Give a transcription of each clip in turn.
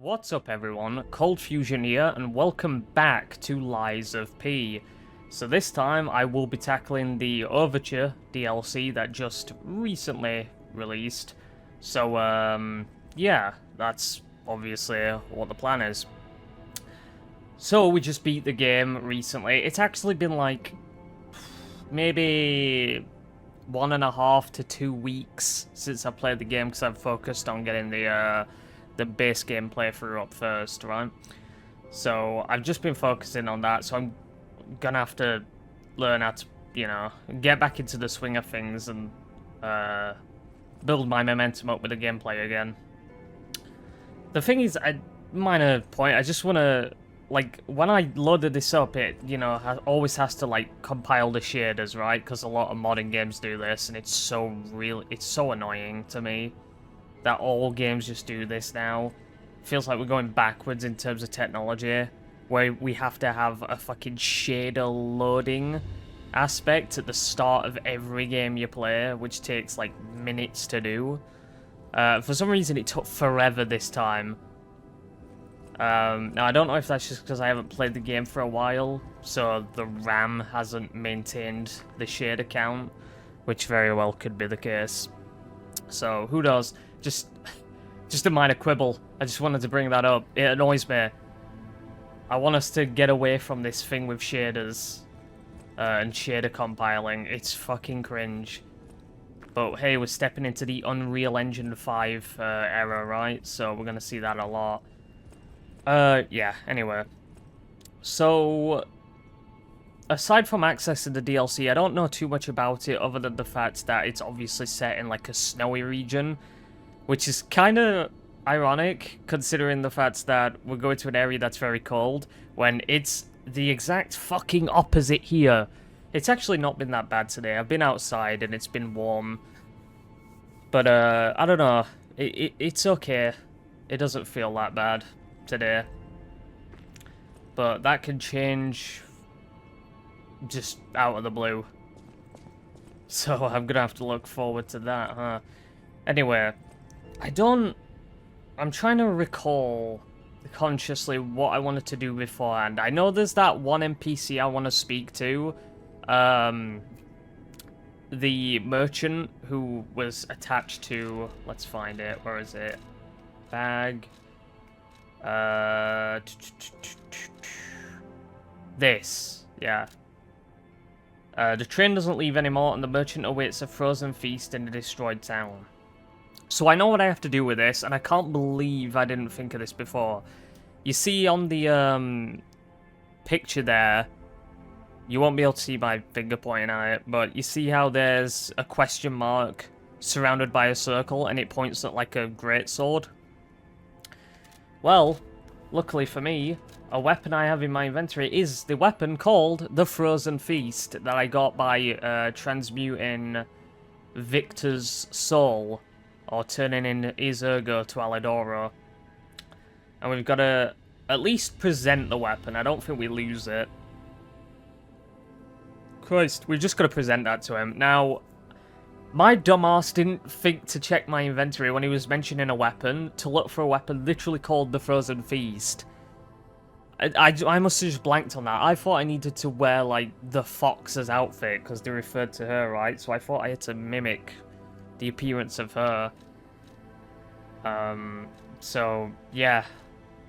What's up everyone, Cold Fusion here, and welcome back to Lies of P. So this time I will be tackling the Overture DLC that just recently released. So yeah, that's obviously what the plan is. So we just beat the game recently. It's actually been like maybe 1.5 to 2 weeks since I played the game because I've focused on getting the base game playthrough up first, right? So I've just been focusing on that, so I'm gonna have to learn how to, you know, get back into the swing of things and build my momentum up with the gameplay again. The thing is, minor point, I just want to, like, when I loaded this up, it, you know, always has to, like, compile the shaders, right? Because a lot of modern games do this, and it's so annoying to me that all games just do this now. Feels like we're going backwards in terms of technology, where we have to have a fucking shader loading aspect at the start of every game you play, which takes, like, minutes to do. For some reason, it took forever this time. Now, I don't know if that's just because I haven't played the game for a while, so the RAM hasn't maintained the shader count, which very well could be the case. So, who knows? Just a minor quibble. I just wanted to bring that up. It annoys me. I want us to get away from this thing with shaders and shader compiling. It's fucking cringe. But hey, we're stepping into the Unreal Engine 5 era, right? So we're gonna see that a lot. Yeah, anyway. So, aside from accessing the DLC, I don't know too much about it other than the fact that it's obviously set in like a snowy region, which is kind of ironic considering the fact that we're going to an area that's very cold when it's the exact fucking opposite here. It's actually not been that bad today. I've been outside and it's been warm. But, I don't know. It's okay. It doesn't feel that bad today. But that can change just out of the blue. So I'm gonna have to look forward to that, huh? Anyway, I'm trying to recall consciously what I wanted to do beforehand. I know there's that one NPC I want to speak to. The merchant who was attached to... Let's find it. Where is it? Bag. This. Yeah. The train doesn't leave anymore, and the merchant awaits a frozen feast in a destroyed town. So I know what I have to do with this, and I can't believe I didn't think of this before. You see on the picture there, you won't be able to see my finger pointing at it, but you see how there's a question mark surrounded by a circle, and it points at like a greatsword? Well, luckily for me, a weapon I have in my inventory is the weapon called the Frozen Feast that I got by transmuting Victor's soul, or turning in Izurgo to Alidoro. And we've got to at least present the weapon. I don't think we lose it. Christ, we've just got to present that to him. Now, my dumbass didn't think to check my inventory when he was mentioning a weapon, to look for a weapon literally called the Frozen Feast. I must have just blanked on that. I thought I needed to wear, like, the Fox's outfit, because they referred to her, right? So I thought I had to mimic the appearance of her. So, yeah.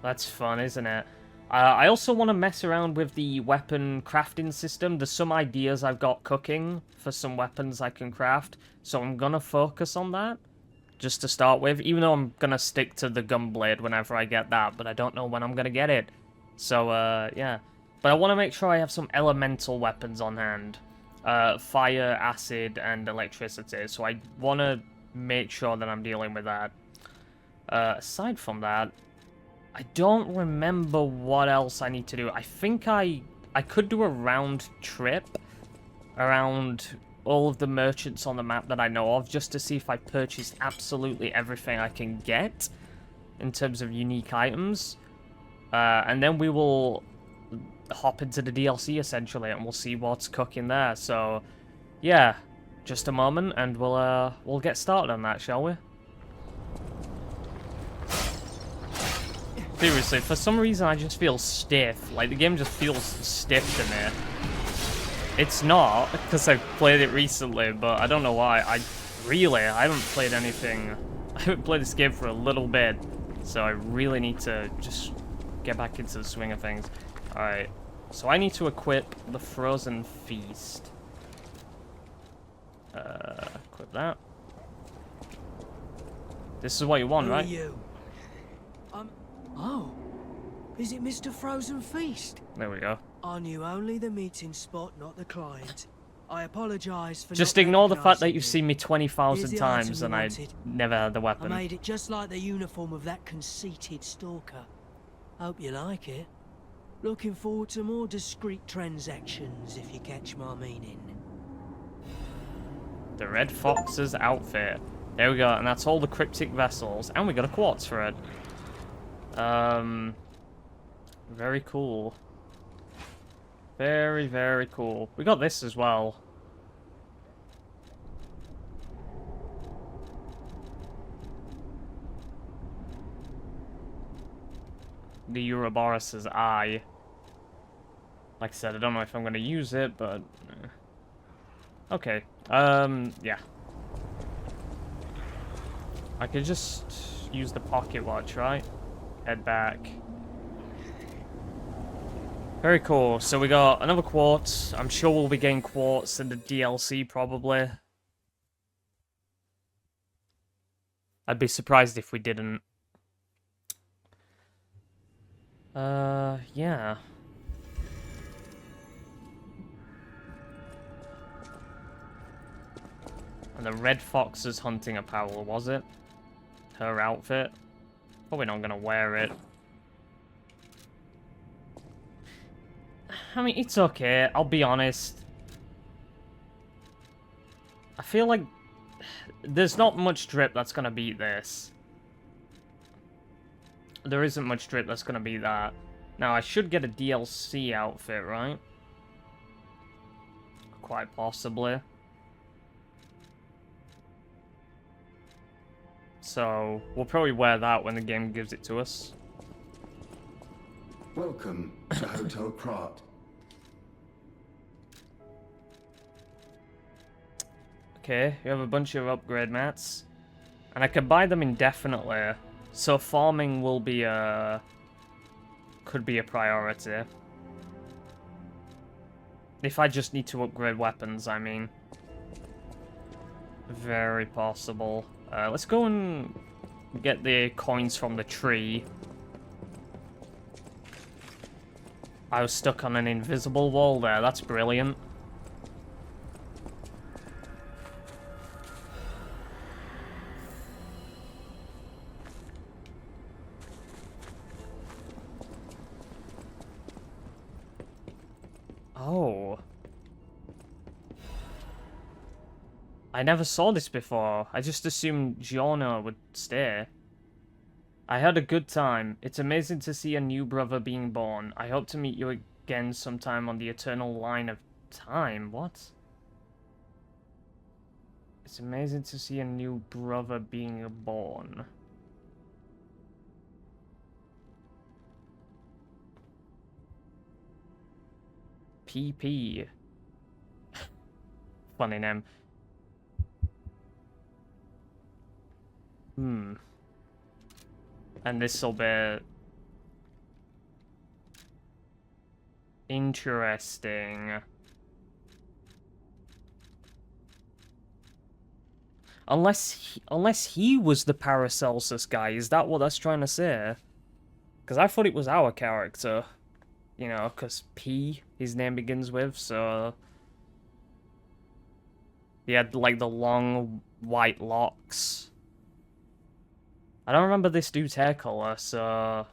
That's fun, isn't it? I also want to mess around with the weapon crafting system. There's some ideas I've got cooking for some weapons I can craft, so I'm gonna focus on that, just to start with, even though I'm gonna stick to the gunblade whenever I get that, but I don't know when I'm gonna get it. So, yeah. But I want to make sure I have some elemental weapons on hand. Fire, acid, and electricity, so I want to make sure that I'm dealing with that. Aside from that, I don't remember what else I need to do. I think I could do a round trip around all of the merchants on the map that I know of, just to see if I purchased absolutely everything I can get in terms of unique items. And then we will hop into the DLC, essentially, and we'll see what's cooking there. So, yeah, just a moment, and we'll get started on that, shall we? Seriously, for some reason I just feel stiff. Like, the game just feels stiff to me. It's not, because I've played it recently, but I don't know why. I haven't played anything. I haven't played this game for a little bit, so I really need to just get back into the swing of things. Alright, so I need to equip the Frozen Feast. Equip that. This is what you want, right? Who are you? Oh, is it Mr. Frozen Feast? There we go. I knew only the meeting spot, not the client. I apologise for just not ignore the fact that recognising you've you. seen me 20,000 Here's the times item and you I wanted. never had the I weapon. made it just like the uniform of that conceited stalker. Hope you like it. Looking forward to more discreet transactions, if you catch my meaning. The Red Fox's outfit. There we go, and that's all the cryptic vessels. And we got a quartz for it. Very cool. Very, very cool. We got this as well. The Ouroboros' eye. Like I said, I don't know if I'm going to use it, but... Okay. Yeah. I could just use the pocket watch, right? Head back. Very cool. So we got another quartz. I'm sure we'll be getting quartz in the DLC, probably. I'd be surprised if we didn't. Yeah. And the Red Fox's hunting apparel, was it? Her outfit? Probably not gonna wear it. I mean, it's okay. I'll be honest. I feel like there's not much drip that's gonna beat this. There isn't much drip that's gonna beat that. Now, I should get a DLC outfit, right? Quite possibly. So, we'll probably wear that when the game gives it to us. Welcome to Hotel Pratt. Okay, you have a bunch of upgrade mats. And I can buy them indefinitely. So farming will be a... could be a priority. If I just need to upgrade weapons, I mean. Very possible. Let's go and get the coins from the tree. I was stuck on an invisible wall there. That's brilliant. Oh. I never saw this before. I just assumed Giorno would stay. I had a good time. It's amazing to see a new brother being born. I hope to meet you again sometime on the eternal line of time. What? It's amazing to see a new brother being born. PP. Funny name. And this'll be... interesting. Unless he was the Paracelsus guy, is that what that's trying to say? Because I thought it was our character. You know, because P, his name begins with, so... He had, like, the long white locks. I don't remember this dude's hair color, so...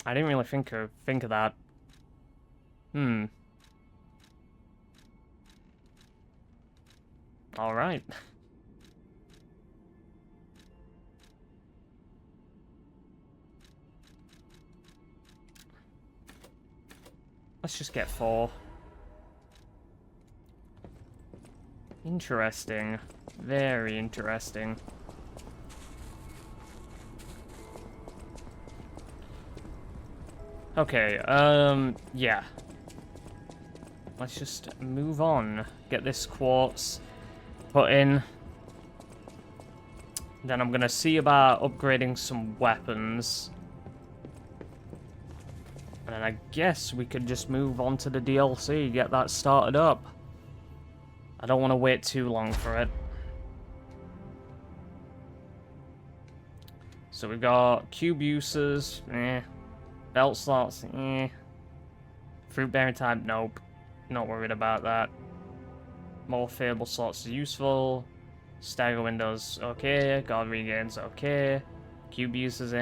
I didn't really think of that. Alright. Let's just get 4. Interesting. Very interesting. Okay, yeah. Let's just move on. Get this quartz put in. Then I'm gonna see about upgrading some weapons. And then I guess we could just move on to the DLC, get that started up. I don't want to wait too long for it. So we've got cube uses, belt slots, fruit bearing type, nope. Not worried about that. More favorable slots is useful. Stagger windows, okay. Guard regains, okay. Cube uses,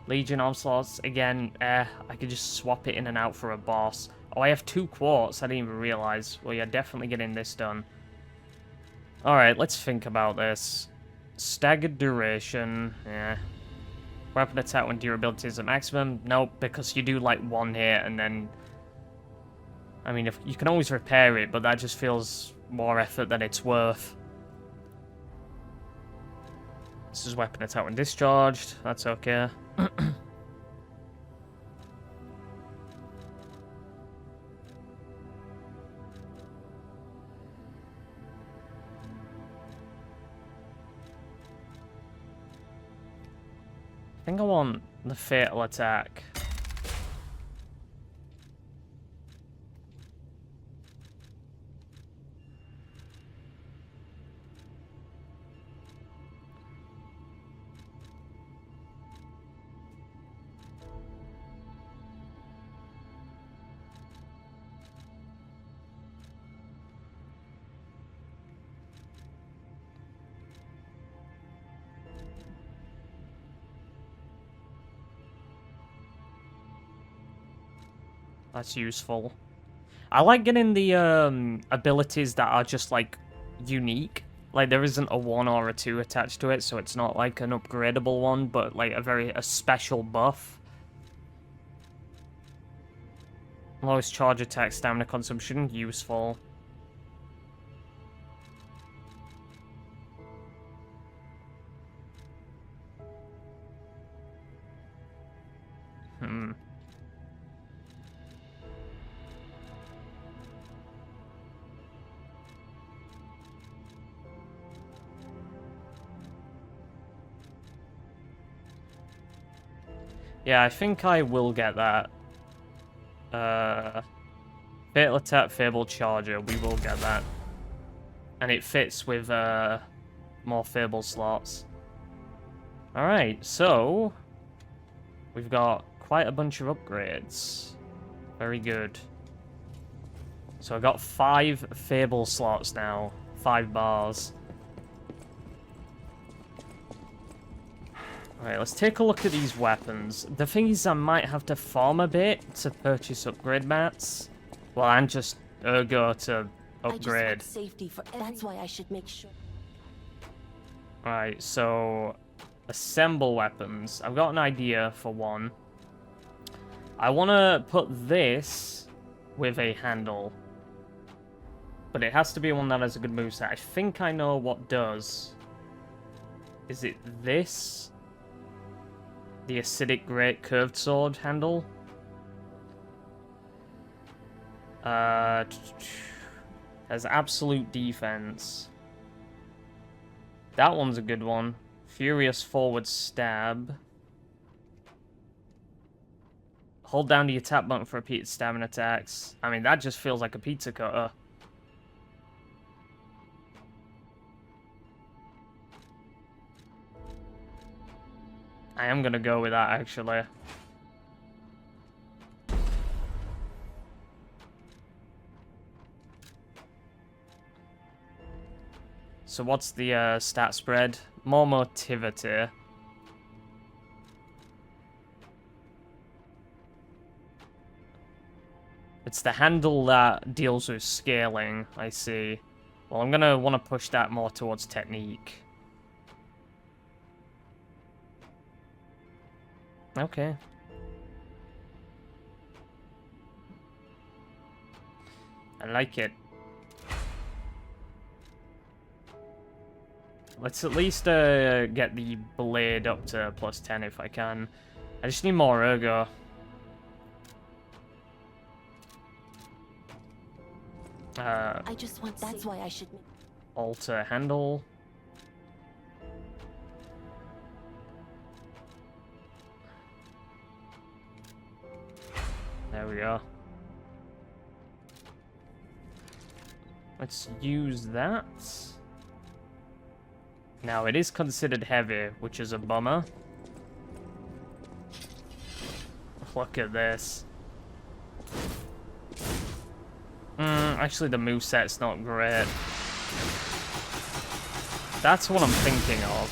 Legion of slots, again, I could just swap it in and out for a boss. Oh, I have 2 quartz, I didn't even realize. Well, yeah, definitely getting this done. Alright, let's think about this. Staggered duration, yeah. Weapon attack when durability is at maximum. Nope, because you do like 1 hit and then... I mean, if you can always repair it, but that just feels more effort than it's worth. This is weapon attack when discharged. That's okay. I think I want the fatal attack. That's useful. I like getting the abilities that are just like unique. Like there isn't a 1 or a 2 attached to it, so it's not like an upgradable one, but like a special buff. Lowest charge attack, stamina consumption, useful. Yeah, I think I will get that. Fatal attack, fabled charger, we will get that. And it fits with more fable slots. Alright, so we've got quite a bunch of upgrades. Very good. So I got 5 fable slots now. 5 bars. Alright, let's take a look at these weapons. The thing is, I might have to farm a bit to purchase upgrade mats. Well, and just ergo to upgrade. I just want safety for that's why I should make sure. Alright, so assemble weapons. I've got an idea for one. I want to put this with a handle. But it has to be one that has a good moveset. I think I know what does. Is it this? The acidic great curved sword handle? Has absolute defense. That one's a good one. Furious forward stab. Hold down the attack button for repeated stabbing attacks. I mean, that just feels like a pizza cutter. I am gonna go with that, actually. So what's the stat spread? More motivity. It's the handle that deals with scaling, I see. Well, I'm gonna want to push that more towards technique. Okay. I like it. Let's at least get the blade up to +10 if I can. I just need more ergo. I just want. That's why I should. Alter handle. There we go. Let's use that. Now, it is considered heavy, which is a bummer. Look at this. Actually, the moveset's not great. That's what I'm thinking of.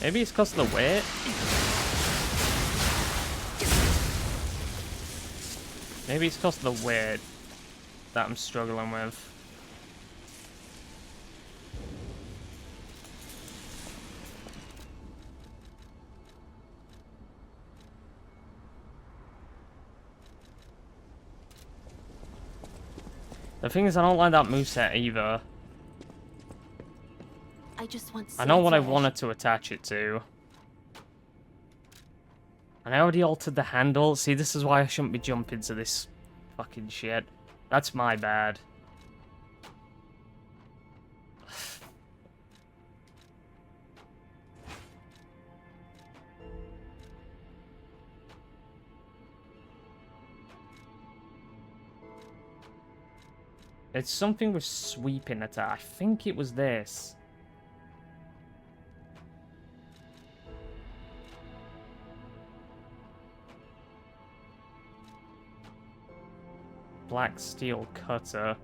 Maybe it's because of the weight? Maybe it's because of the weight that I'm struggling with. The thing is, I don't like that moveset either. I just want. I know what I wanted to attach it to. And I already altered the handle. See, this is why I shouldn't be jumping to this fucking shit. That's my bad. It's something with sweeping attack. I think it was this. Black steel cutter.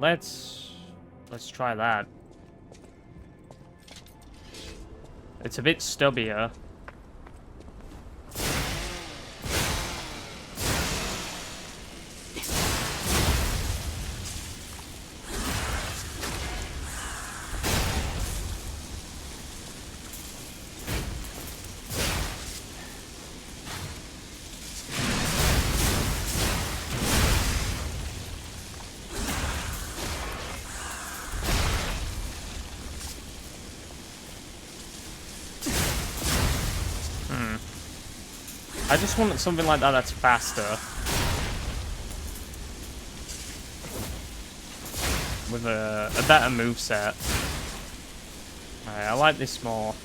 Let's try that. It's a bit stubbier. I just want something like that that's faster. With a better moveset. Alright, I like this more.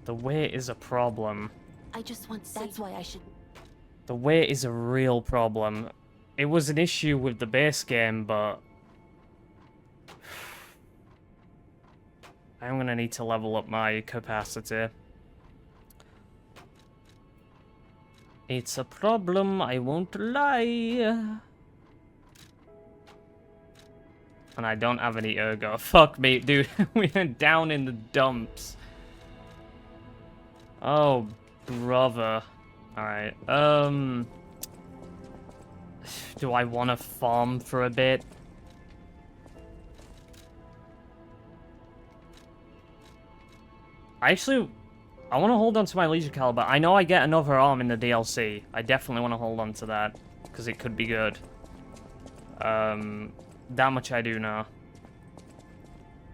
The weight is a problem. I just want. That's why I should. The weight is a real problem. It was an issue with the base game, but I'm gonna need to level up my capacity. It's a problem, I won't lie. And I don't have any ergo. Fuck me, dude. We are down in the dumps. Oh, brother. Alright, do I want to farm for a bit? I want to hold on to my Leisure Caliber. I know I get another arm in the DLC. I definitely want to hold on to that, because it could be good. That much I do know.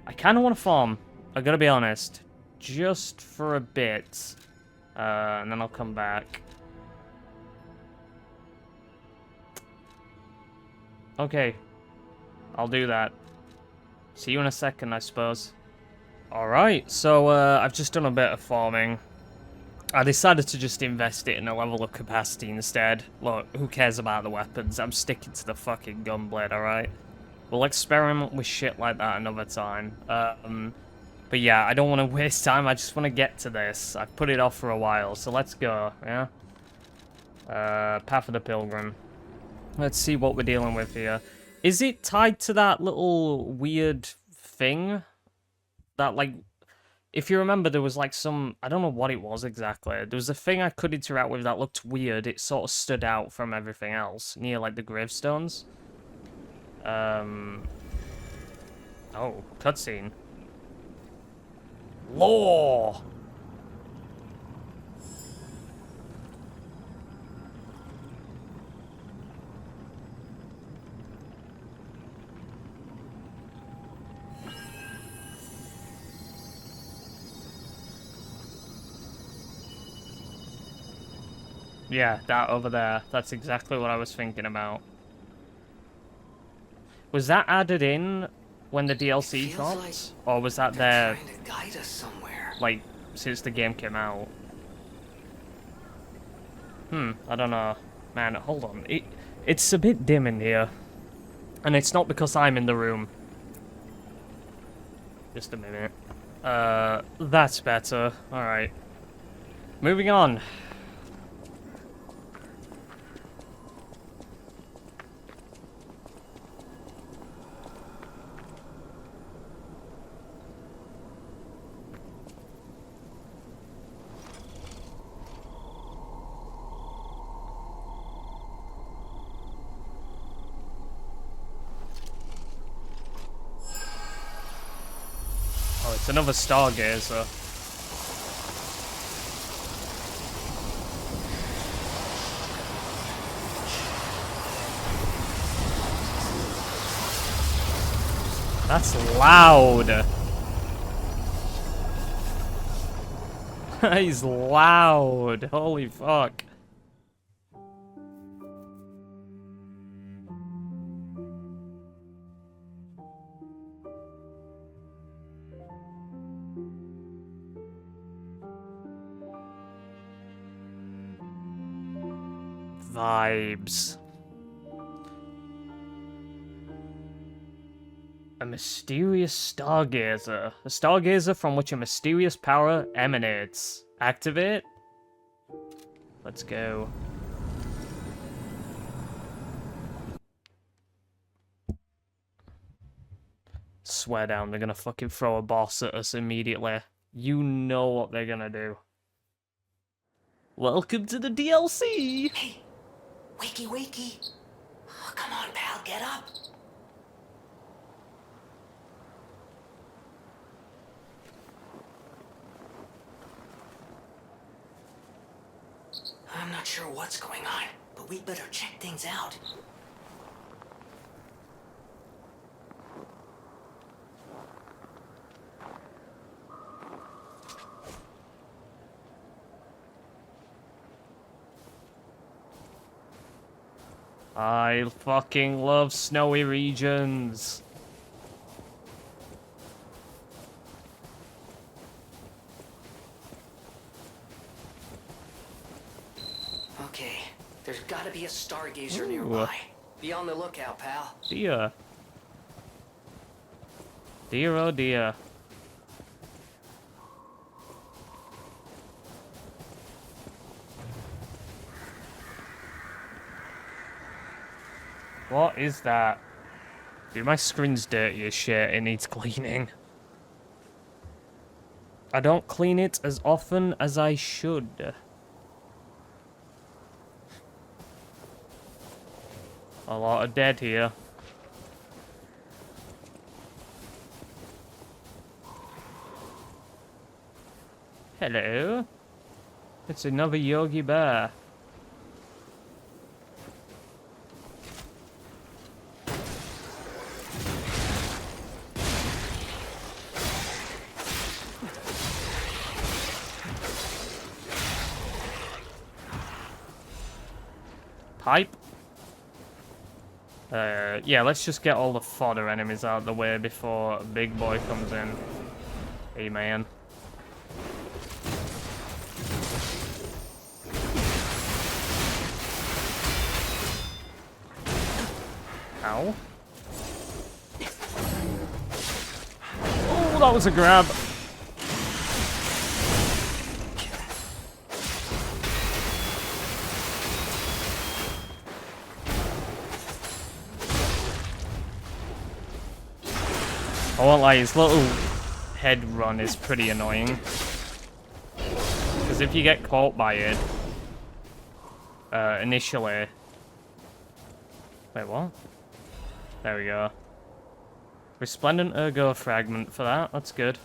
I kind of want to farm, I gotta be honest. Just for a bit. And then I'll come back. Okay. I'll do that. See you in a second, I suppose. Alright, so I've just done a bit of farming. I decided to just invest it in a level of capacity instead. Look, who cares about the weapons? I'm sticking to the fucking gunblade, alright? We'll experiment with shit like that another time. But yeah, I don't want to waste time, I just want to get to this. I've put it off for a while, so let's go, yeah? Path of the Pilgrim. Let's see what we're dealing with here. Is it tied to that little weird thing? That, like, if you remember, there was, like, some... I don't know what it was exactly. There was a thing I could interact with that looked weird. It sort of stood out from everything else, near, like, the gravestones. Oh, cutscene. Lore! Yeah, that over there. That's exactly what I was thinking about. Was that added in when the DLC dropped? Like or was that there, trying to guide us somewhere. like, since the game came out? I don't know. Man, hold on. It's a bit dim in here. And it's not because I'm in the room. Just a minute. That's better. Alright. Moving on. Oh, it's another stargazer. That's loud. He's loud. Holy fuck. Vibes. A mysterious stargazer. A stargazer from which a mysterious power emanates. Activate? Let's go. Swear down, they're gonna fucking throw a boss at us immediately. You know what they're gonna do. Welcome to the DLC! Hey, wakey, wakey. Oh, come on, pal, get up. I'm not sure what's going on, but we'd better check things out. I fucking love snowy regions. Okay, there's gotta be a stargazer nearby. Be on the lookout, pal. Dear. Dear, oh dear. What is that? Dude, my screen's dirty as shit. It needs cleaning. I don't clean it as often as I should. A lot of dead here. Hello. It's another Yogi Bear. Pipe? Yeah, let's just get all the fodder enemies out of the way before a big boy comes in. Hey, man. Ow. Oh, that was a grab. I won't lie, his little head run is pretty annoying. Because if you get caught by it, initially... Wait, what? There we go. Resplendent Ergo Fragment for that. That's good.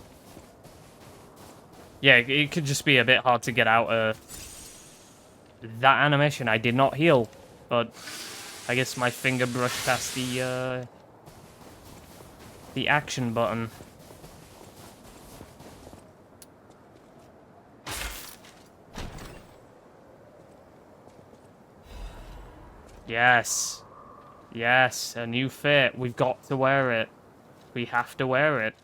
Yeah, it could just be a bit hard to get out that animation. I did not heal, but I guess my finger brushed past the action button. Yes. Yes, a new fit. We've got to wear it. We have to wear it.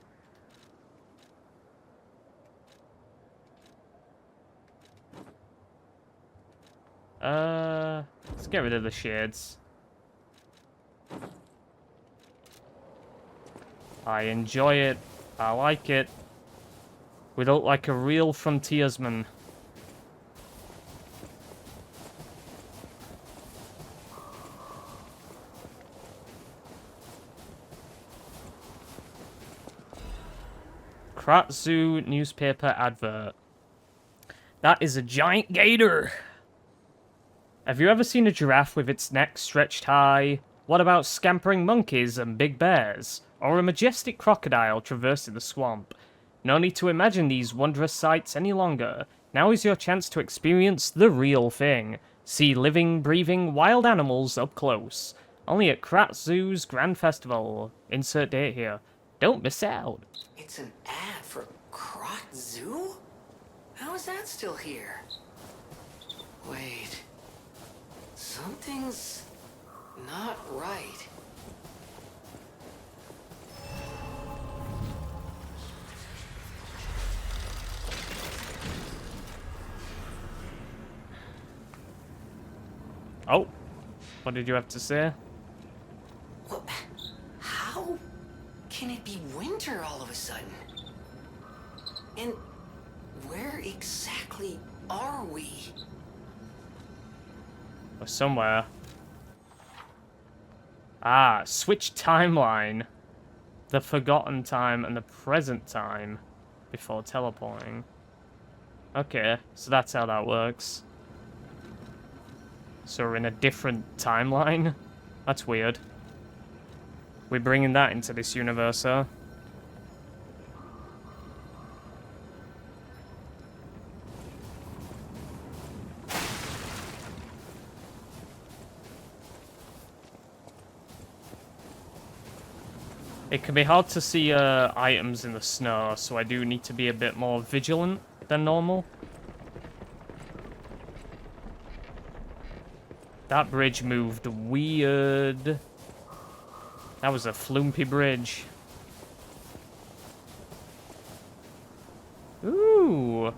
Let's get rid of the shades. I enjoy it. I like it. We look like a real frontiersman. Kratzu newspaper advert. That is a giant gator. Have you ever seen a giraffe with its neck stretched high? What about scampering monkeys and big bears? Or a majestic crocodile traversing the swamp? No need to imagine these wondrous sights any longer. Now is your chance to experience the real thing. See living, breathing, wild animals up close. Only at Kratzu's Grand Festival. Insert date here. Don't miss out. It's an ad for Krot Zoo? How is that still here? Wait. Something's not right. Oh. What did you have to say? Well, how can it be winter all of a sudden? And where exactly are we? Or somewhere. Ah, switch timeline. The forgotten time and the present time before teleporting. Okay, so that's how that works. So we're in a different timeline? That's weird. We're bringing that into this universe, huh? It can be hard to see items in the snow, so I do need to be a bit more vigilant than normal. That bridge moved weird. That was a flumpy bridge. Ooh.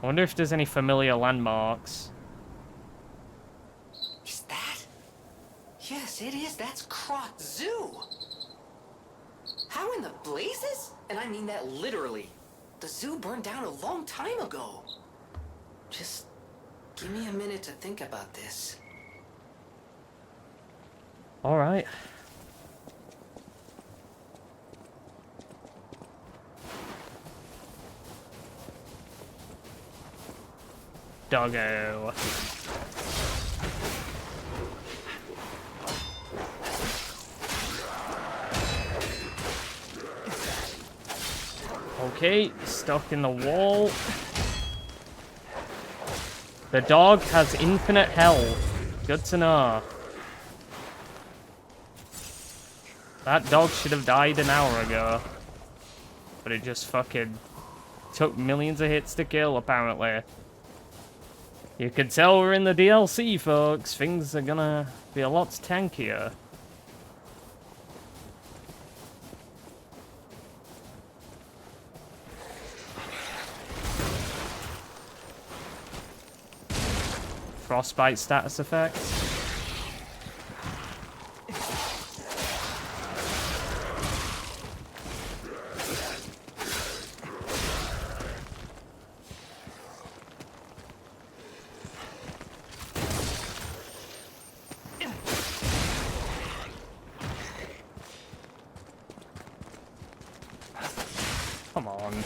I wonder if there's any familiar landmarks. Is that? Yes, it is. That's Krot Zoo. How in the blazes? And I mean that literally. The zoo burned down a long time ago. Just give me a minute to think about this. All right. Doggo. Okay, stuck in the wall. The dog has infinite health. Good to know. That dog should have died an hour ago. But it just fucking took millions of hits to kill, apparently. You can tell we're in the DLC, folks. Things are gonna be a lot tankier. Frostbite status effects. Come on.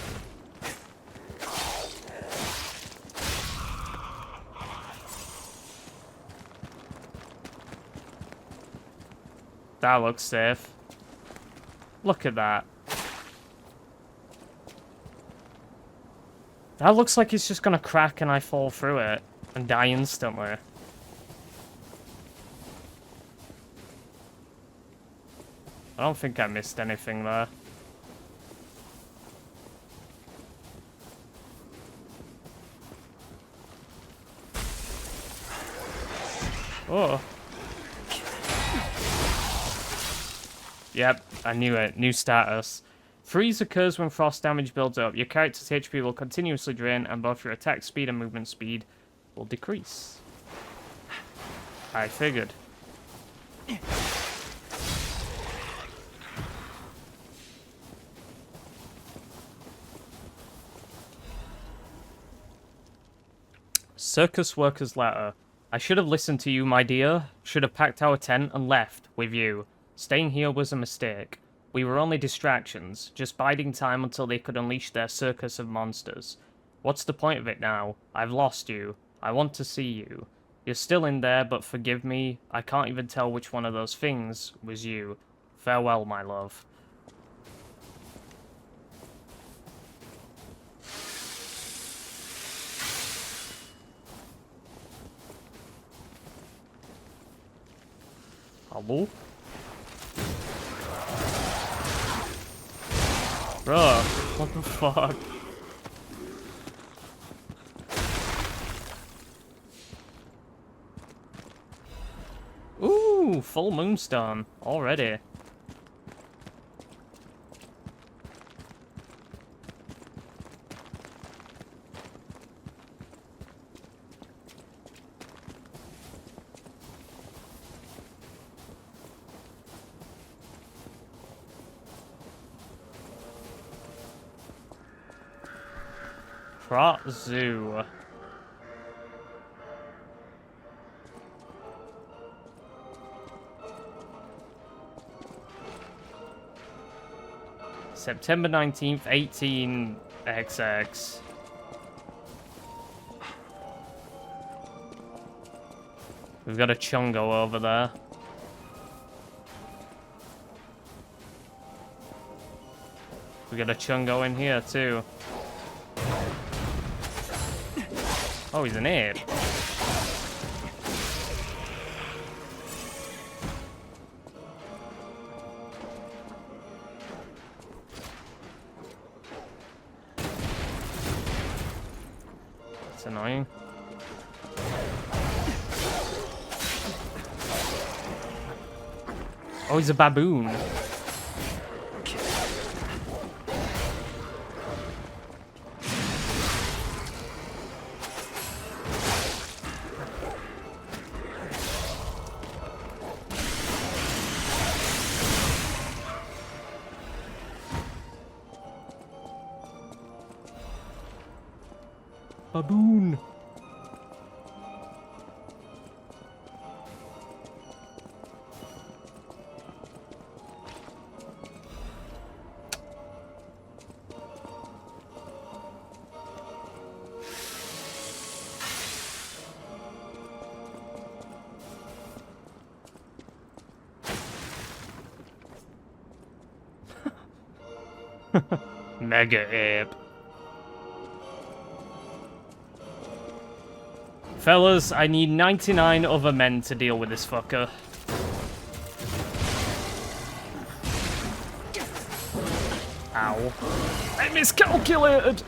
That looks safe. Look at that. That looks like it's just gonna crack and I fall through it and die instantly. I don't think I missed anything there. Oh. Yep, I knew it. New status. Freeze occurs when frost damage builds up. Your character's HP will continuously drain, and both your attack speed and movement speed will decrease. I figured. Circus worker's letter. I should have listened to you, my dear. Should have packed our tent and left with you. Staying here was a mistake. We were only distractions, just biding time until they could unleash their circus of monsters. What's the point of it now? I've lost you. I want to see you. You're still in there, but forgive me. I can't even tell which one of those things was you. Farewell, my love. Hello? Bro, what the fuck? Ooh, full moonstone already. Prot Zoo. September 19th, 18XX. We've got a Chungo over there. We got a Chungo in here too. Oh, he's an ape. That's annoying. Oh, he's a baboon. Baboon. Mega ape. Fellas, I need 99 other men to deal with this fucker. Ow. I miscalculated!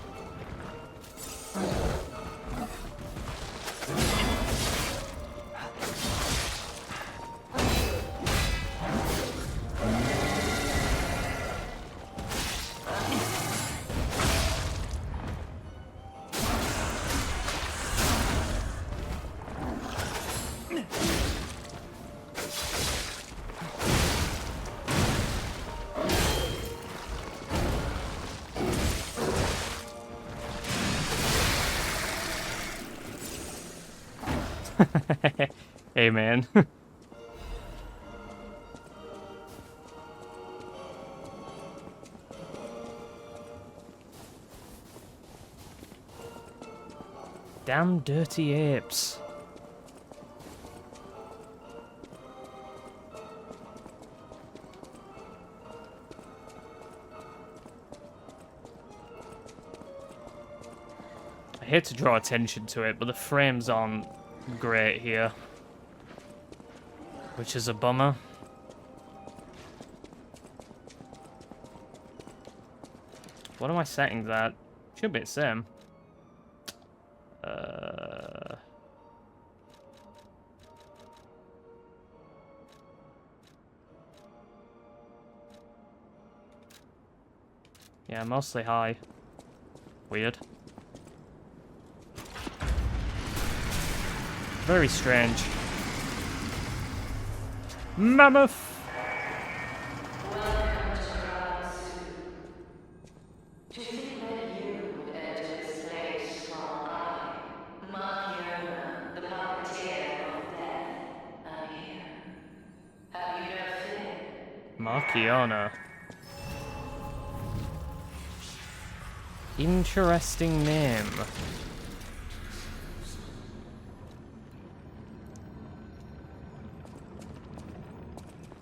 Hey, man. Damn dirty apes. hate to draw attention to it, but the frames aren't great here, which is a bummer. What are my settings at? Should be the same. Yeah, mostly high. Weird. Very strange. Mammoth! Markiana. Interesting name.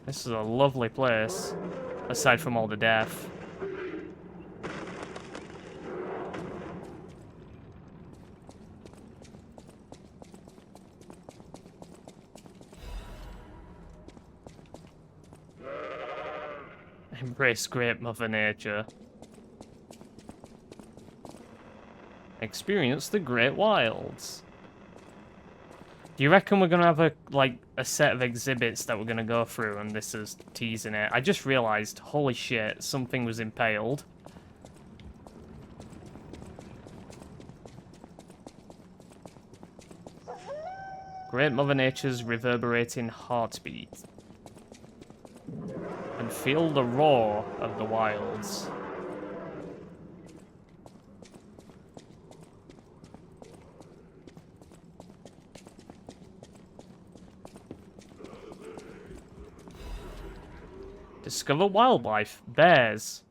This is a lovely place, aside from all the death. Embrace great Mother Nature. Experience the Great Wilds. Do you reckon we're gonna have a set of exhibits that we're gonna go through, and this is teasing it? I just realized, holy shit, something was impaled. Great Mother Nature's reverberating heartbeat. And feel the roar of the wilds. Discover wildlife. Bears.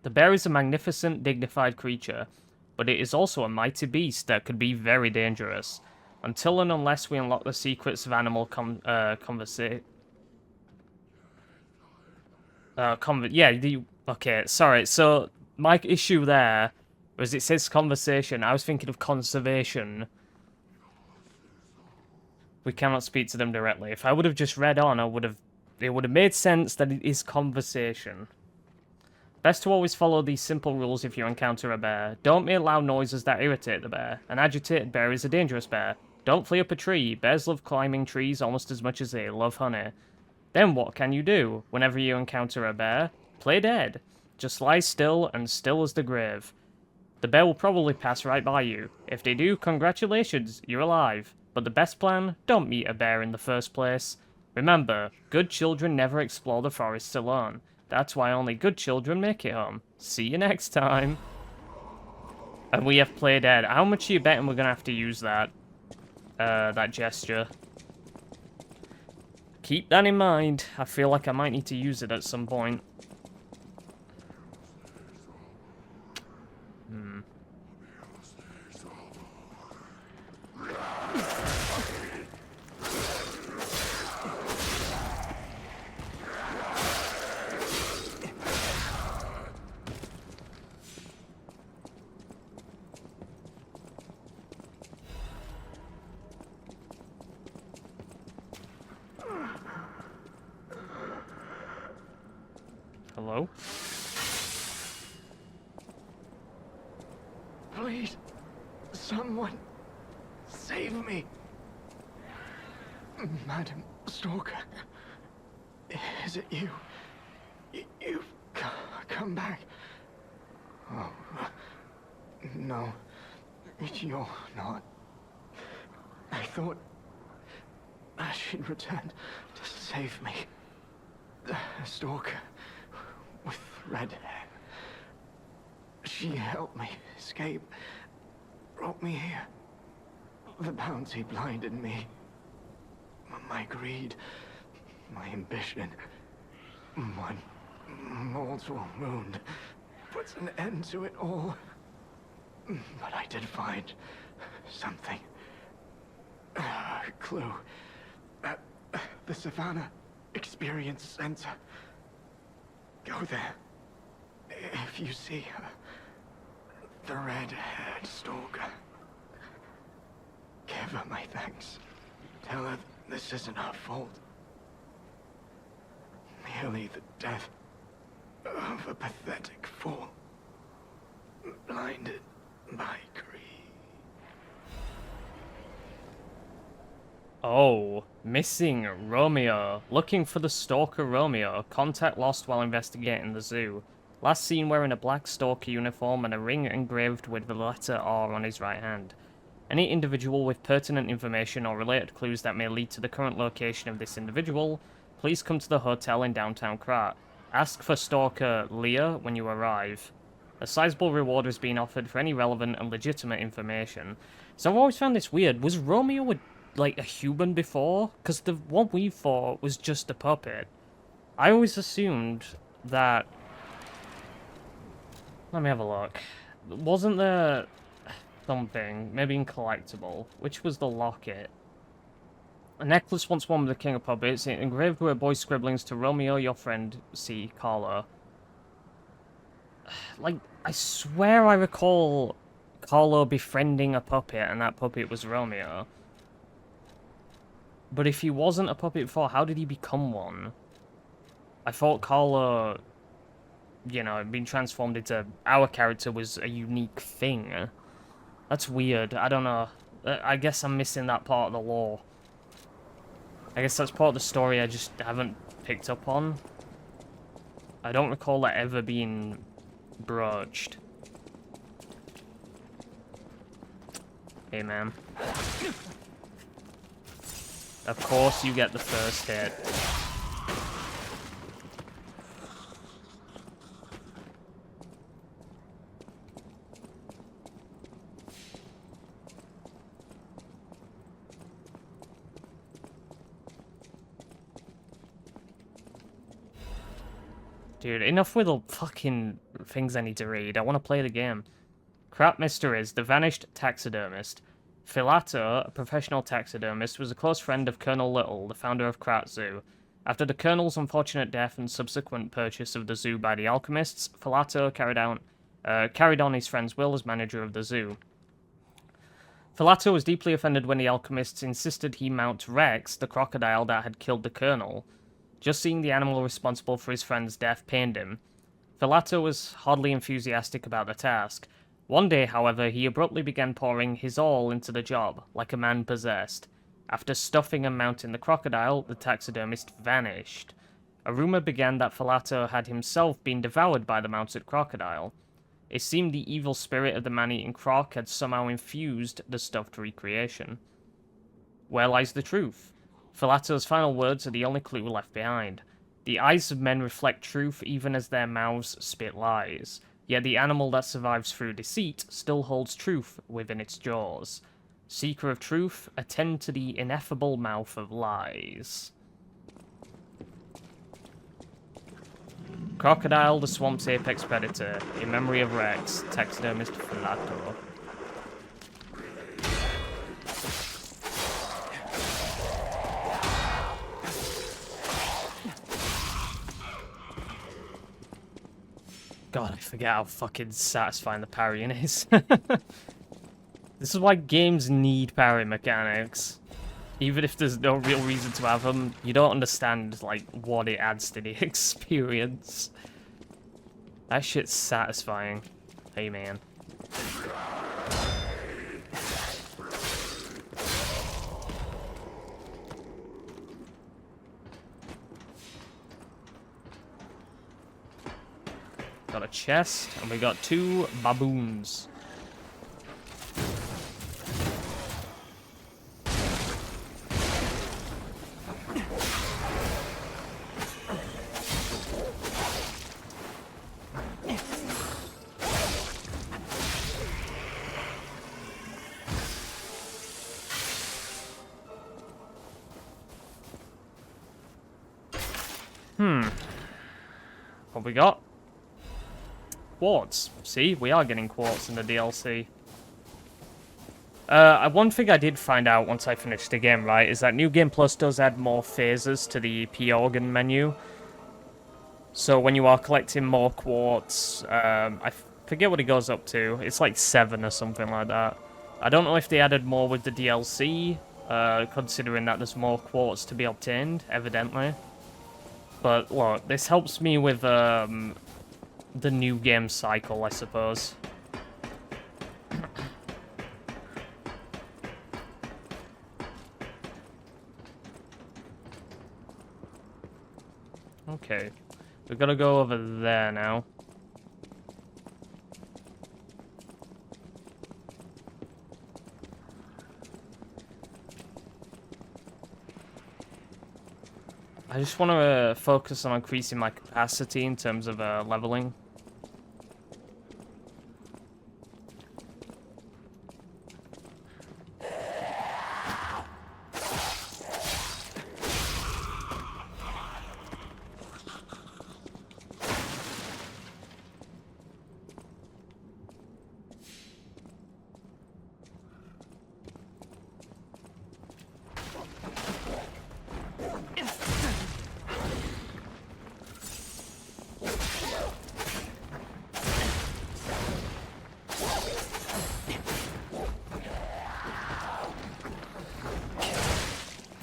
The bear is a magnificent, dignified creature, but it is also a mighty beast that could be very dangerous. Until and unless we unlock the secrets of animal okay, sorry. So, my issue there was it says conversation. I was thinking of conservation. We cannot speak to them directly. If I would have just read on, it would have made sense that it is conversation. Best to always follow these simple rules if you encounter a bear. Don't make loud noises that irritate the bear. An agitated bear is a dangerous bear. Don't flee up a tree. Bears love climbing trees almost as much as they love honey. Then what can you do? Whenever you encounter a bear, play dead. Just lie still and still as the grave. The bear will probably pass right by you. If they do, congratulations, you're alive. But the best plan, don't meet a bear in the first place. Remember, good children never explore the forests alone. That's why only good children make it home. See you next time. And we have play dead. How much are you betting we're gonna have to use that gesture? Keep that in mind. I feel like I might need to use it at some point. Hello? Please, someone, save me. Madam Stalker, is it you? You've come back. Oh, no, you're not. I thought she'd return to save me. The Stalker with red hair. She helped me escape, brought me here. The bounty blinded me. My greed, my ambition, one mortal wound puts an end to it all. But I did find something. A clue. At the Savannah Experience Center. Go there. If you see her, the red-haired stalker. Give her my thanks. Tell her this isn't her fault. Merely the death of a pathetic fool, blinded by greed. Oh, missing Romeo. Looking for the stalker Romeo. Contact lost while investigating the zoo. Last seen wearing a black stalker uniform and a ring engraved with the letter R on his right hand. Any individual with pertinent information or related clues that may lead to the current location of this individual, please come to the hotel in downtown Krat. Ask for stalker Leah when you arrive. A sizable reward is being offered for any relevant and legitimate information. So I've always found this weird. Was Romeo a human before? Because the one we fought was just a puppet. I always assumed that... Let me have a look. Wasn't there something, maybe in collectible, which was the locket? A necklace once worn with the king of puppets, engraved with boy scribblings to Romeo, your friend, C. Carlo. Like, I swear I recall Carlo befriending a puppet, and that puppet was Romeo. But if he wasn't a puppet before, how did he become one? I thought Carlo, you know, being transformed into our character was a unique thing. That's weird. I don't know. I guess I'm missing that part of the lore. I guess that's part of the story I just haven't picked up on. I don't recall that ever being broached. Hey, man. Of course you get the first hit. Dude, enough with the fucking things I need to read. I want to play the game. Crap Mr. Is, the vanished taxidermist. Filato, a professional taxidermist, was a close friend of Colonel Little, the founder of Krat Zoo. After the Colonel's unfortunate death and subsequent purchase of the zoo by the alchemists, Filato carried on his friend's will as manager of the zoo. Filato was deeply offended when the alchemists insisted he mount Rex, the crocodile that had killed the Colonel. Just seeing the animal responsible for his friend's death pained him. Filato was hardly enthusiastic about the task. One day, however, he abruptly began pouring his all into the job, like a man possessed. After stuffing and mounting the crocodile, the taxidermist vanished. A rumor began that Filato had himself been devoured by the mounted crocodile. It seemed the evil spirit of the man-eating croc had somehow infused the stuffed recreation. Where lies the truth? Filato's final words are the only clue left behind. The eyes of men reflect truth even as their mouths spit lies. Yet the animal that survives through deceit still holds truth within its jaws. Seeker of truth, attend to the ineffable mouth of lies. Crocodile, the swamp's apex predator. In memory of Rex, taxidermist Filato. God, I forget how fucking satisfying the parrying is. This is why games need parry mechanics. Even if there's no real reason to have them, you don't understand, like, what it adds to the experience. That shit's satisfying. Hey, man. Got a chest, and we got 2 baboons. What we got? Quartz. See, we are getting quartz in the DLC. One thing I did find out once I finished the game, right, is that New Game Plus does add more phases to the P-Organ menu. So when you are collecting more quartz, I forget what it goes up to. It's like 7 or something like that. I don't know if they added more with the DLC, considering that there's more quartz to be obtained, evidently. But look, this helps me with the new game cycle, I suppose. Okay, we've got to go over there now. I just want to focus on increasing my capacity in terms of leveling.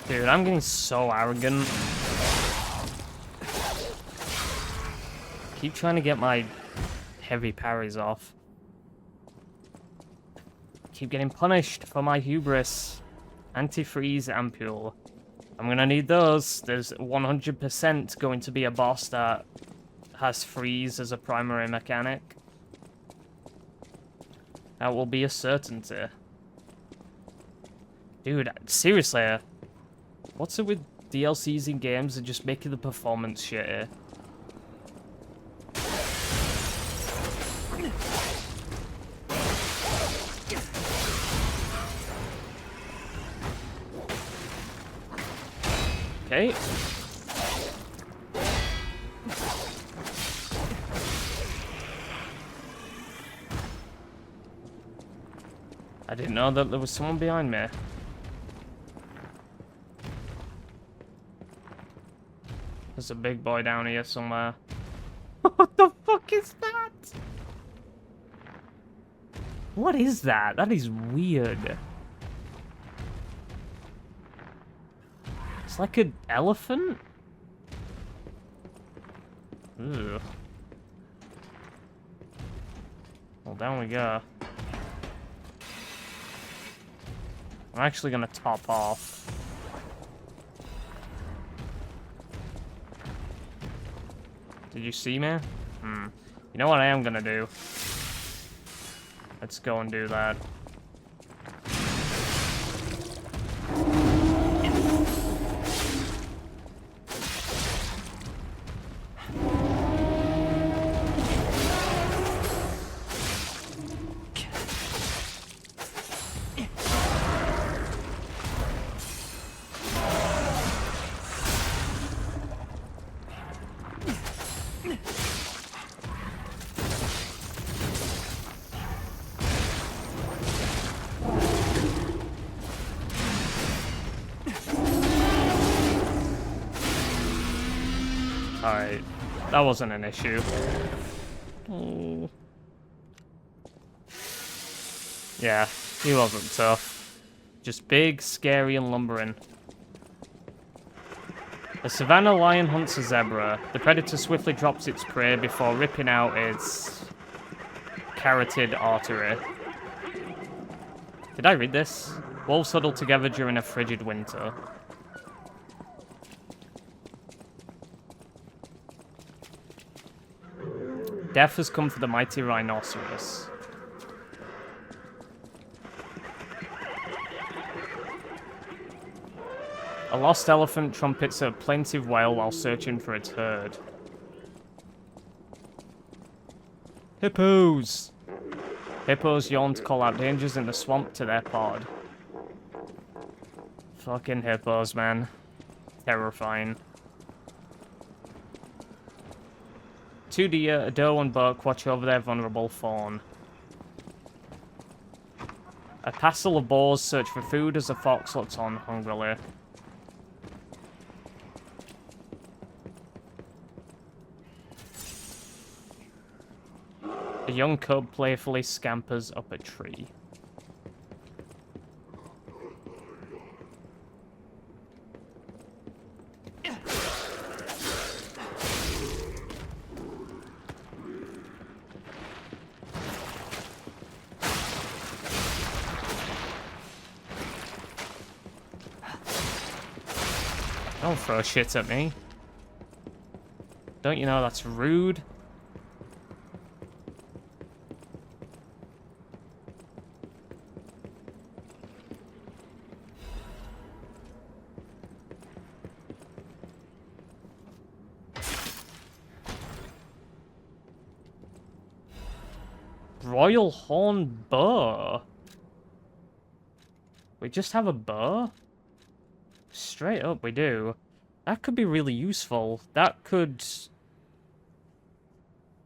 Dude, I'm getting so arrogant. Keep trying to get my heavy parries off. Keep getting punished for my hubris. Antifreeze ampule. I'm gonna need those. There's 100% going to be a boss that has freeze as a primary mechanic. That will be a certainty. Dude, seriously. What's it with DLCs in games and just making the performance shitty? Okay. I didn't know that there was someone behind me. There's a big boy down here somewhere. What the fuck is that? What is that? That is weird. It's like an elephant? Ugh. Well, down we go. I'm actually gonna top off. Did you see me? You know what I am gonna do? Let's go and do that. Alright, that wasn't an issue. Oh. Yeah, he wasn't tough. Just big, scary, and lumbering. A savannah lion hunts a zebra. The predator swiftly drops its prey before ripping out its carotid artery. Did I read this? Wolves huddle together during a frigid winter. Death has come for the mighty rhinoceros. A lost elephant trumpets a plaintive wail while searching for its herd. Hippos! Hippos yawn to call out dangers in the swamp to their pod. Fucking hippos, man. Terrifying. 2 deer, a doe and buck watch over their vulnerable fawn. A passel of boars search for food as a fox looks on hungrily. A young cub playfully scampers up a tree. Don't throw shit at me. Don't you know that's rude? Royal Horn Bow. We just have a bow? Straight up, we do. That could be really useful. That could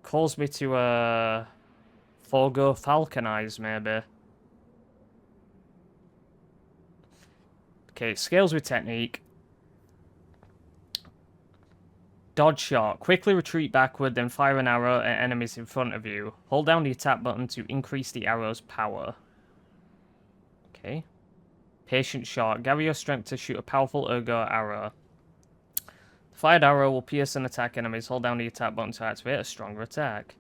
cause me to, forego Falconize, maybe. Okay, scales with technique. Dodge shot. Quickly retreat backward, then fire an arrow at enemies in front of you. Hold down the attack button to increase the arrow's power. Okay. Patient shot. Gather your strength to shoot a powerful ergo arrow. The fired arrow will pierce and attack enemies. Hold down the attack button to activate a stronger attack.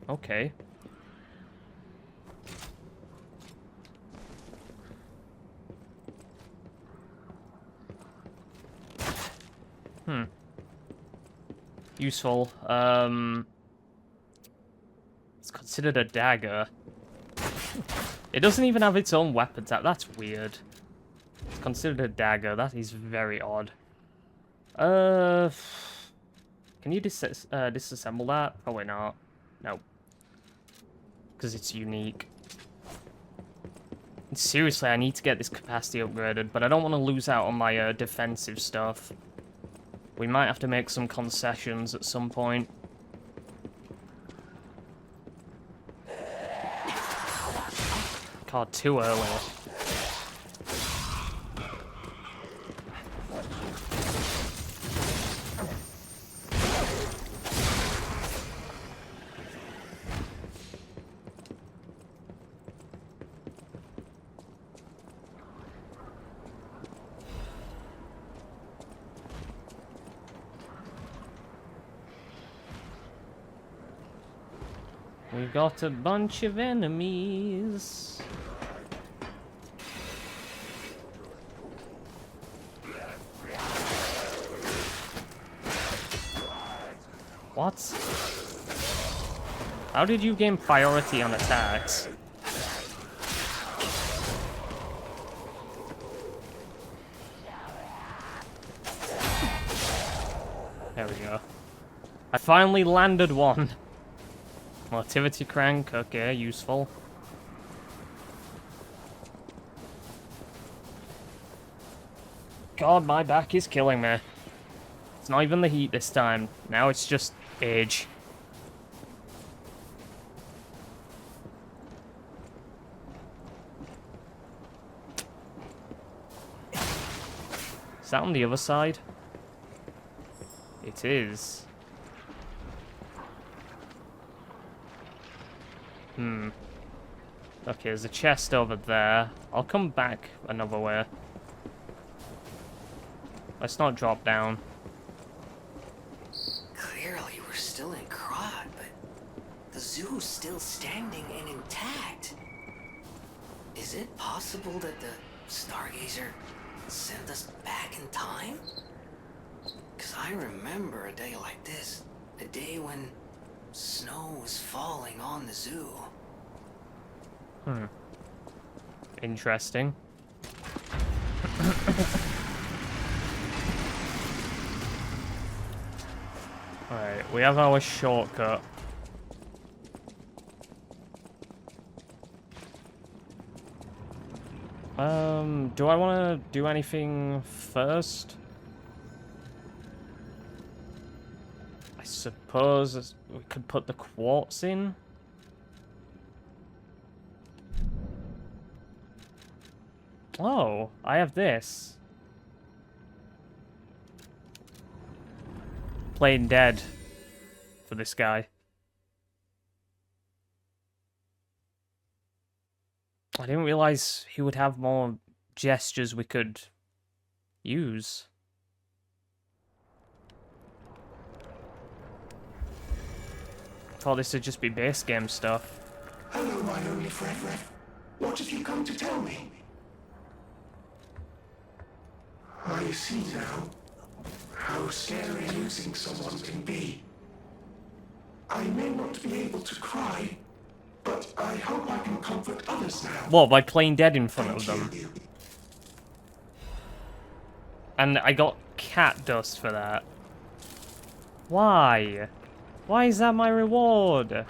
Okay. Useful. It's considered a dagger. It doesn't even have its own weapon type. That's weird. It's considered a dagger. That is very odd. Can you disassemble that? Probably not. No. Because it's unique. And seriously, I need to get this capacity upgraded, but I don't want to lose out on my defensive stuff. We might have to make some concessions at some point. God, too early. We got a bunch of enemies. What? How did you gain priority on attacks? There we go. I finally landed one. Motivity crank, okay, useful. God, my back is killing me. It's not even the heat this time. Now it's just age. Is that on the other side? It is. Okay, there's a chest over there. I'll come back another way. Let's not drop down. Clearly, we're still in Krot, but the zoo's still standing and intact. Is it possible that the Stargazer sent us back in time? Because I remember a day like this. A day when snow was falling on the zoo. Interesting. Alright, we have our shortcut. Do I want to do anything first? I suppose we could put the quartz in. Oh, I have this. Plain dead for this guy. I didn't realize he would have more gestures we could use. thought this would just be base game stuff. Hello, my only friend. What have you come to tell me? I see now how scary losing someone can be. I may not be able to cry, but I hope I can comfort others now. What, by playing dead in front of them? Thank you. And I got cat dust for that. Why? Why is that my reward?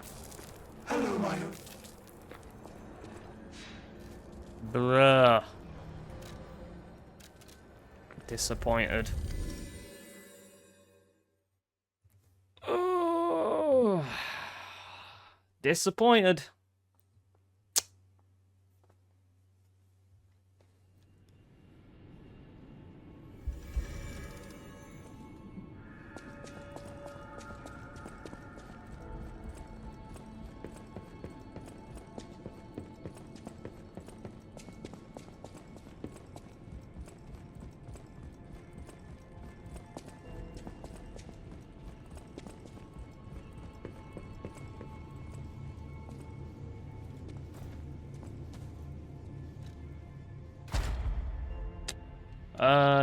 Hello, my... Bruh. Disappointed. Oh. Disappointed.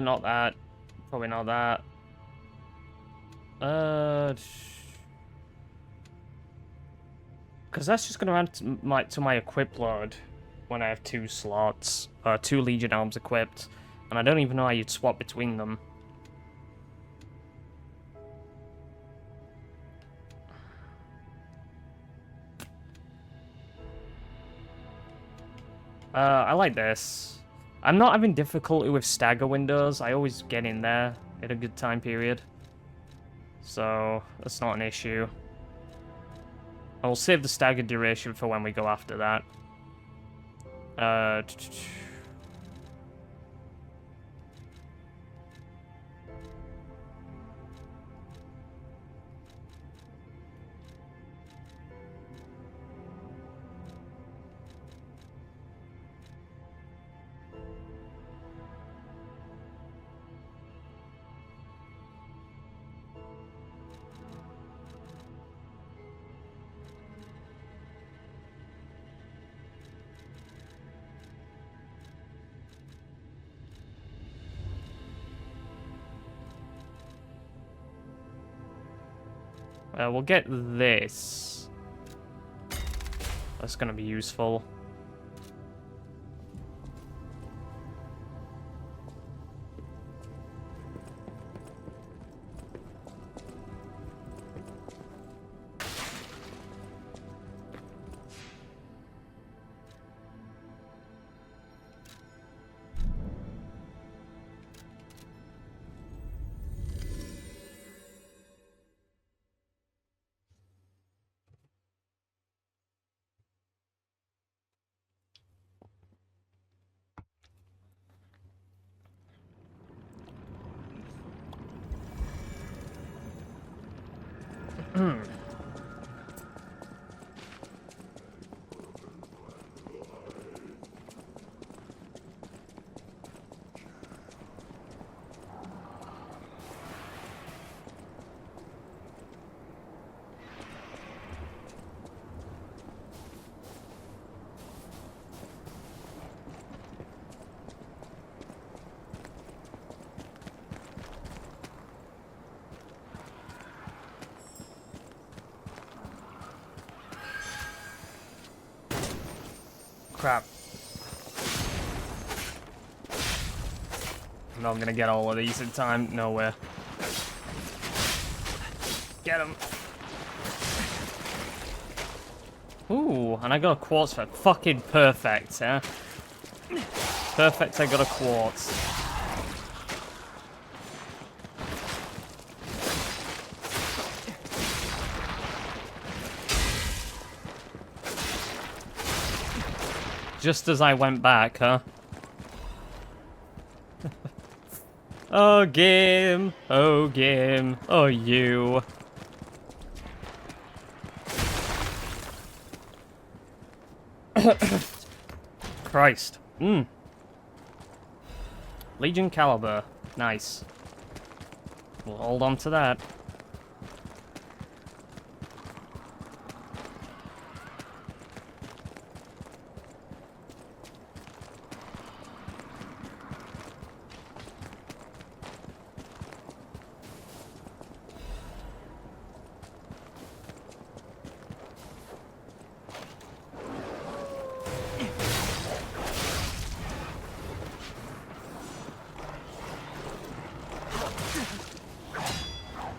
Not that. Probably not that. Because that's just gonna add to my equip load when I have 2 slots, 2 Legion arms equipped, and I don't even know how you'd swap between them. I like this. I'm not having difficulty with stagger windows. I always get in there at a good time period. So, that's not an issue. I will save the stagger duration for when we go after that. We'll get this. That's gonna be useful. Crap. I'm not gonna get all of these in time. Nowhere. Get him. Ooh, and I got a quartz for fucking perfect, huh? Perfect, I got a quartz. Just as I went back, huh? Oh, game. Oh, game. Oh, you. Christ. Legion Caliber. Nice. We'll hold on to that.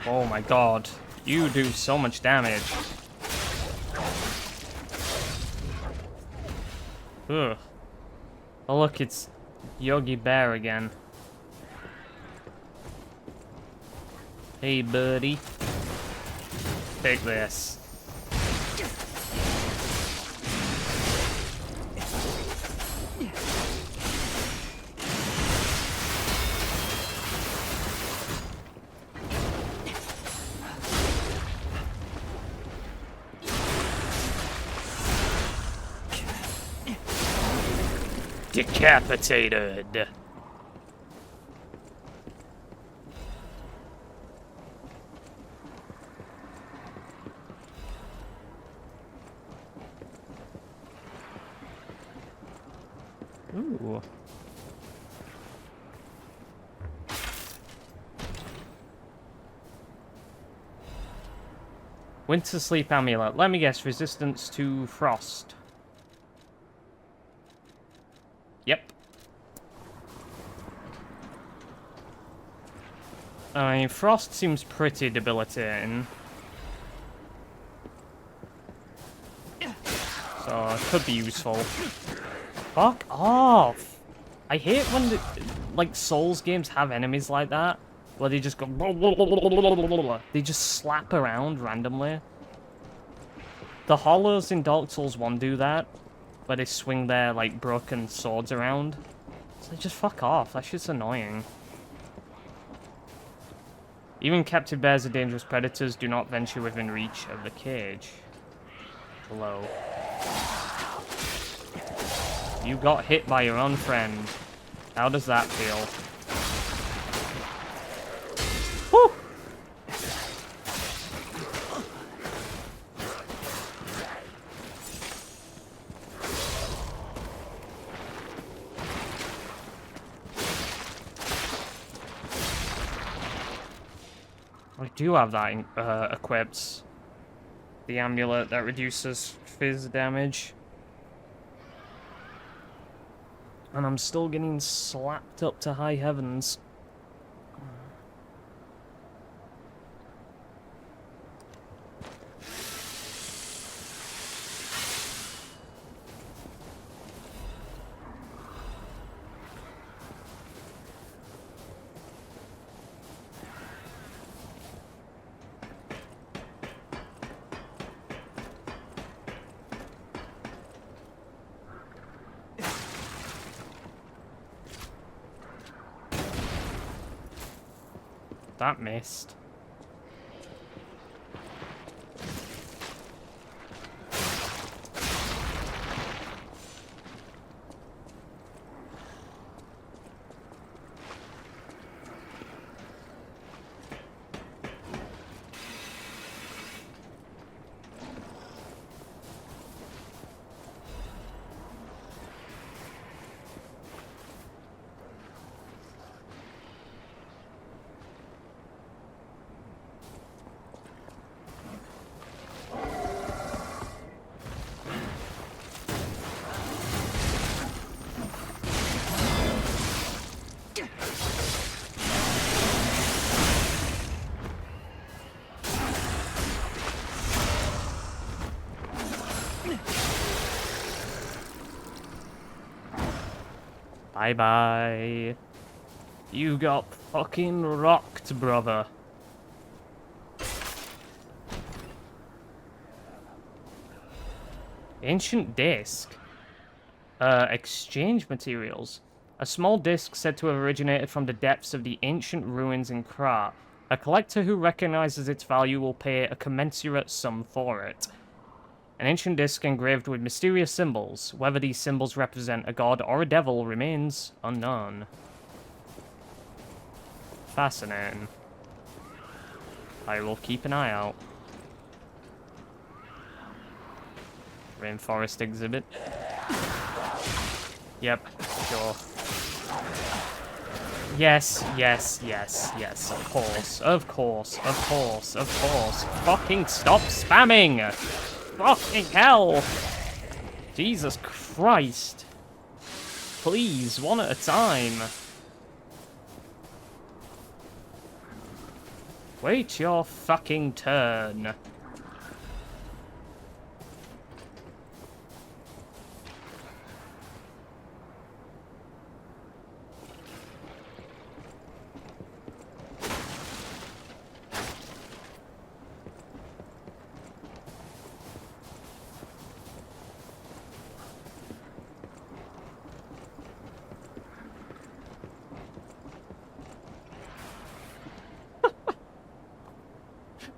Oh my god. You do so much damage. Ugh. Oh look, it's Yogi Bear again. Hey buddy. Take this. Decapitated. Ooh. Winter Sleep Amulet. Let me guess, resistance to frost. Yep. I mean, frost seems pretty debilitating. So, it could be useful. Fuck off! I hate when, like, Souls games have enemies like that. Where they just go... They just slap around randomly. The hollows in Dark Souls 1 do that. Where they swing their, like, broken swords around. So just fuck off. That shit's annoying. Even captive bears are dangerous predators. Do not venture within reach of the cage. Hello. You got hit by your own friend. How does that feel? Woo! I do have that equipped. The amulet that reduces fizz damage. And I'm still getting slapped up to high heavens. That missed. Bye-bye. You got fucking rocked, brother. Ancient disc. Exchange materials. A small disc said to have originated from the depths of the ancient ruins in Kra. A collector who recognizes its value will pay a commensurate sum for it. An ancient disc engraved with mysterious symbols. Whether these symbols represent a god or a devil remains unknown. Fascinating. I will keep an eye out. Rainforest exhibit. Yep, sure. Yes, yes, yes, yes, of course, of course, of course, of course. Fucking stop spamming! Fucking hell! Jesus Christ. Please, one at a time. Wait your fucking turn.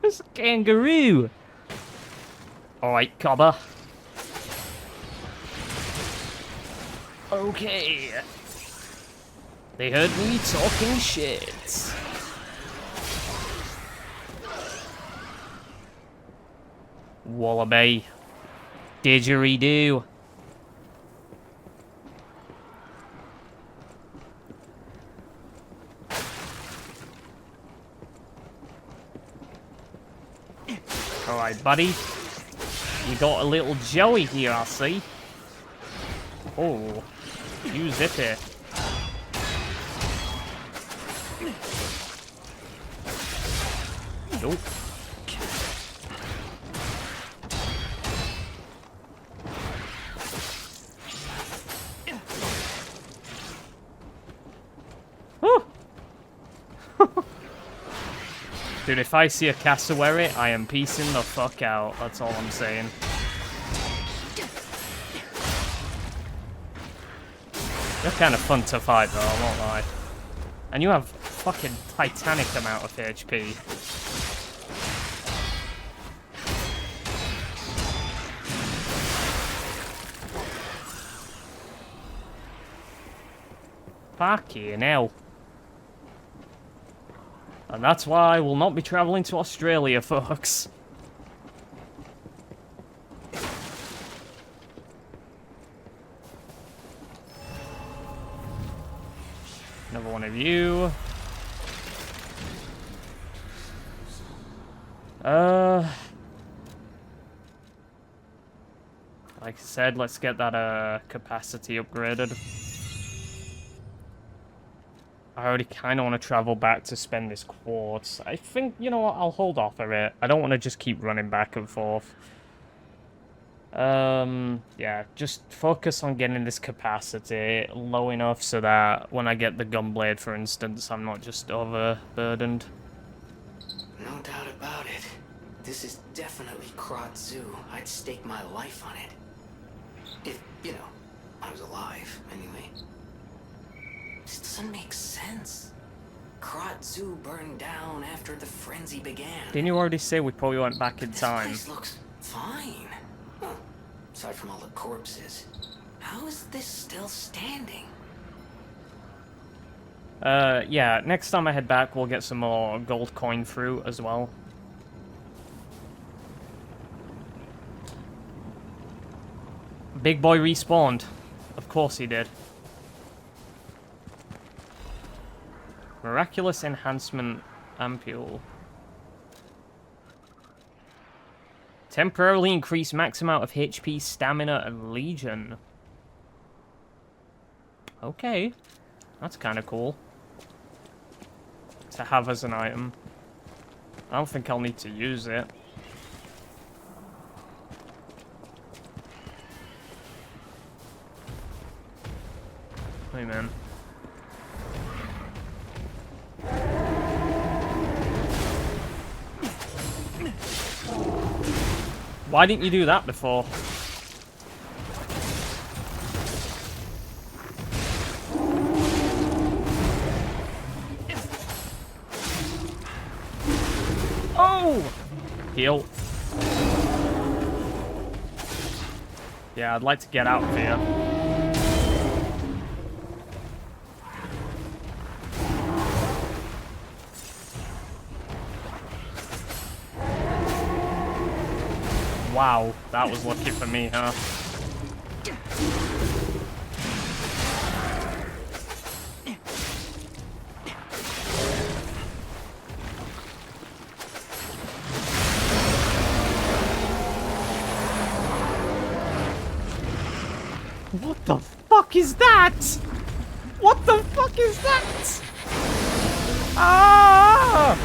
It's a kangaroo. Alright, cobber. Okay. They heard me talking shit. Wallaby. Didgeridoo. Alright, buddy. You got a little Joey here, I see. Oh, you zippy. Nope. Whew. Dude, if I see a cassowary, I am piecing the fuck out. That's all I'm saying. They're kind of fun to fight, though, I won't lie. And you have fucking titanic amount of HP. Fucking hell. And that's why I will not be traveling to Australia, folks. Another one of you. Like I said, let's get that capacity upgraded. I already kind of want to travel back to spend this quartz. I think, you know what, I'll hold off of it. I don't want to just keep running back and forth. Yeah, just focus on getting this capacity low enough so that when I get the gunblade, for instance, I'm not just overburdened. No doubt about it. This is definitely Krot Zoo. I'd stake my life on it. If, you know, I was alive, anyway. This doesn't make sense. Krot Zoo burned down after the frenzy began. Didn't you already say we probably went back in time? This place looks fine. Well, aside from all the corpses. How is this still standing? Yeah, next time I head back, we'll get some more gold coin fruit as well. Big boy respawned. Of course he did. Miraculous enhancement ampule. Temporarily increase max amount of HP, stamina, and legion. Okay. That's kind of cool. To have as an item. I don't think I'll need to use it. Hey, man. Why didn't you do that before? Oh! Heal. Yeah, I'd like to get out of here. Wow, that was lucky for me, huh? What the fuck is that? What the fuck is that? Ah!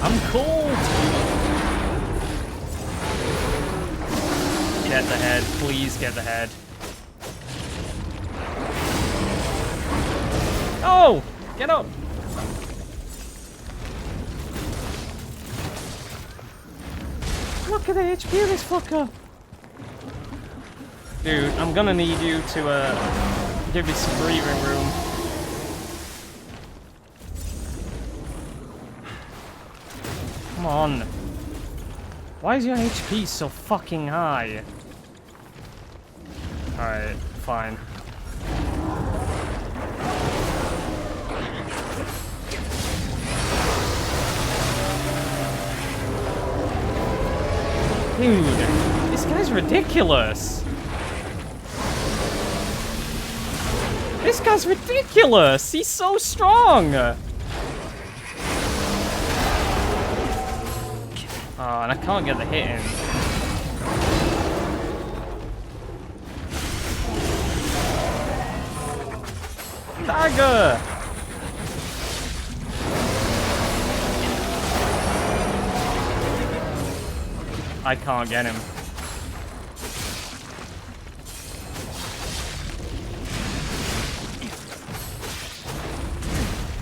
I'm cold! Get the head, please get the head. Oh! Get up! Look at the HP of this fucker! Dude, I'm gonna need you to give me some breathing room. Come on. Why is your HP so fucking high? Alright, fine. Dude, this guy's ridiculous. This guy's ridiculous. He's so strong. Oh, and I can't get the hit in. Dagger! I can't get him.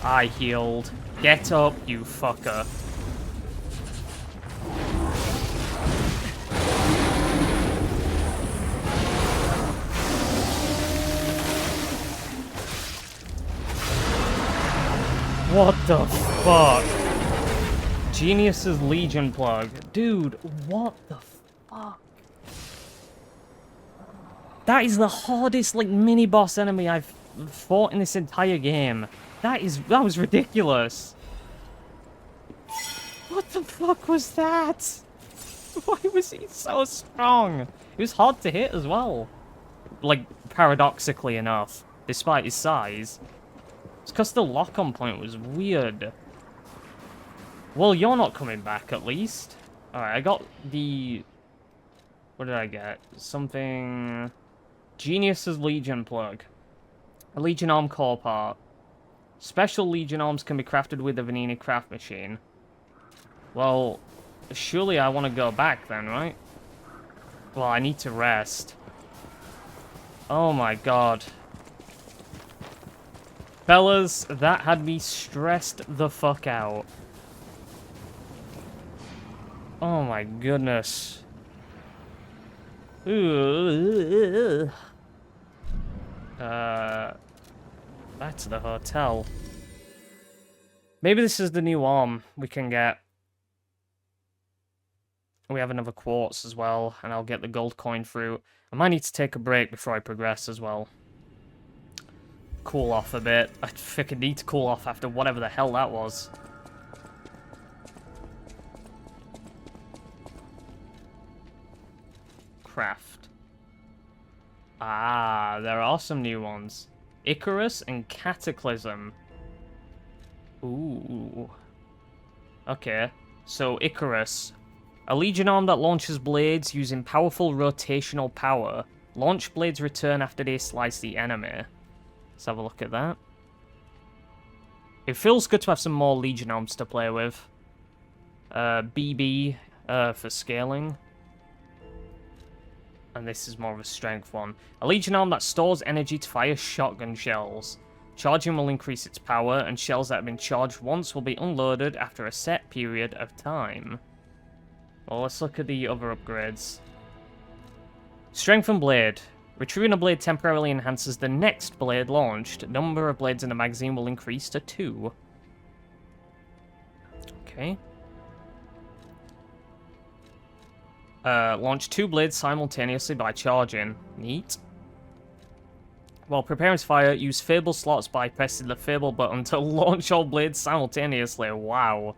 I healed. Get up, you fucker. What the fuck? Genius's Legion plug. Dude, what the fuck? That is the hardest, like, mini-boss enemy I've fought in this entire game. That was ridiculous. What the fuck was that? Why was he so strong? He was hard to hit as well. Like, paradoxically enough, despite his size. It's because the lock-on point was weird. Well, you're not coming back, at least. Alright, I got the... What did I get? Something... Genius's Legion plug. A Legion arm core part. Special Legion arms can be crafted with the Vanini craft machine. Well, surely I want to go back then, right? Well, I need to rest. Oh my god. Fellas, that had me stressed the fuck out. Oh my goodness. Back to the hotel. Maybe this is the new arm we can get. We have another quartz as well, and I'll get the gold coin fruit. I might need to take a break before I progress as well. Cool off a bit. I freaking need to cool off after whatever the hell that was. Craft. Ah, there are some new ones. Icarus and Cataclysm. Ooh. Okay, so Icarus. A Legion arm that launches blades using powerful rotational power. Launch blades return after they slice the enemy. Let's have a look at that. It feels good to have some more Legion arms to play with. BB for scaling. And this is more of a strength one. A Legion arm that stores energy to fire shotgun shells. Charging will increase its power, and shells that have been charged once will be unloaded after a set period of time. Well, let's look at the other upgrades. Strengthen blade. Retrieving a blade temporarily enhances the next blade launched. Number of blades in the magazine will increase to 2. Okay. Launch 2 blades simultaneously by charging. Neat. While preparing to fire, use Fable slots by pressing the Fable button to launch all blades simultaneously. Wow.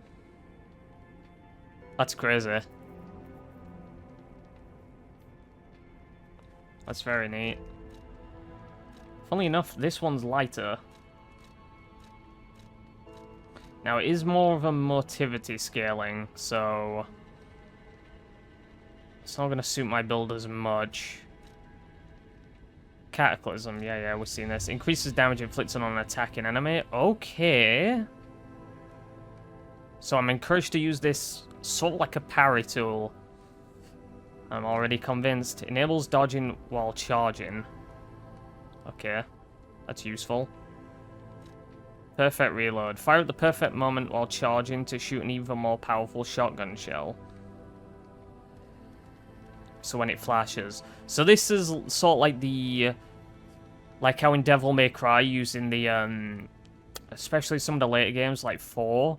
That's crazy. That's very neat. Funnily enough, this one's lighter. Now, it is more of a motivity scaling, so... it's not going to suit my build as much. Cataclysm, yeah, we've seen this. Increases damage inflicted on an attacking enemy. Okay. So I'm encouraged to use this sort of like a parry tool. I'm already convinced. Enables dodging while charging. Okay, that's useful. Perfect reload. Fire at the perfect moment while charging to shoot an even more powerful shotgun shell. So when it flashes. So this is sort of like the... Like how in Devil May Cry, using the... especially some of the later games, like 4.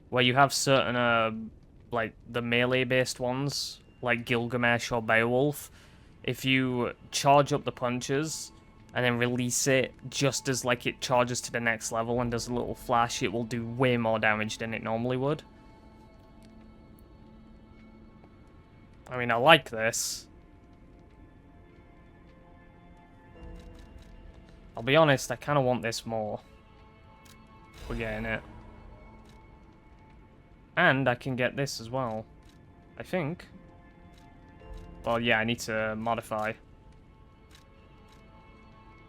Where you have certain, like, the melee-based ones. Like Gilgamesh or Beowulf. If you charge up the punches... and then release it just as like it charges to the next level and does a little flash, it will do way more damage than it normally would. I mean, I like this. I'll be honest, I kind of want this more. We're getting it. And I can get this as well. I think. Well, yeah, I need to modify.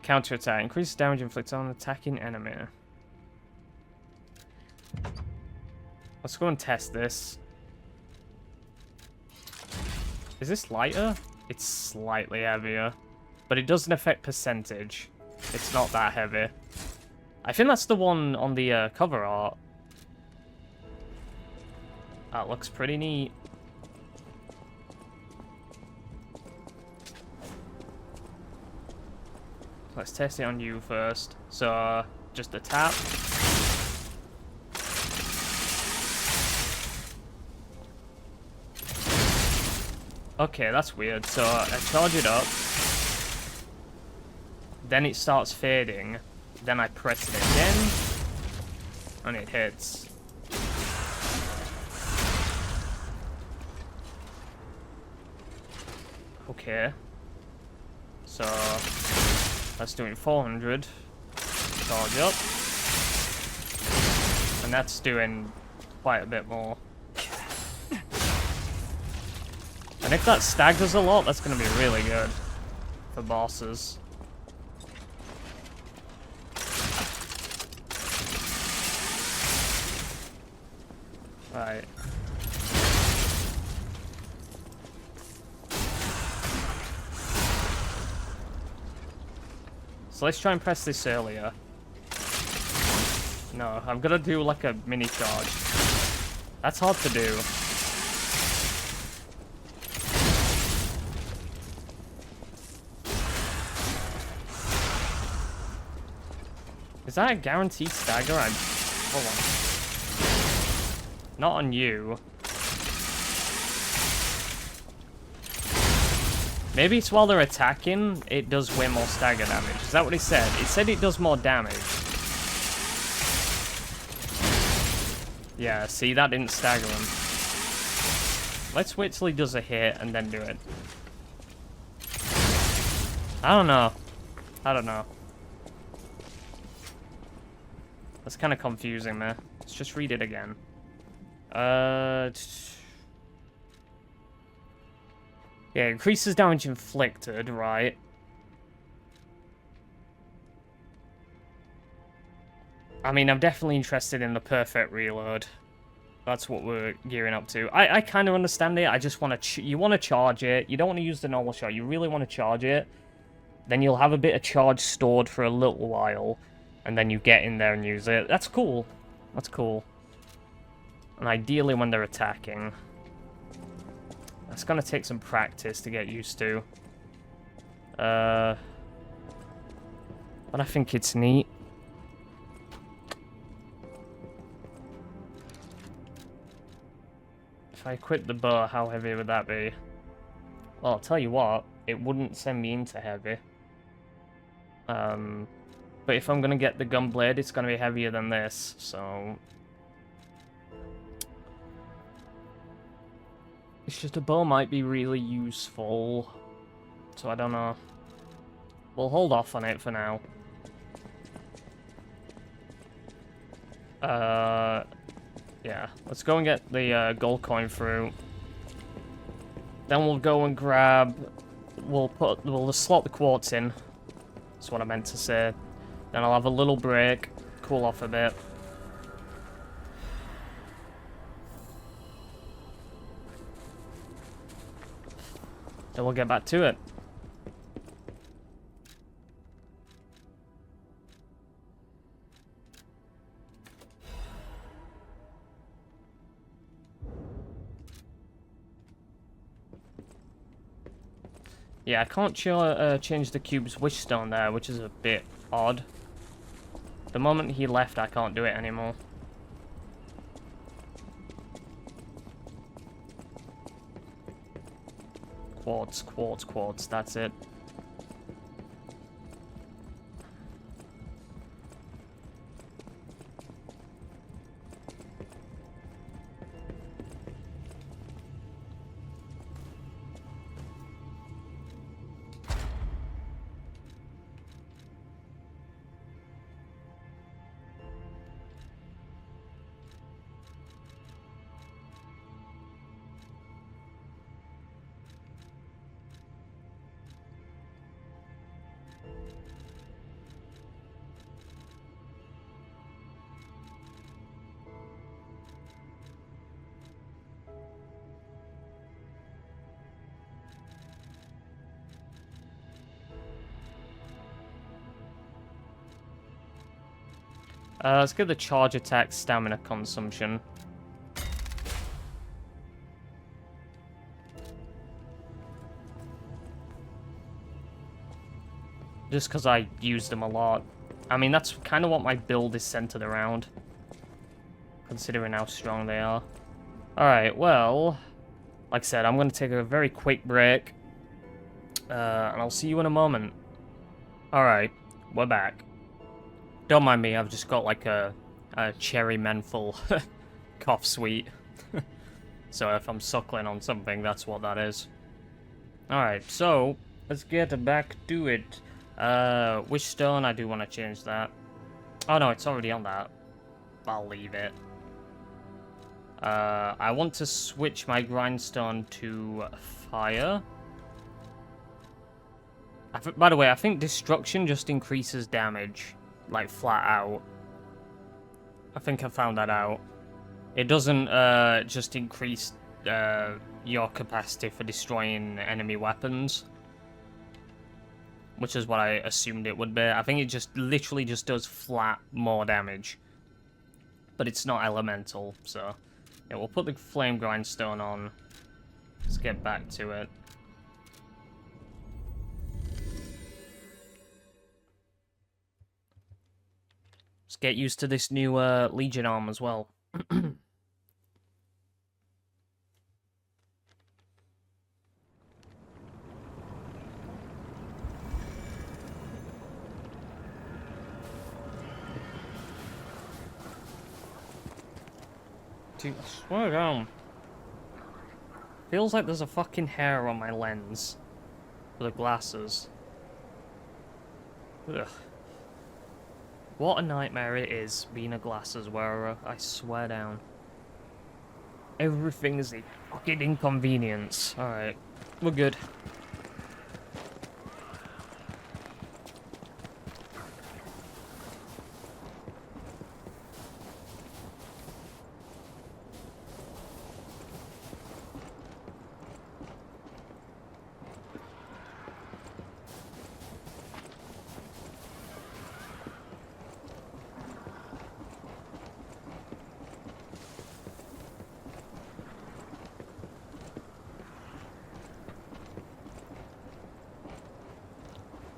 Counter-attack. Increases damage inflicted on attacking enemy. Let's go and test this. Is this lighter? It's slightly heavier. But it doesn't affect percentage. It's not that heavy. I think that's the one on the cover art. That looks pretty neat. Let's test it on you first. So, just a tap. Okay, that's weird. So, I charge it up. Then it starts fading. Then I press it again. And it hits. Okay. So... that's doing 400. Charge up. And that's doing quite a bit more. And if that staggers a lot, that's going to be really good for bosses. Right. So let's try and press this earlier. No, I'm gonna do like a mini charge. That's hard to do. Is that a guaranteed stagger? Hold on. Not on you. Maybe it's while they're attacking, it does way more stagger damage. Is that what it said? It said it does more damage. Yeah, see, that didn't stagger him. Let's wait till he does a hit and then do it. I don't know. I don't know. That's kind of confusing there. Let's just read it again. Yeah, increases damage inflicted, right? I mean, I'm definitely interested in the perfect reload. That's what we're gearing up to. I kind of understand it. I just want to... you want to charge it. You don't want to use the normal shot. You really want to charge it. Then you'll have a bit of charge stored for a little while. And then you get in there and use it. That's cool. That's cool. And ideally when they're attacking. That's going to take some practice to get used to. But I think it's neat. If I quit the bow, how heavy would that be? Well, I'll tell you what, it wouldn't send me into heavy. But if I'm going to get the gun blade, it's going to be heavier than this, so... It's just a bow might be really useful. So I don't know. We'll hold off on it for now. Yeah. Let's go and get the gold coin through. Then we'll go and grab... We'll slot the quartz in. That's what I meant to say. Then I'll have a little break. Cool off a bit. Then we'll get back to it. Yeah, I can't change the cube's wish stone there, which is a bit odd. The moment he left, I can't do it anymore. Quartz, quartz, quartz, that's it. Let's get the charge attack stamina consumption. Just because I use them a lot. I mean, that's kind of what my build is centered around. Considering how strong they are. Alright, well... Like I said, I'm going to take a very quick break. And I'll see you in a moment. Alright, we're back. Don't mind me, I've just got like a cherry menthol cough sweet. So if I'm suckling on something, that's what that is. Alright, so let's get back to it. Wish stone, I do want to change that. Oh no, it's already on that. I'll leave it. I want to switch my grindstone to fire. By the way, I think destruction just increases damage. Like, flat out. I think I found that out. It doesn't just increase your capacity for destroying enemy weapons. Which is what I assumed it would be. I think it just literally just does flat more damage. But it's not elemental, so... Yeah, we'll put the flame grindstone on. Let's get back to it. Let's get used to this new Legion arm as well. Dude, slow down. Feels like there's a fucking hair on my lens. For the glasses. Ugh. What a nightmare it is being a glasses wearer, I swear down. Everything is a fucking inconvenience. Alright, we're good.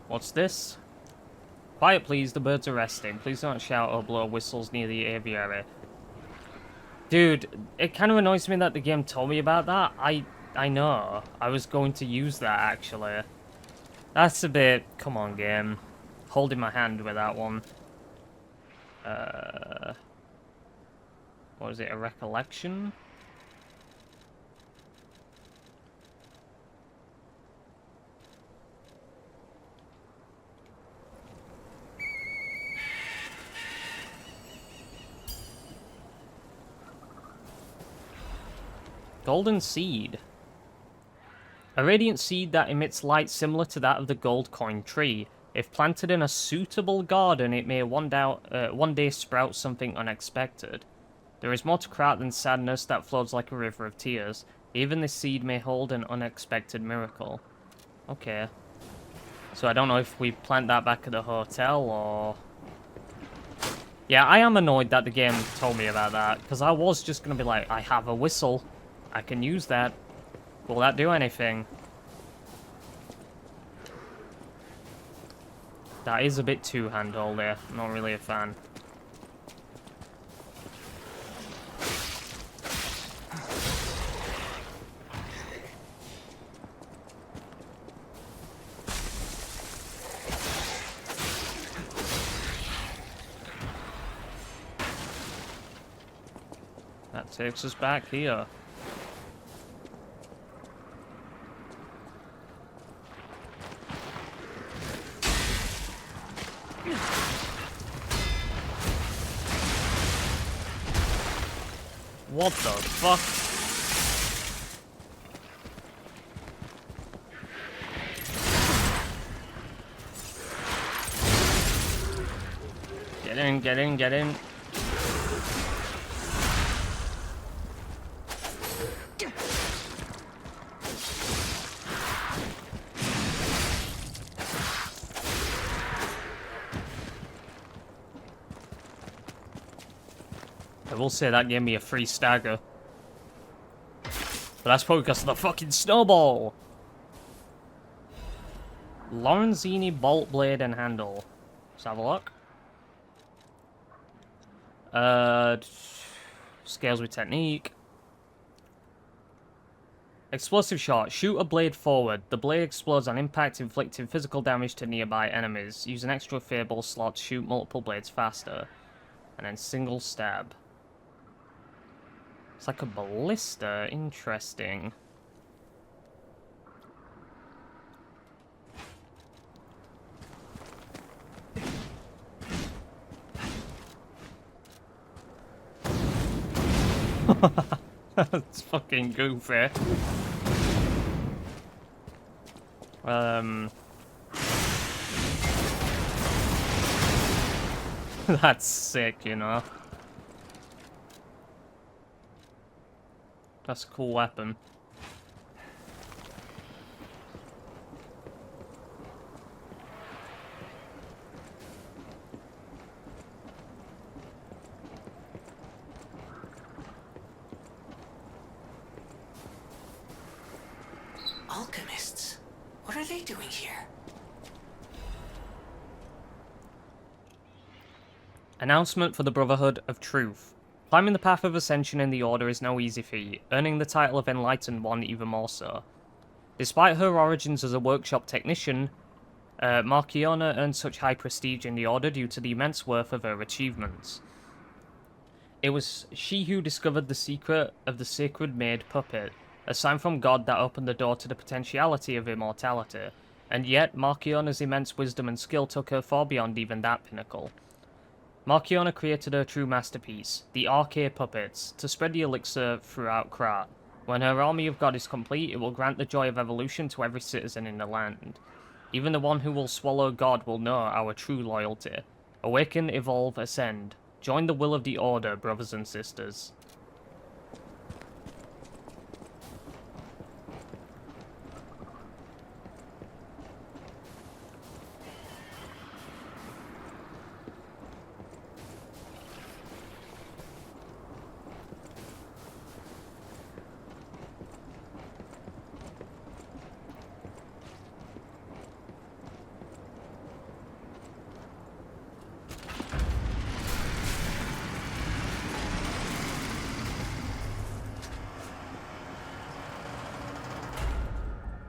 What's this? Quiet please, the birds are resting. Please don't shout or blow whistles near the aviary. Dude, it kind of annoys me that the game told me about that. I know. I was going to use that, actually. That's a bit... Come on, game. Holding my hand with that one. What is it? A recollection? Golden seed. A radiant seed that emits light similar to that of the gold coin tree. If planted in a suitable garden, it may one day sprout something unexpected. There is more to Krat than sadness that flows like a river of tears. Even this seed may hold an unexpected miracle. Okay. So I don't know if we plant that back at the hotel or... Yeah, I am annoyed that the game told me about that, because I was just going to be like, I have a whistle. I can use that. Will that do anything? That is a bit too handholdy. Not really a fan. That takes us back here. What the fuck? Get in, get in, get in. I will say that gave me a free stagger. But that's probably because of the fucking snowball. Lorenzini bolt blade and handle. Let's have a look. Scales with technique. Explosive shot. Shoot a blade forward. The blade explodes on impact, inflicting physical damage to nearby enemies. Use an extra fable slot to shoot multiple blades faster. And then single stab. It's like a ballista. Interesting. That's fucking goofy. That's sick, you know. That's a cool weapon. Alchemists? What are they doing here? Announcement for the Brotherhood of Truth. Climbing the path of ascension in the Order is no easy feat, earning the title of Enlightened One even more so. Despite her origins as a workshop technician, Marchiona earned such high prestige in the Order due to the immense worth of her achievements. It was she who discovered the secret of the Sacred Maid puppet, a sign from God that opened the door to the potentiality of immortality, and yet Marchiona's immense wisdom and skill took her far beyond even that pinnacle. Marchiona created her true masterpiece, the Arcade Puppets, to spread the elixir throughout Krat. When her army of God is complete, it will grant the joy of evolution to every citizen in the land. Even the one who will swallow God will know our true loyalty. Awaken, evolve, ascend. Join the will of the Order, brothers and sisters.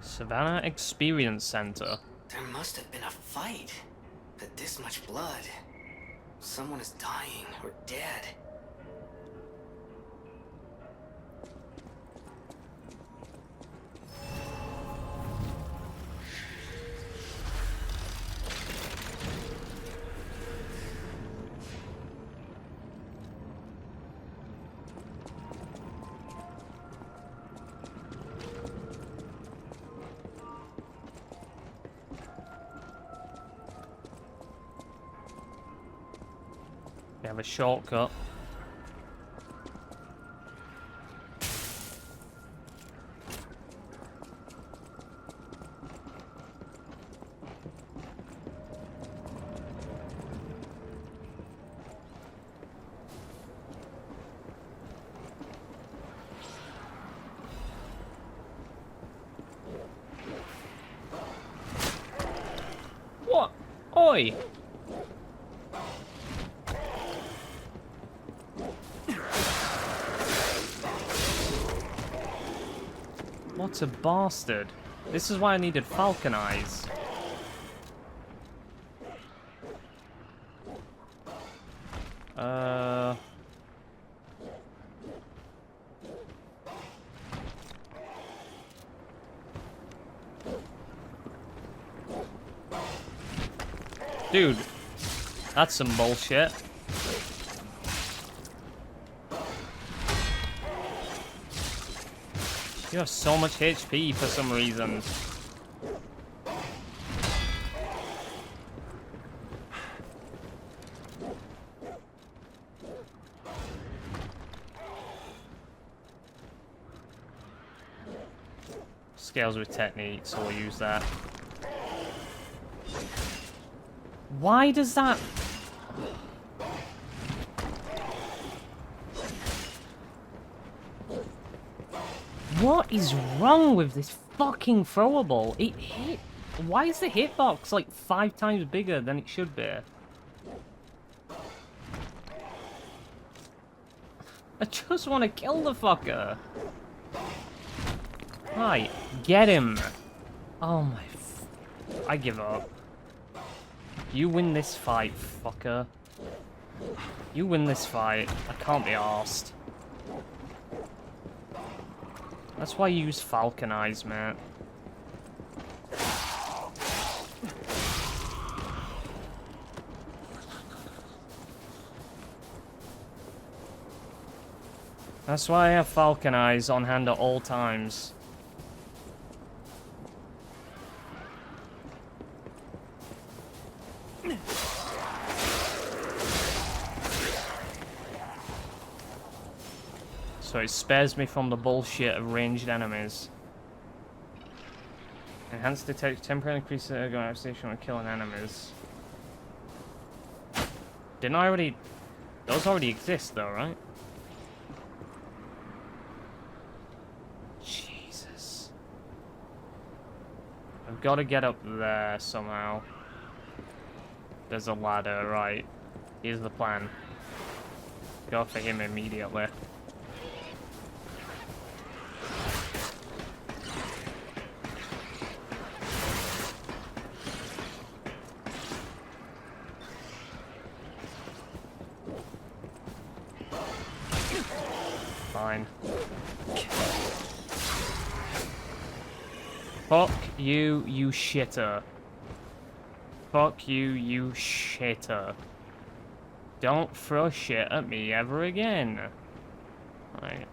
Savannah Experience Center. There must have been a fight. But this much blood. Someone is dying or dead. We have a shortcut. boy! What a bastard. This is why I needed falcon eyes. Dude, that's some bullshit. You have so much HP for some reason. Scales with technique, so we'll use that. Why does that... What is wrong with this fucking throwable? It hit... Why is the hitbox like 5 times bigger than it should be? I just want to kill the fucker. Right, get him. Oh my... I give up. You win this fight, fucker. You win this fight. I can't be arsed. That's why you use falcon eyes, mate. That's why I have falcon eyes on hand at all times. So it spares me from the bullshit of ranged enemies. Enhanced detect temporarily increase the ergo station when killing enemies. Didn't I already... Those already exist though, right? Jesus. I've got to get up there somehow. There's a ladder, right. Here's the plan. Go for him immediately. Fine. Fuck you, you shitter. Fuck you, you shitter. Don't throw shit at me ever again. Right.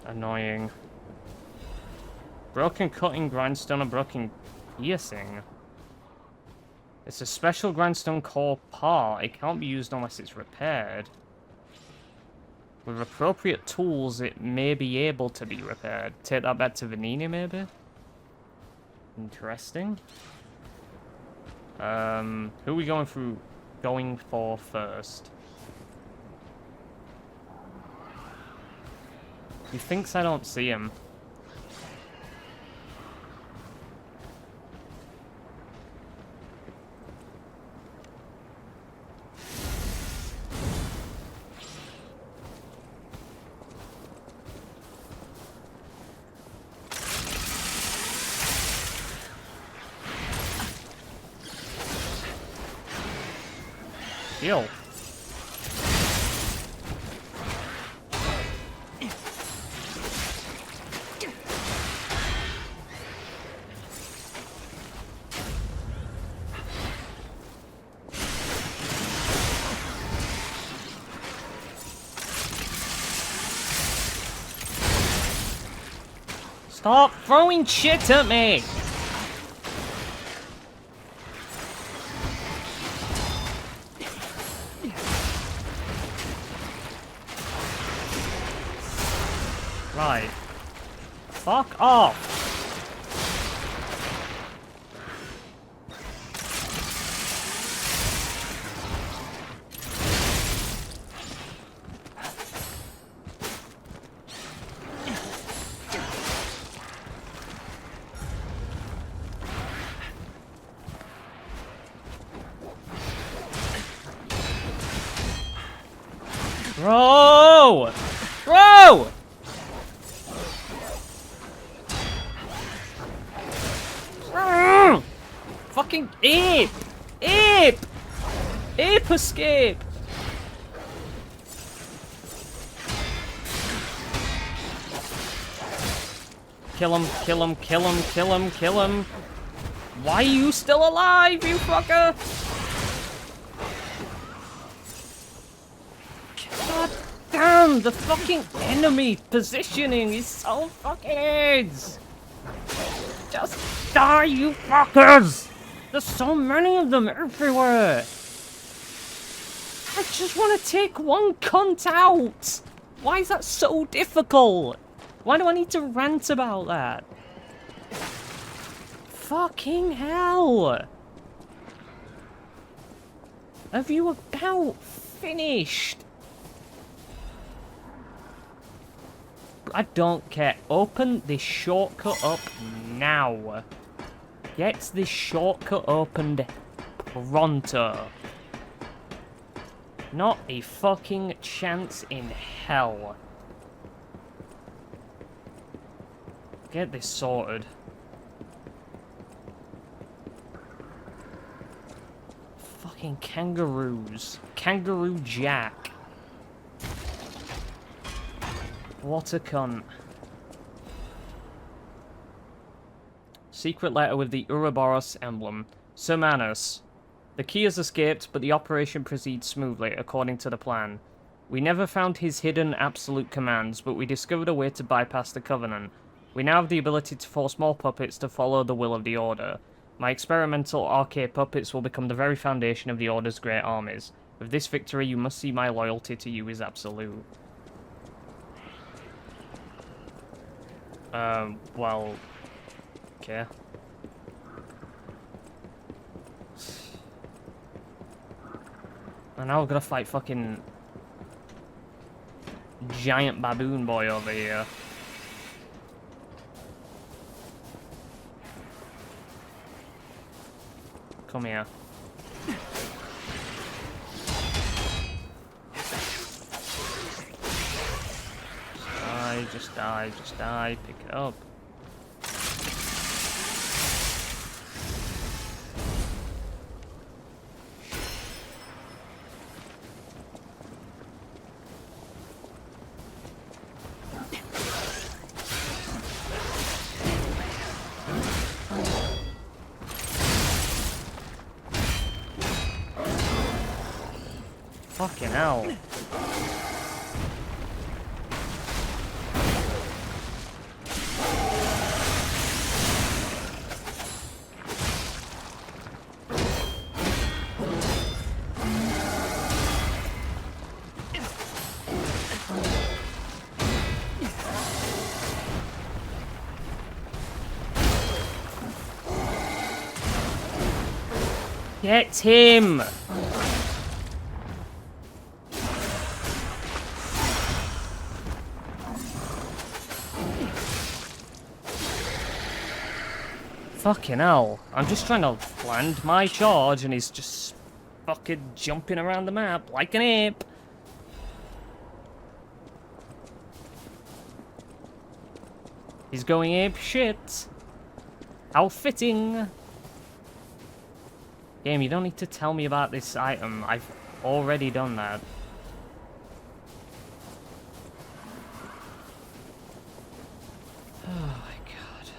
Annoying. Broken cutting grindstone and broken piercing. It's a special grindstone core part. It can't be used unless it's repaired. With appropriate tools, it may be able to be repaired. Take that back to Vanini, maybe? Interesting. Who are we going for first? He thinks I don't see him. Heal. Stop throwing shit at me! Right. Fuck off! Bro! Bro! Fucking ape! Ape! Ape escape! Kill him, kill him, kill him, kill him, kill him. Why are you still alive, you fucker? God damn, the fucking enemy positioning is so fucking AIDS. Just die, you fuckers! There's so many of them everywhere. I just want to take one cunt out. Why is that so difficult? Why do I need to rant about that? Fucking hell! Have you about finished? I don't care. Open this shortcut up now. Get this shortcut opened pronto. Not a fucking chance in hell. Get this sorted. Fucking kangaroos. Kangaroo Jack. What a cunt. Secret letter with the Ouroboros emblem. Sir Manus. The key has escaped, but the operation proceeds smoothly, according to the plan. We never found his hidden absolute commands, but we discovered a way to bypass the Covenant. We now have the ability to force more puppets to follow the will of the Order. My experimental arcade puppets will become the very foundation of the Order's great armies. With this victory, you must see my loyalty to you is absolute. Well... okay. And now we're gonna fight fucking... giant baboon boy over here. Come here. Just die, pick it up. Fucking hell. Get him! Fucking hell. I'm just trying to land my charge and he's just fucking jumping around the map like an ape. He's going ape shit. How fitting. Game, you don't need to tell me about this item. I've already done that. Oh my god.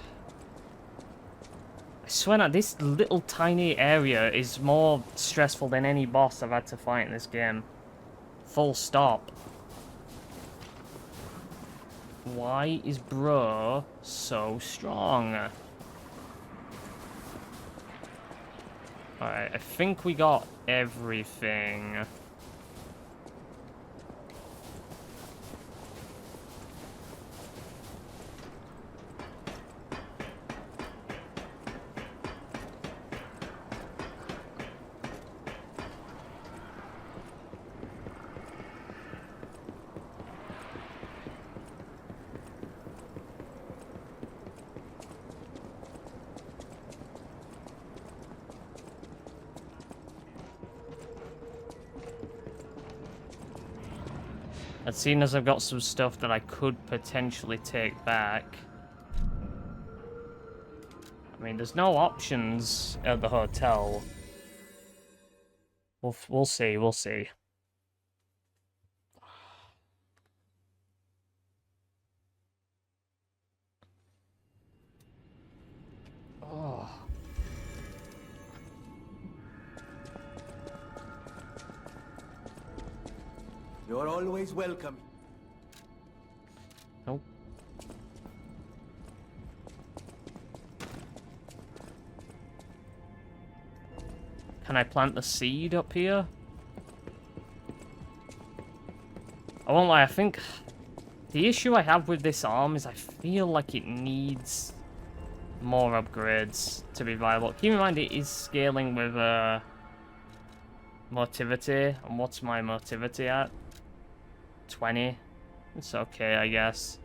I swear now, this little tiny area is more stressful than any boss I've had to fight in this game. Full stop. Why is bro so strong? Alright, I think we got everything. And seeing as I've got some stuff that I could potentially take back. I mean, there's no options at the hotel. We'll see, we'll see. Oh. You're always welcome. Nope. Can I plant the seed up here? I won't lie, I think the issue I have with this arm is I feel like it needs more upgrades to be viable. Keep in mind it is scaling with motivity, and what's my motivity at? 20. It's okay, I guess.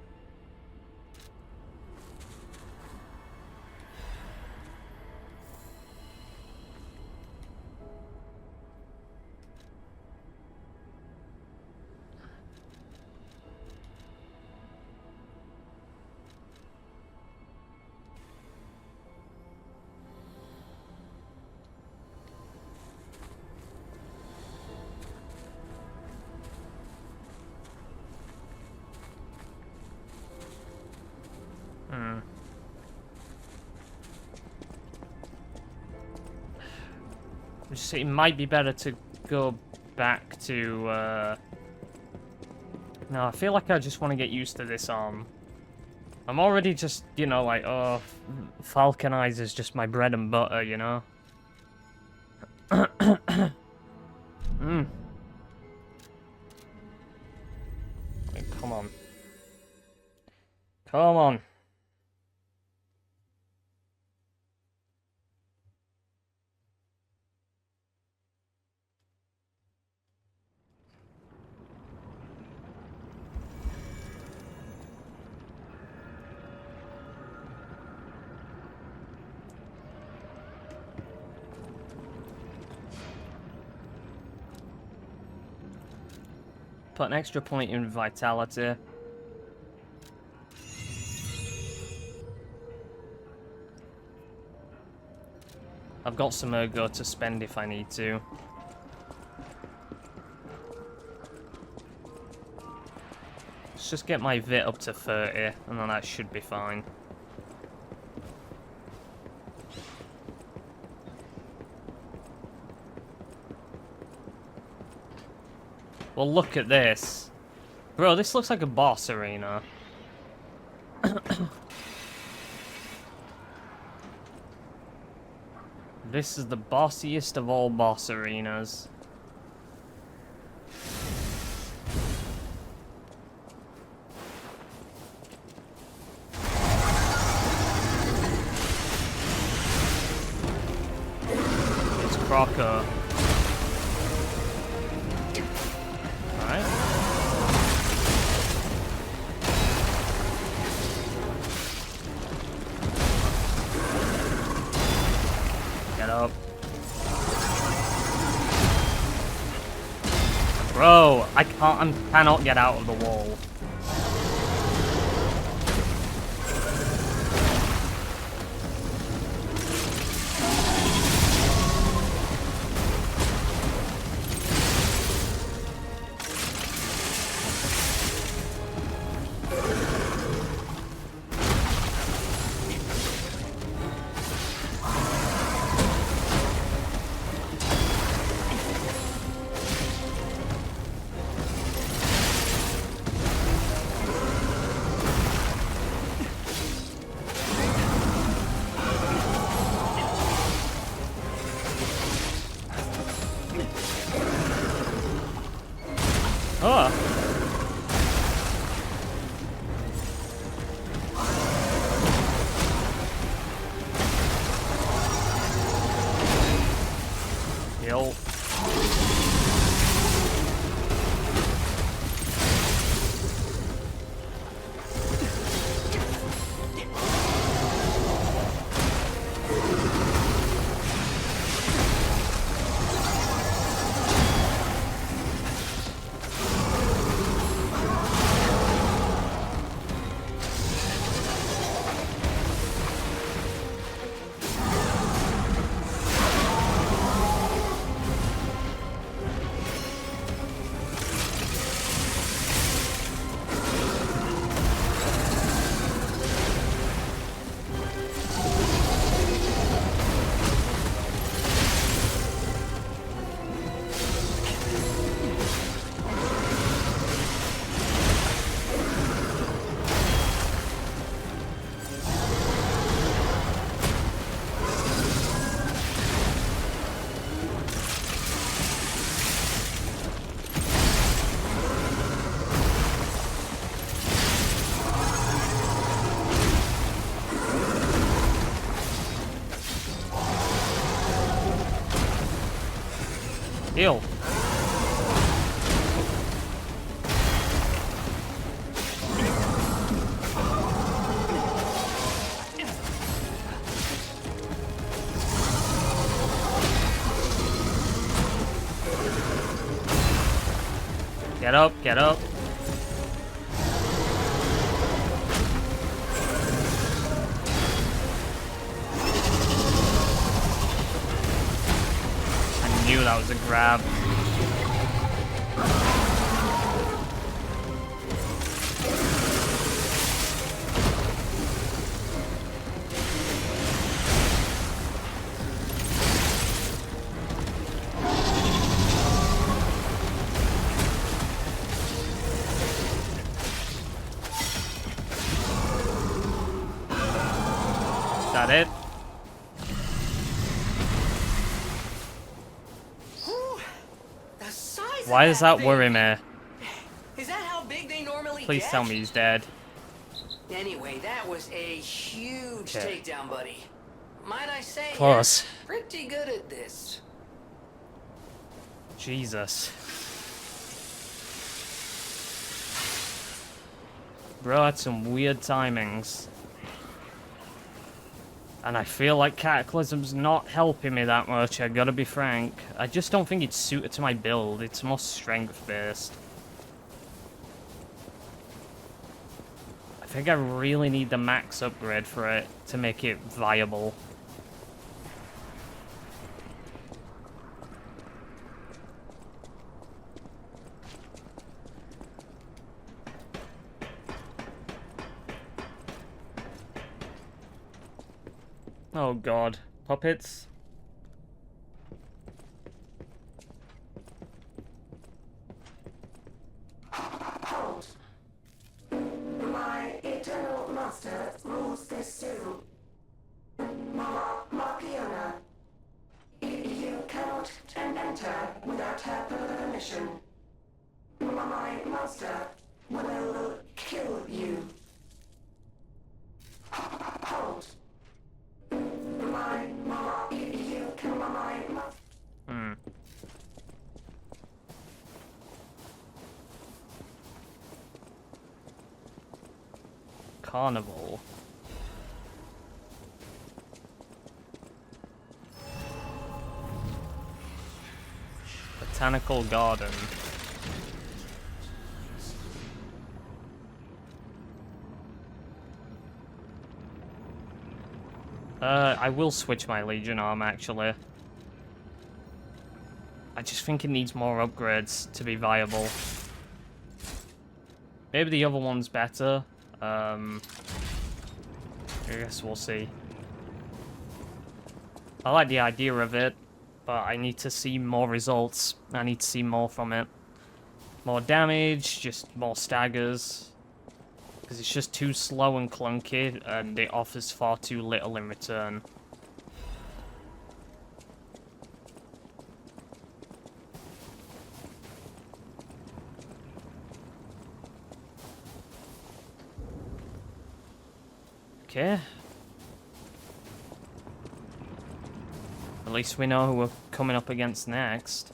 It might be better to go back to, No, I feel like I just want to get used to this arm. I'm already just, you know, like, oh, Falcon Eyes is just my bread and butter, you know? Come on. Come on. Put an extra point in vitality. I've got some ergo to spend if I need to. Let's just get my vit up to 30, and then that should be fine. Well, look at this. Bro, this looks like a boss arena. This is the bossiest of all boss arenas. It's Crocker. Alright. Get up. Bro, I cannot get out of the wall. Heal. Get up, get up. I knew that was a grab. Is that it? Whew, the size Why of does that thing. worry me? Is that how big they normally Please get? tell me he's dead. Anyway, that was a huge Okay. takedown, buddy. Might I say, Close. you're pretty good at this. Jesus. Bro had some weird timings. And I feel like Cataclysm's not helping me that much, I gotta be frank. I just don't think it's suited to my build, it's more strength-based. I think I really need the max upgrade for it to make it viable. Oh god. Puppets? Hold. My eternal master rules this zoo. Markiona. You cannot enter without her permission. My master will kill you. Hold. You can Carnival. Botanical garden. I will switch my Legion arm, actually. I just think it needs more upgrades to be viable. Maybe the other one's better. I guess we'll see. I like the idea of it, but I need to see more results. I need to see more from it. More damage, just more staggers. Because it's just too slow and clunky, and it offers far too little in return. Okay. At least we know who we're coming up against next.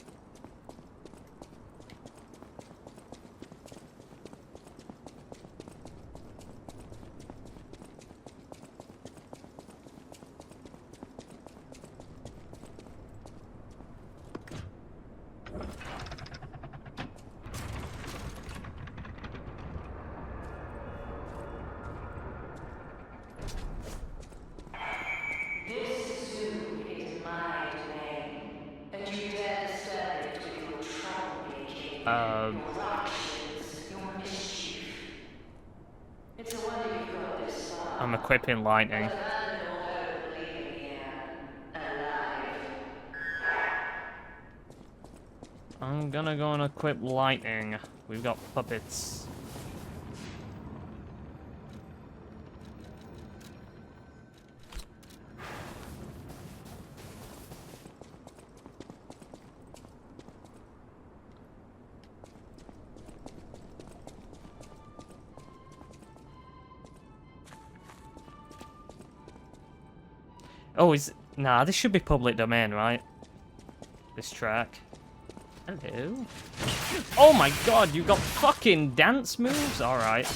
I'm equipping lightning. I'm gonna go and equip lightning. We've got puppets. Oh, nah, this should be public domain, right? This track. Hello. Oh my god, you got fucking dance moves? Alright.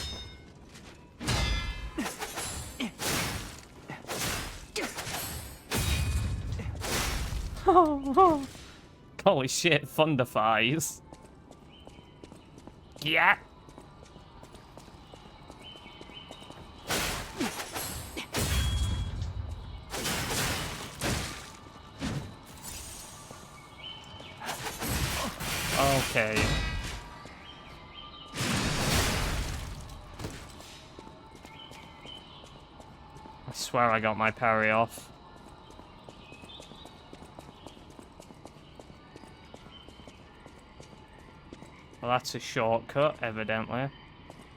Holy shit, Thunderfies. Yeah. Okay. I swear I got my parry off. Well, that's a shortcut, evidently. And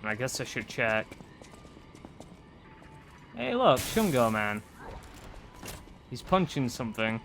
I guess I should check. Hey, look, Shungo Man. He's punching something.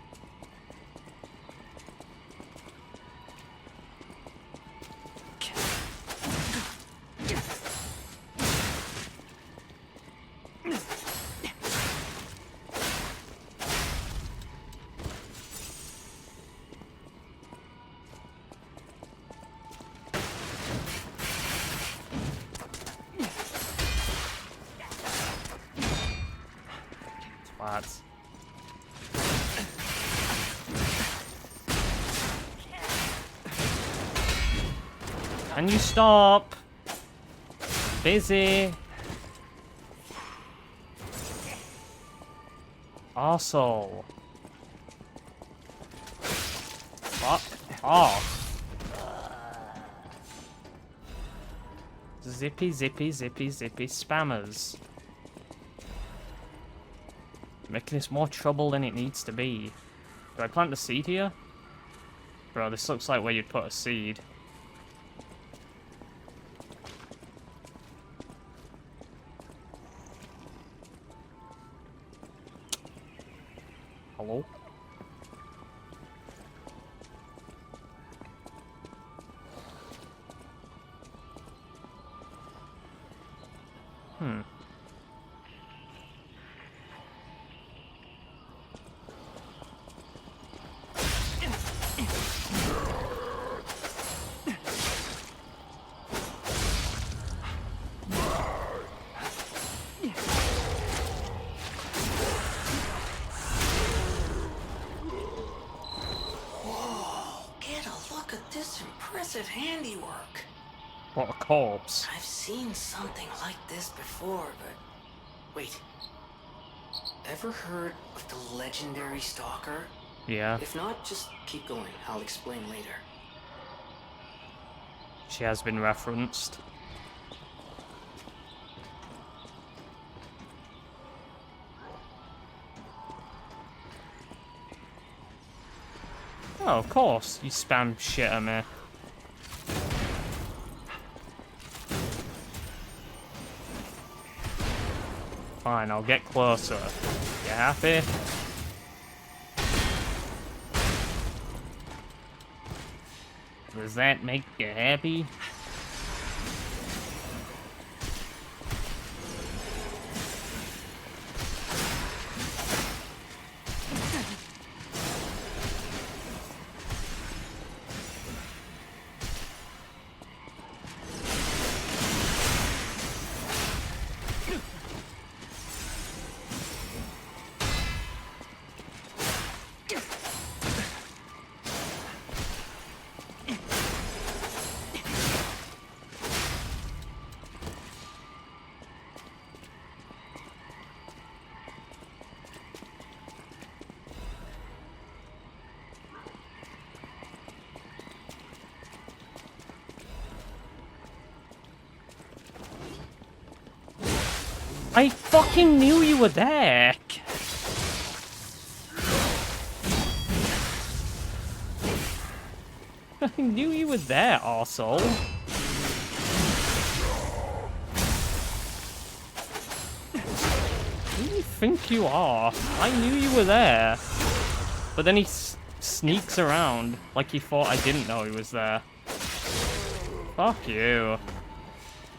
Twats. Can you stop? Busy. Arsehole. Fuck off. Zippy, zippy, zippy, zippy spammers. Making this more trouble than it needs to be. Do I plant the seed here? Bro, this looks like where you'd put a seed. Hello? Get a look at this impressive handiwork. What a corpse. I've seen something like this before, but... Wait. Ever heard of the legendary stalker? Yeah, If not, just keep going. I'll explain later. she has been referenced. Oh, of course. You spam shit at me. Fine, I'll get closer. You happy? Does that make you happy? I fucking knew you were there! I knew you were there, arsehole. Who do you think you are? I knew you were there. But then he sneaks around like he thought I didn't know he was there. Fuck you.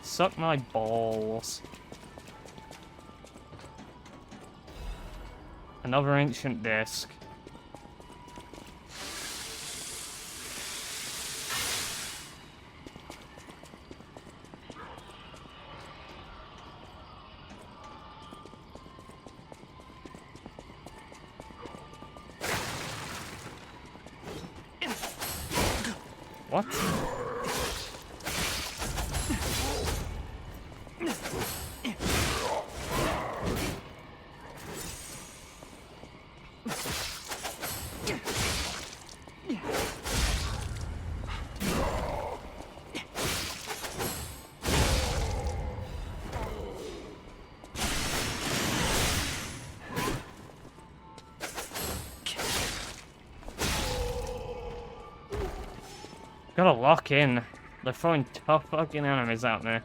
Suck my balls. Another ancient disc. What? Gotta lock in. They're throwing tough fucking enemies out there.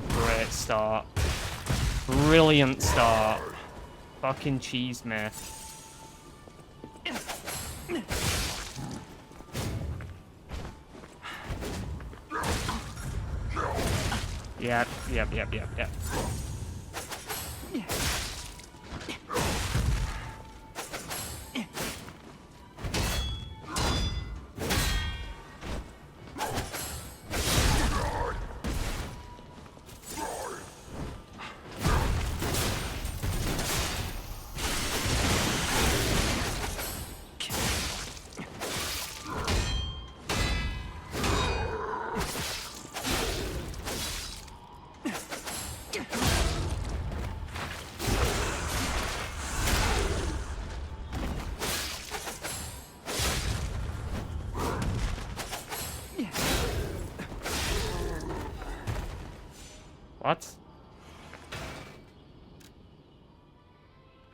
Great start. Brilliant start. Fucking cheese, man. Yep. What?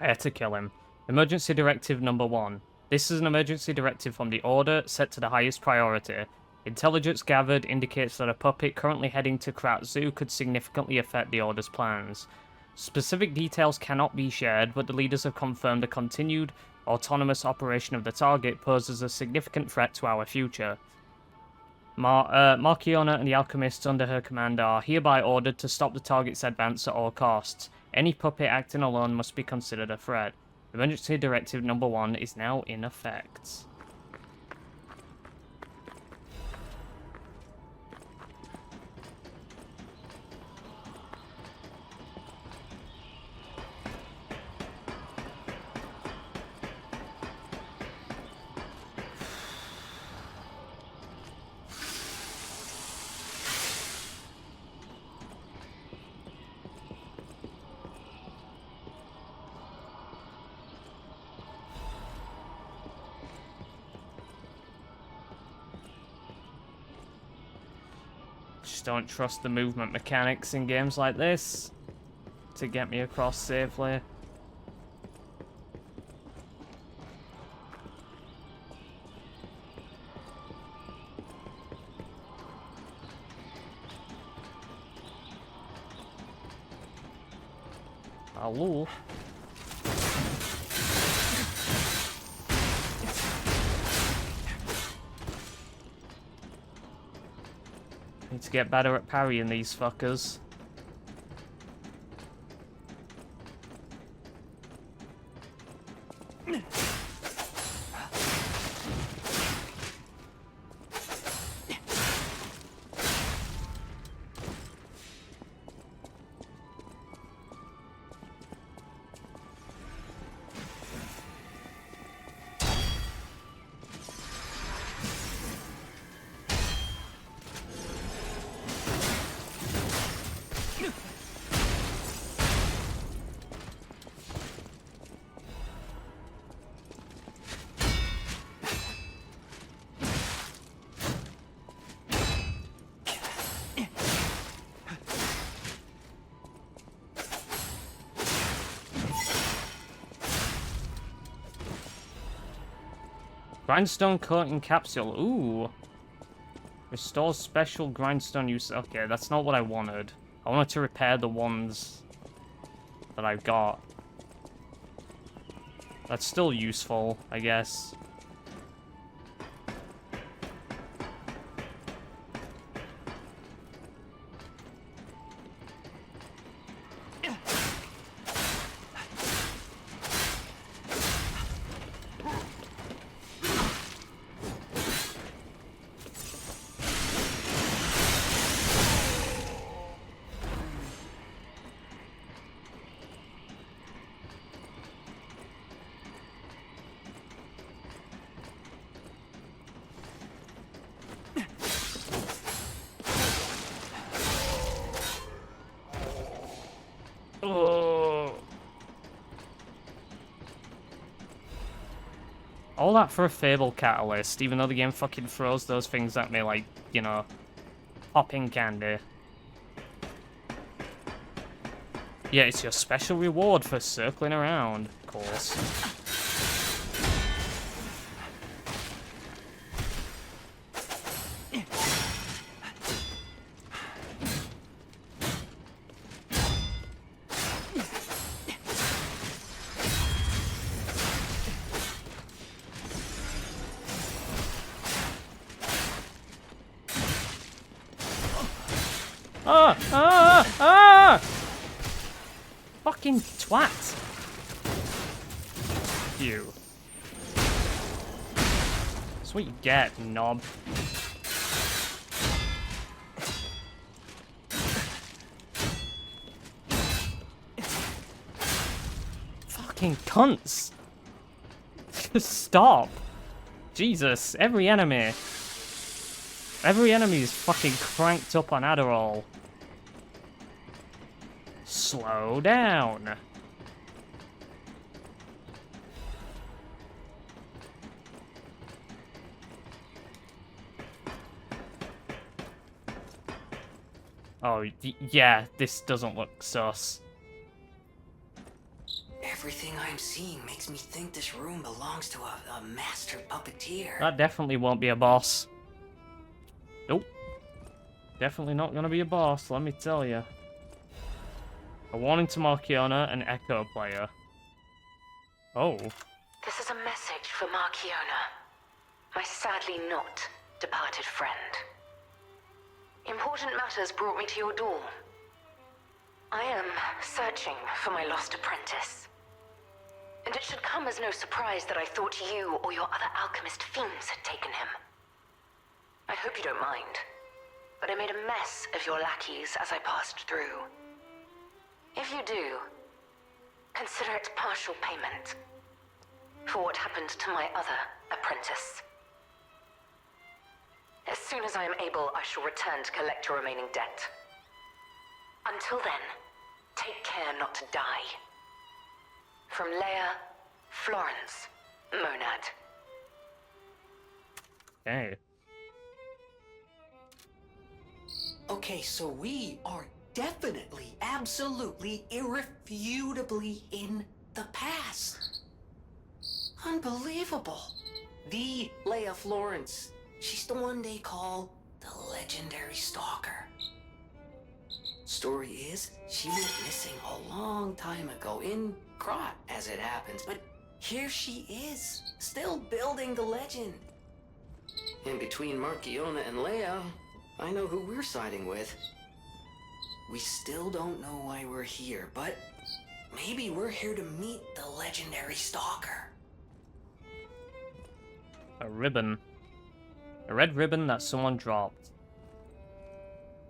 I had to kill him. Emergency Directive Number 1. This is an emergency directive from the Order, set to the highest priority. Intelligence gathered indicates that a puppet currently heading to Krat Zoo could significantly affect the Order's plans. Specific details cannot be shared, but the leaders have confirmed a continued, autonomous operation of the target poses a significant threat to our future. Markiona and the alchemists under her command are hereby ordered to stop the target's advance at all costs. Any puppet acting alone must be considered a threat. Emergency Directive Number 1 is now in effect. Just don't trust the movement mechanics in games like this to get me across safely. Hello. Need to get better at parrying these fuckers. Grindstone coating capsule. Ooh. Restores special grindstone use. Okay, that's not what I wanted. I wanted to repair the ones that I've got. That's still useful, I guess. All that for a Fable catalyst, even though the game fucking throws those things at me like, you know, popping candy. Yeah, it's your special reward for circling around, of course. Ah! Ah! Ah! Fucking twat. You. That's what you get, knob. Fucking cunts. Just stop. Jesus, every enemy is fucking cranked up on Adderall. Slow down. Oh, yeah, this doesn't look sus. Everything I'm seeing makes me think this room belongs to a master puppeteer. That definitely won't be a boss. Nope. Definitely not gonna be a boss, let me tell you. A warning to Marciona, an Echo player. Oh. This is a message for Marciona, my sadly not departed friend. Important matters brought me to your door. I am searching for my lost apprentice. And it should come as no surprise that I thought you or your other alchemist fiends had taken him. I hope you don't mind, but I made a mess of your lackeys as I passed through. If you do, consider it partial payment for what happened to my other apprentice. As soon as I am able, I shall return to collect your remaining debt. Until then, take care not to die. From Leia, Florence, Monad. Hey. Okay, so we are definitely, absolutely, irrefutably in the past. Unbelievable. The Leia Florence. She's the one they call the legendary stalker. Story is, she went missing a long time ago in Krot, as it happens, but here she is, still building the legend. And between Marciona and Leia, I know who we're siding with. We still don't know why we're here, but maybe we're here to meet the legendary stalker. A ribbon. A red ribbon that someone dropped.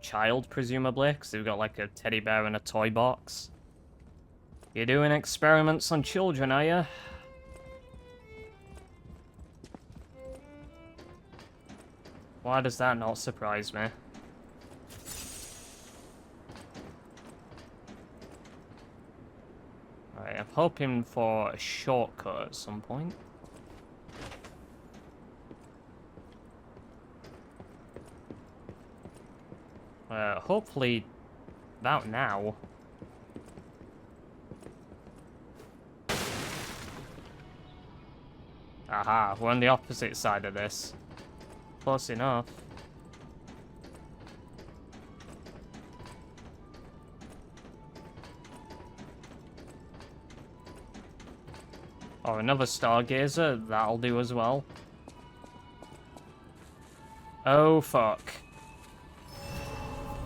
Child, presumably, because they've got like a teddy bear in a toy box. You're doing experiments on children, are you? Why does that not surprise me? Right, I'm hoping for a shortcut at some point. Hopefully about now. Aha, we're on the opposite side of this. Close enough. Or another stargazer, that'll do as well. Oh fuck.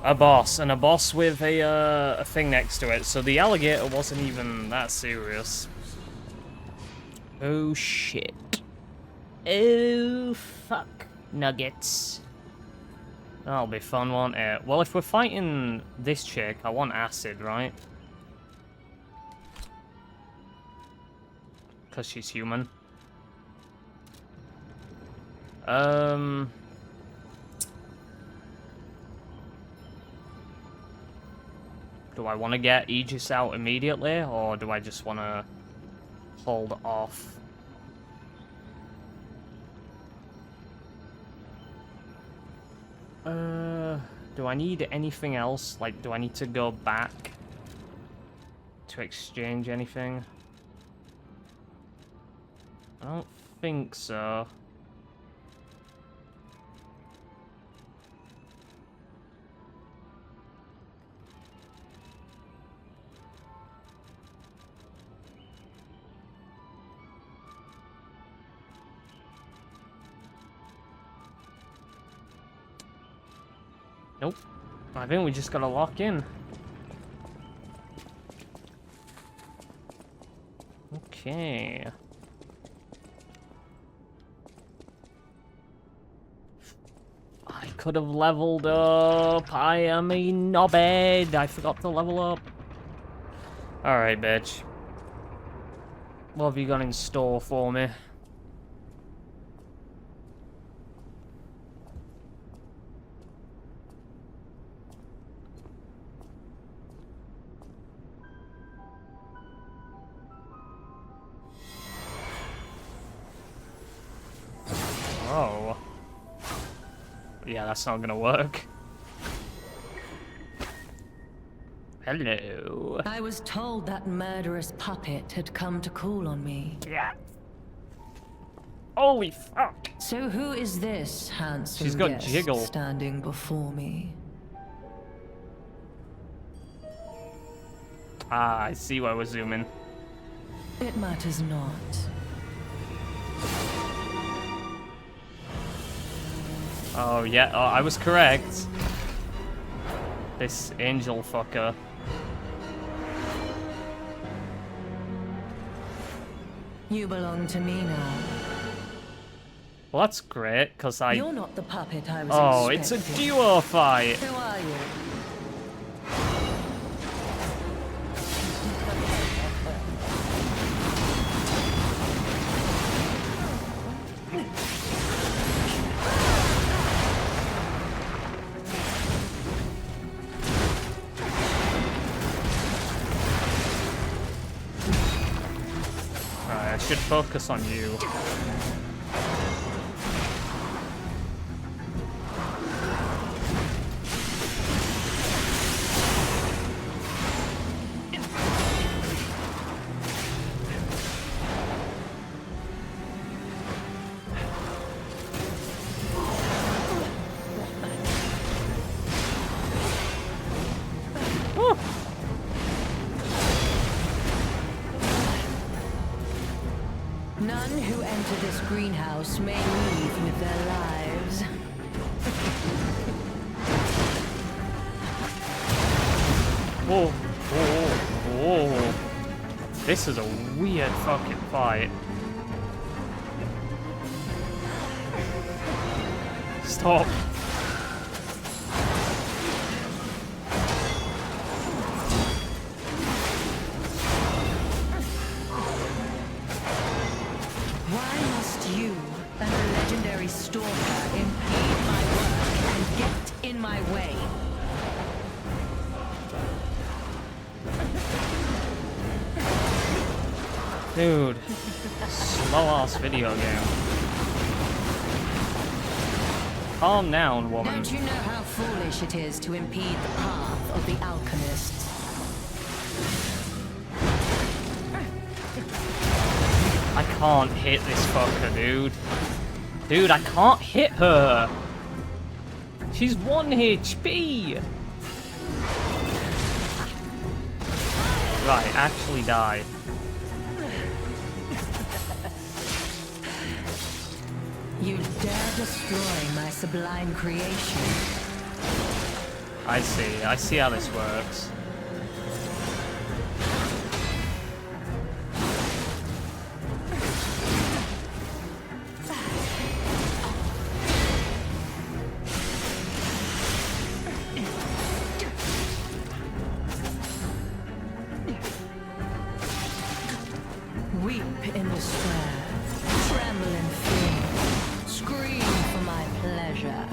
A boss, and a boss with a thing next to it, so the alligator wasn't even that serious. Oh shit. Oh fuck. Nuggets. That'll be fun, won't it? Well, if we're fighting this chick, I want acid, right? Because she's human. Do I want to get Aegis out immediately, or do I just want to hold off? Do I need anything else? Like, do I need to go back to exchange anything? I don't think so. Nope. I think we just gotta lock in. Okay. I could have leveled up. I am a knobhead. I forgot to level up. Alright, bitch. What have you got in store for me? Oh. Yeah, that's not gonna work. Hello. I was told that murderous puppet had come to call on me. Yeah. Holy fuck. So who is this handsome She's got guest jiggle. standing before me? Ah, I see why we're zooming. It matters not. Oh, yeah, oh, I was correct. This angel fucker. You belong to me now. Well, that's great, because I... You're not the puppet I was Oh, it's a expecting. duo fight. Who are you? Alright, I should focus on you. Woo! None who enter this greenhouse may leave with their lives. Whoa, whoa, whoa. This is a weird fucking fight. Stop. Why must you and the legendary stalker impede my work and get in my way? Dude. Slow ass video game. Calm down, woman. Don't you know how foolish it is to impede the path of the alchemists? I can't hit this fucker, dude. Dude, I can't hit her. She's 1 HP. Right, actually die. You dare destroy my sublime creation. I see how this works. Weep in despair, tremble in fear, scream for my pleasure.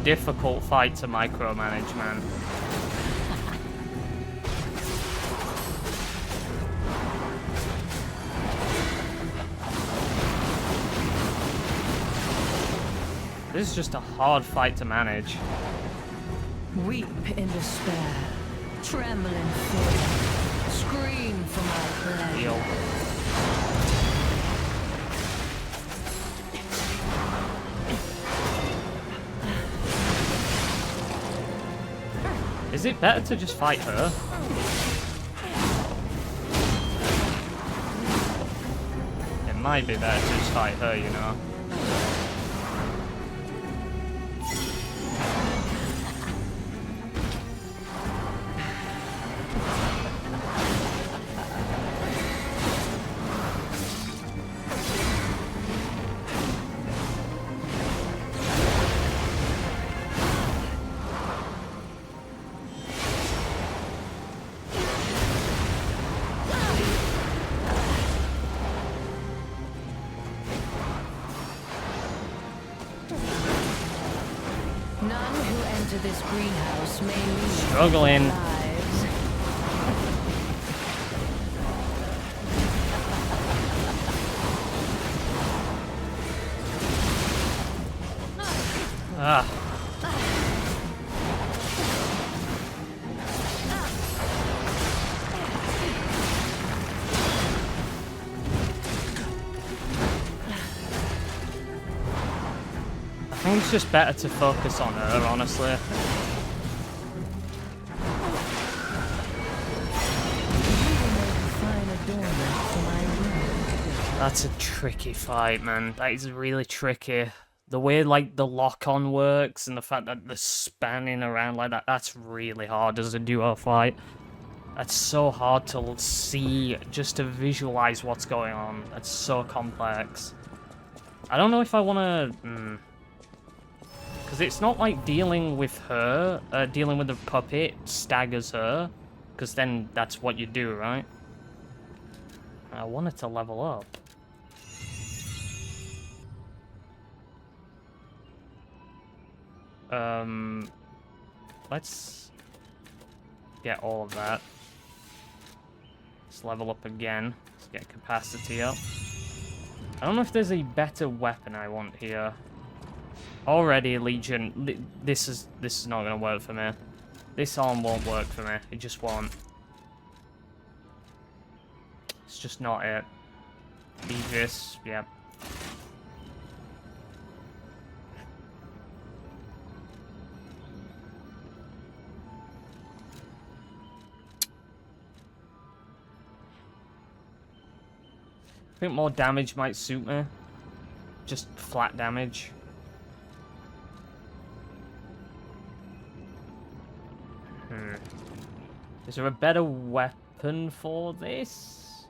difficult fight to micromanage, man. This is just a hard fight to manage. Weep in despair, tremble in fear, scream for my pleasure. Heal. Is it better to just fight her? It might be better to just fight her, you know. None who enter this greenhouse may leave Struggling. lives. Ah. I think it's just better to focus on her, honestly. That's a tricky fight, man. That is really tricky. The way, like, the lock-on works and the fact that they're spanning around like that, that's really hard as a duo fight. That's so hard to see, just to visualize what's going on. That's so complex. I don't know if I want to... Because it's not like dealing with her, dealing with the puppet staggers her. Because then that's what you do, right? I want it to level up. Let's get all of that. Let's level up again. Let's get capacity up. I don't know if there's a better weapon I want here. Already, Legion, this is not gonna work for me. This arm won't work for me. It just won't. It's just not it. Aegis, yep. I think more damage might suit me. Just flat damage. Is there a better weapon for this?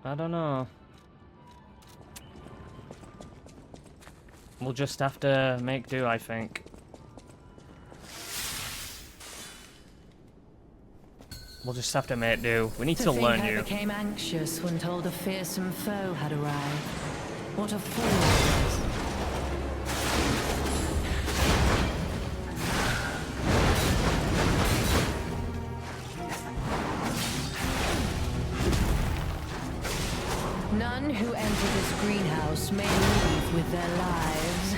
I don't know. We'll just have to make do, I think. We'll just have to make do. We need to learn you. I became anxious when told a fearsome foe had arrived. What a fool I was. None who enter this greenhouse may leave with their lives.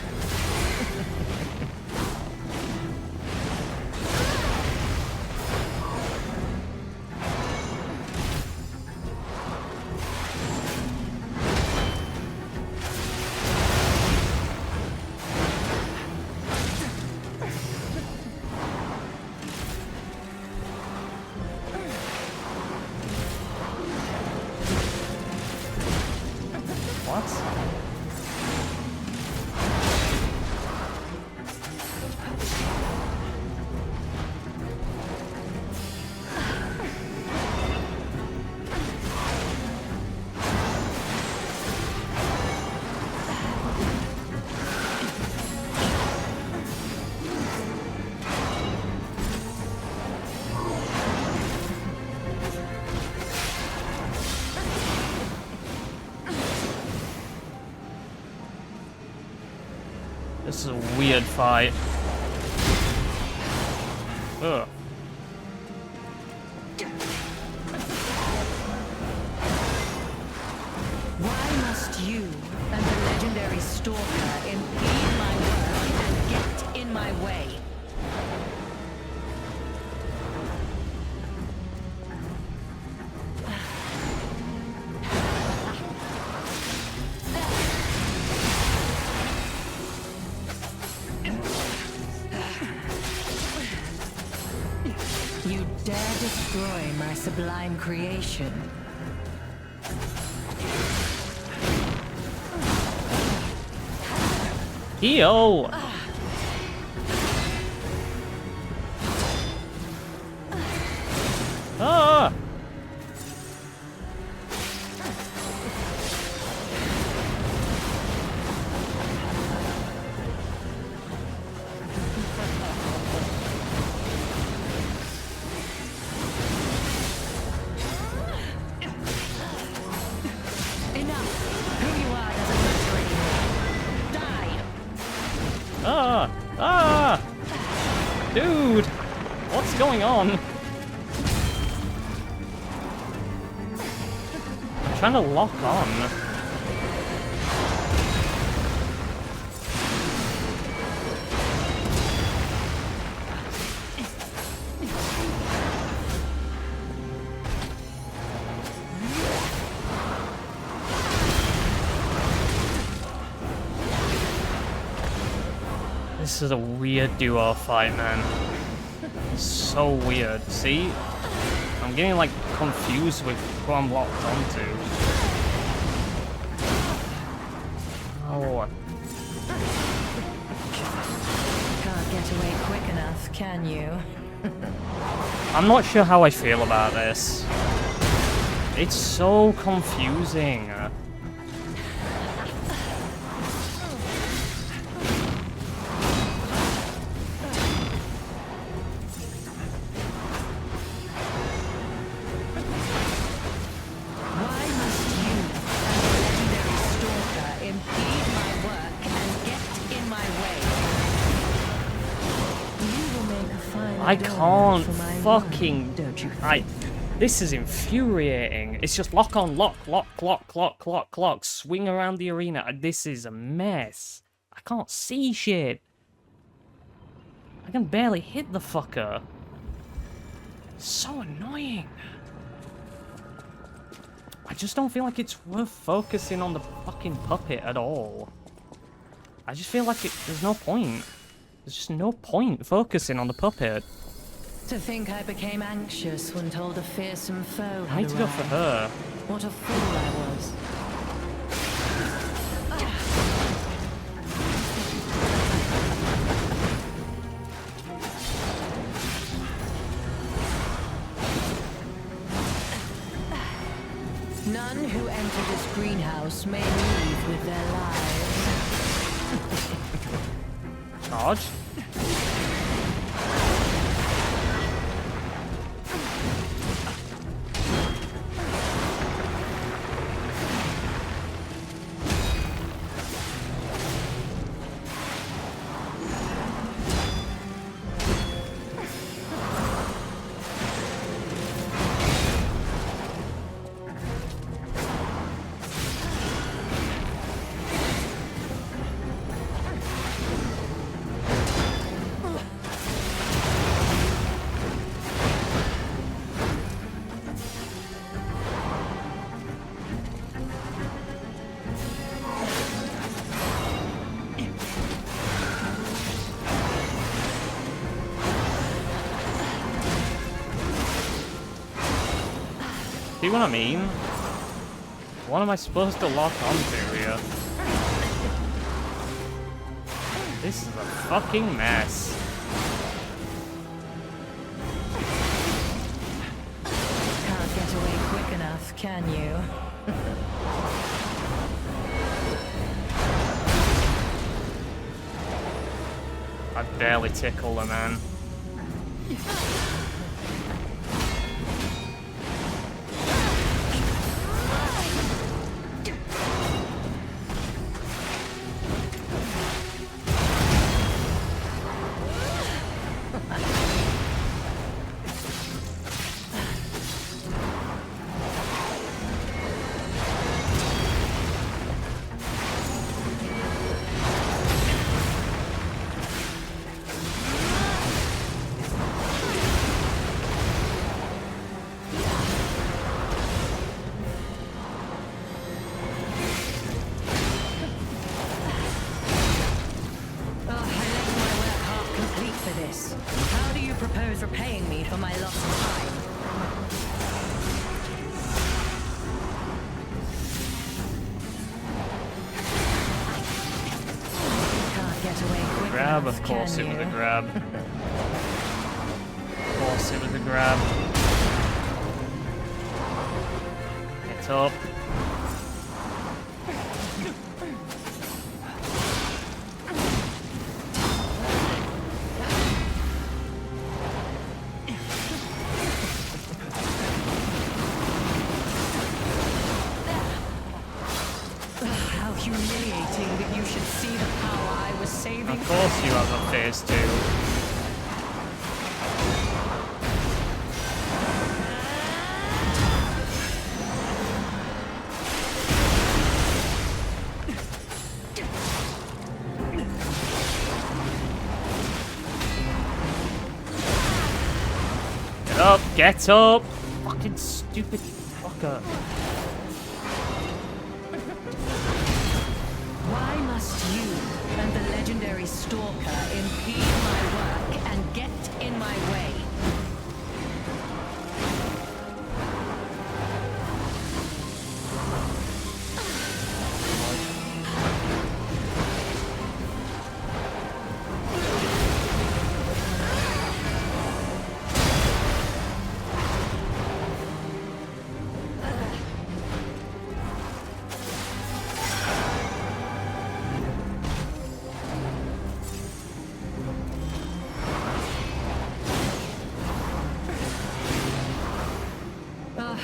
This is a weird fight. Ugh. Why must you and the legendary stalker impede my work and get in my way? You dare destroy my sublime creation. Yo! Ah! Ah! Ah! Dude! What's going on? I'm trying to lock on. This is a weird duo fight, man. It's so weird. See? I'm getting, like, confused with who I'm locked onto. Oh. Can't get away quick enough, can you? I'm not sure how I feel about this. It's so confusing. Why must you and the legendary stalker impede my work and get in my way? You will make a fine I adornment can't for my fucking... mum, don't you think? This is infuriating. It's just lock on, lock, lock, lock, lock, lock, lock. Swing around the arena. This is a mess. I can't see shit. I can barely hit the fucker. So annoying. I just don't feel like it's worth focusing on the fucking puppet at all. I just feel like there's no point. There's just no point focusing on the puppet. To think I became anxious when told a fearsome foe I need had to go for arrived. her. What a fool I was. None who enter this greenhouse may leave with their lives. Charge. See what I mean? What am I supposed to lock onto here? This is a fucking mess. Can't get away quick enough, can you? I barely tickle the man. propose repaying me for my lost time? Can't get away quick Grab, enough, of course can it was a you? grab. Of course it was a grab. Get up. How humiliating that you should see the power I was saving. Of course you have a phase 2. Get up, get up! Fucking stupid fucker. Why must you and the legendary stalker impede my work and get in my way?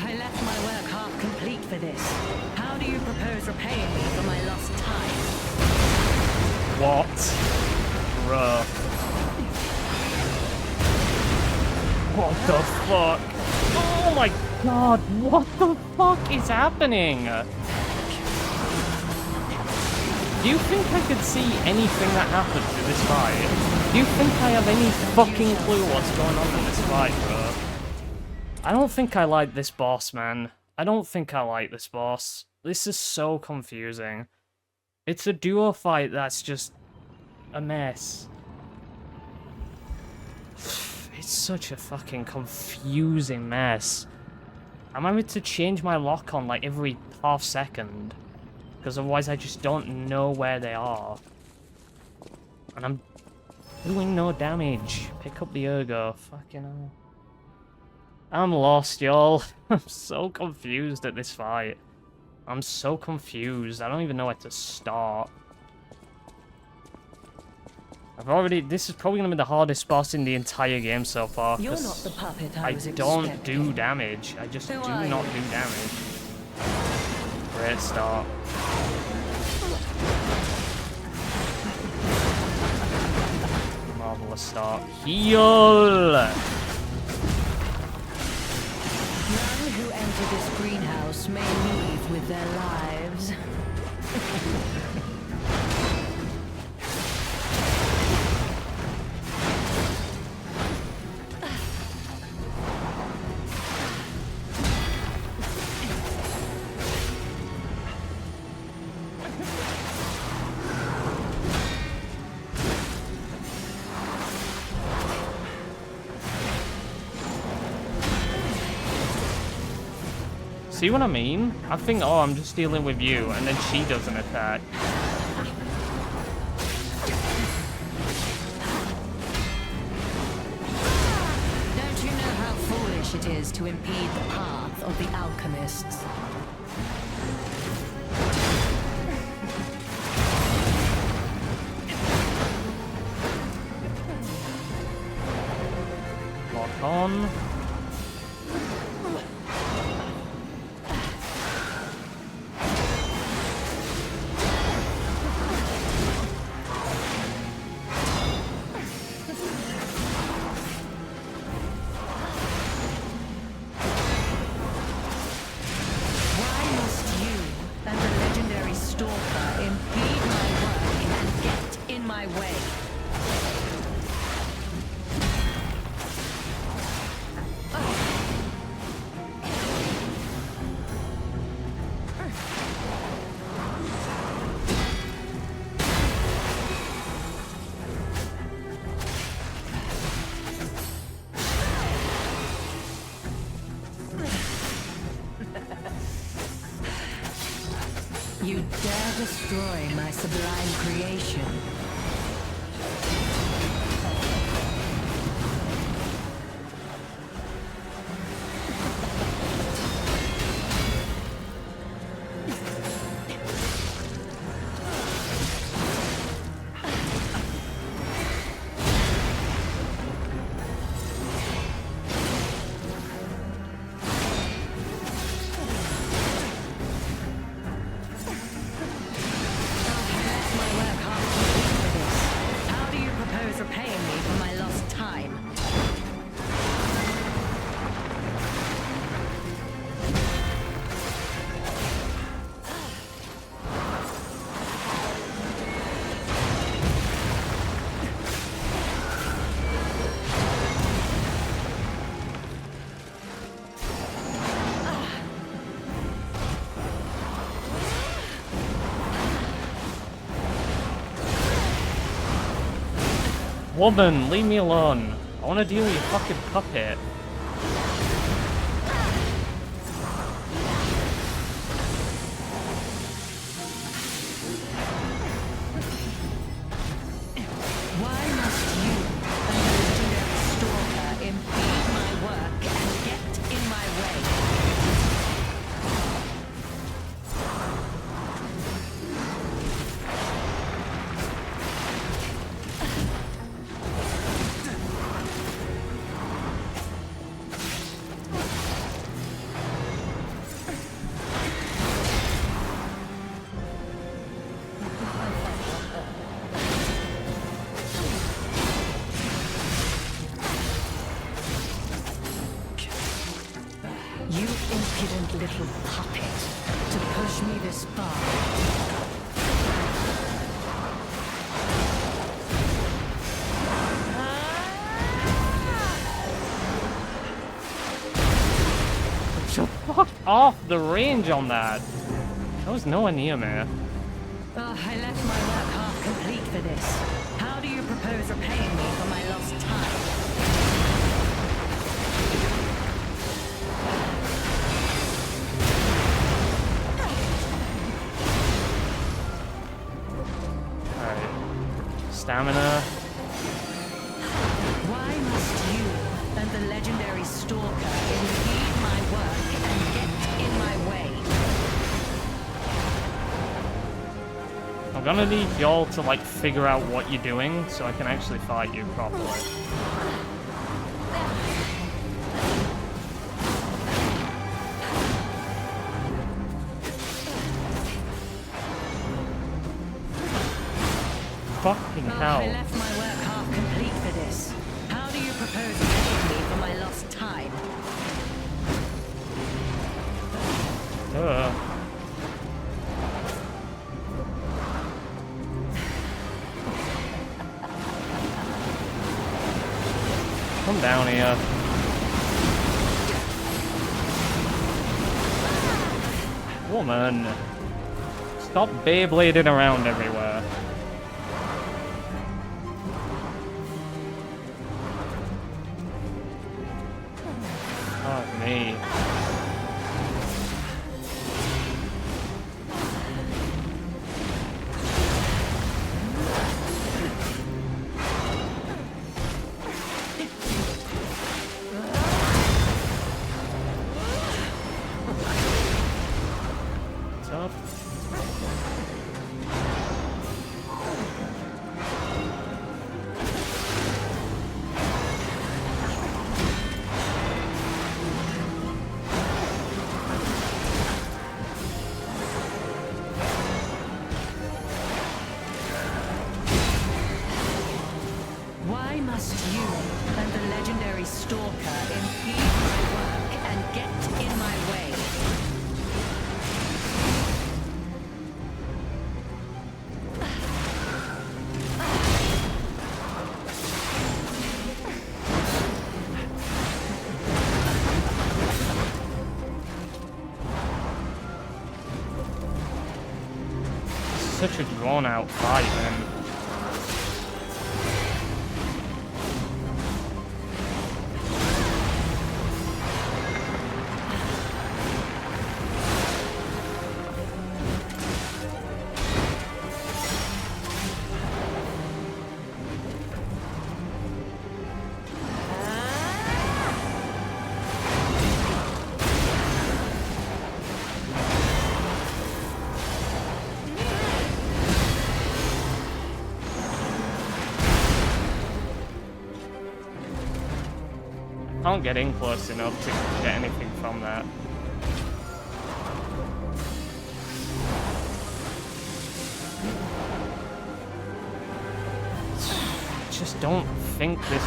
I left my work half complete for this. How do you propose repaying me for my lost time? What? Bruh. What the fuck? Oh my god, what the fuck is happening? Do you think I could see anything that happened in this fight? Do you think I have any fucking clue what's going on in this fight, bro? I don't think I like this boss, man. I don't think I like this boss. This is so confusing. It's a duo fight that's just a mess. It's such a fucking confusing mess. I'm having to change my lock on like every half second. Because otherwise I just don't know where they are. And I'm doing no damage. Pick up the ergo. Fucking hell. I'm lost, y'all. I'm so confused at this fight. I'm so confused. I don't even know where to start. This is probably going to be the hardest boss in the entire game so far. You're not the puppet I was don't expecting. do damage. I just Who do are not you? do damage. Great start. Marvelous start. Heal! None who enter this greenhouse may leave with their lives. See what I mean? I think, oh, I'm just dealing with you, and then she does an attack. Don't you know how foolish it is to impede the path of the alchemists? Lock on. Why must you and the legendary stalker impede my work and get in my way? You dare destroy my sublime creation. Woman, leave me alone. I want to deal with your fucking puppet. Why must you, a legendary stalker, impede my work and get in my way? You impudent little puppet, to push me this far. Fuck off the range on that. There was nowhere near me. Oh, I left my work half complete for this. How do you propose repaying me for my lost time? Alright. Stamina. Why must you and the legendary stalker impede my work and get in my way? I'm gonna need y'all to like figure out what you're doing so I can actually fight you properly. Fucking hell. I left my work half complete for this. How do you propose repaying me for my lost time? Come down here. Woman. Stop Beyblading around everywhere. Fuck me. What's up? Why must you and the legendary stalker impede my work and get in my way? Such a drawn-out fight, man. Can't get in close enough to get anything from that. I just don't think this...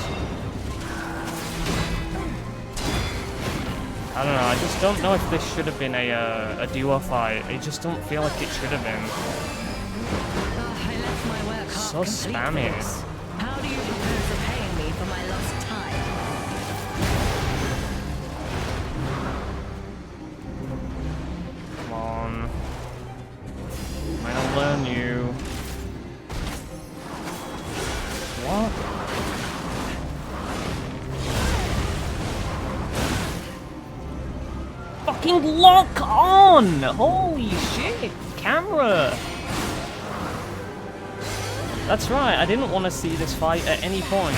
I don't know, I just don't know if this should have been a duo fight. I just don't feel like it should have been. I left my work half So complete spammy. for this. How do you propose repaying me for my lost time? Come on. I'm gonna learn you. What? Fucking lock on! Holy shit! Camera! That's right, I didn't want to see this fight at any point.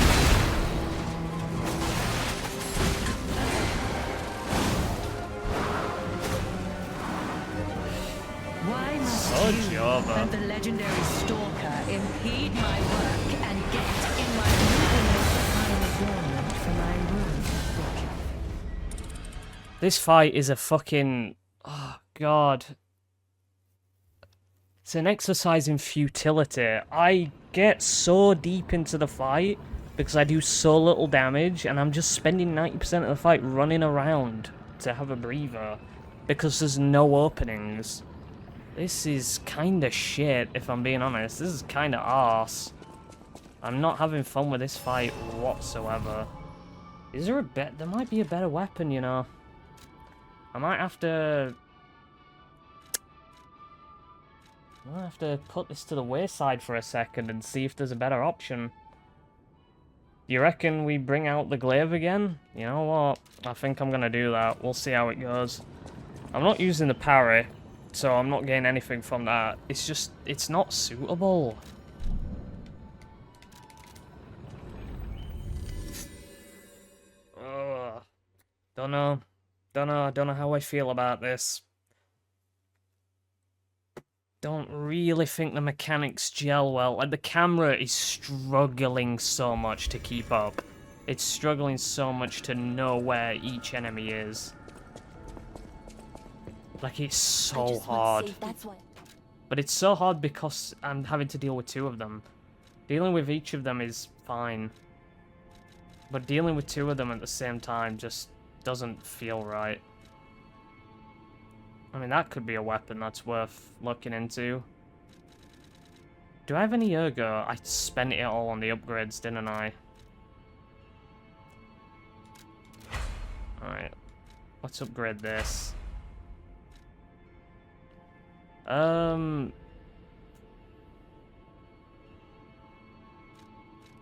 Why must So you Java. and the legendary stalker impede my work and get in my room? I'm adornment for my room. This fight is a fucking... Oh, God. It's an exercise in futility. I get so deep into the fight because I do so little damage, and I'm just spending 90% of the fight running around to have a breather because there's no openings. This is kinda shit, if I'm being honest. This is kinda arse. I'm not having fun with this fight whatsoever. Is there a bet? There might be a better weapon, you know. I might have to put this to the wayside for a second and see if there's a better option. You reckon we bring out the glaive again? You know what? I think I'm gonna do that. We'll see how it goes. I'm not using the parry, so I'm not getting anything from that. It's just, it's not suitable. Ugh. Don't know how I feel about this. Don't really think the mechanics gel well. Like, the camera is struggling so much to keep up. It's struggling so much to know where each enemy is. Like, it's so hard. That's why. But it's so hard because I'm having to deal with two of them. Dealing with each of them is fine. But dealing with two of them at the same time just doesn't feel right. I mean, that could be a weapon that's worth looking into. Do I have any ergo? I spent it all on the upgrades, didn't I? Alright. Let's upgrade this. I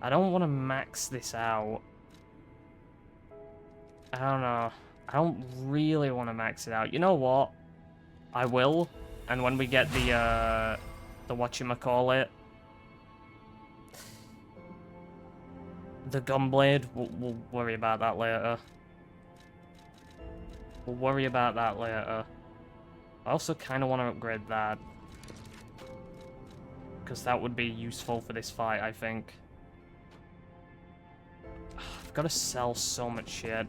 don't want to max this out. I don't know. I don't really want to max it out. You know what? I will. And when we get the whatchamacallit, the gunblade, we'll worry about that later. We'll worry about that later. I also kind of want to upgrade that. Because that would be useful for this fight, I think. I've got to sell so much shit.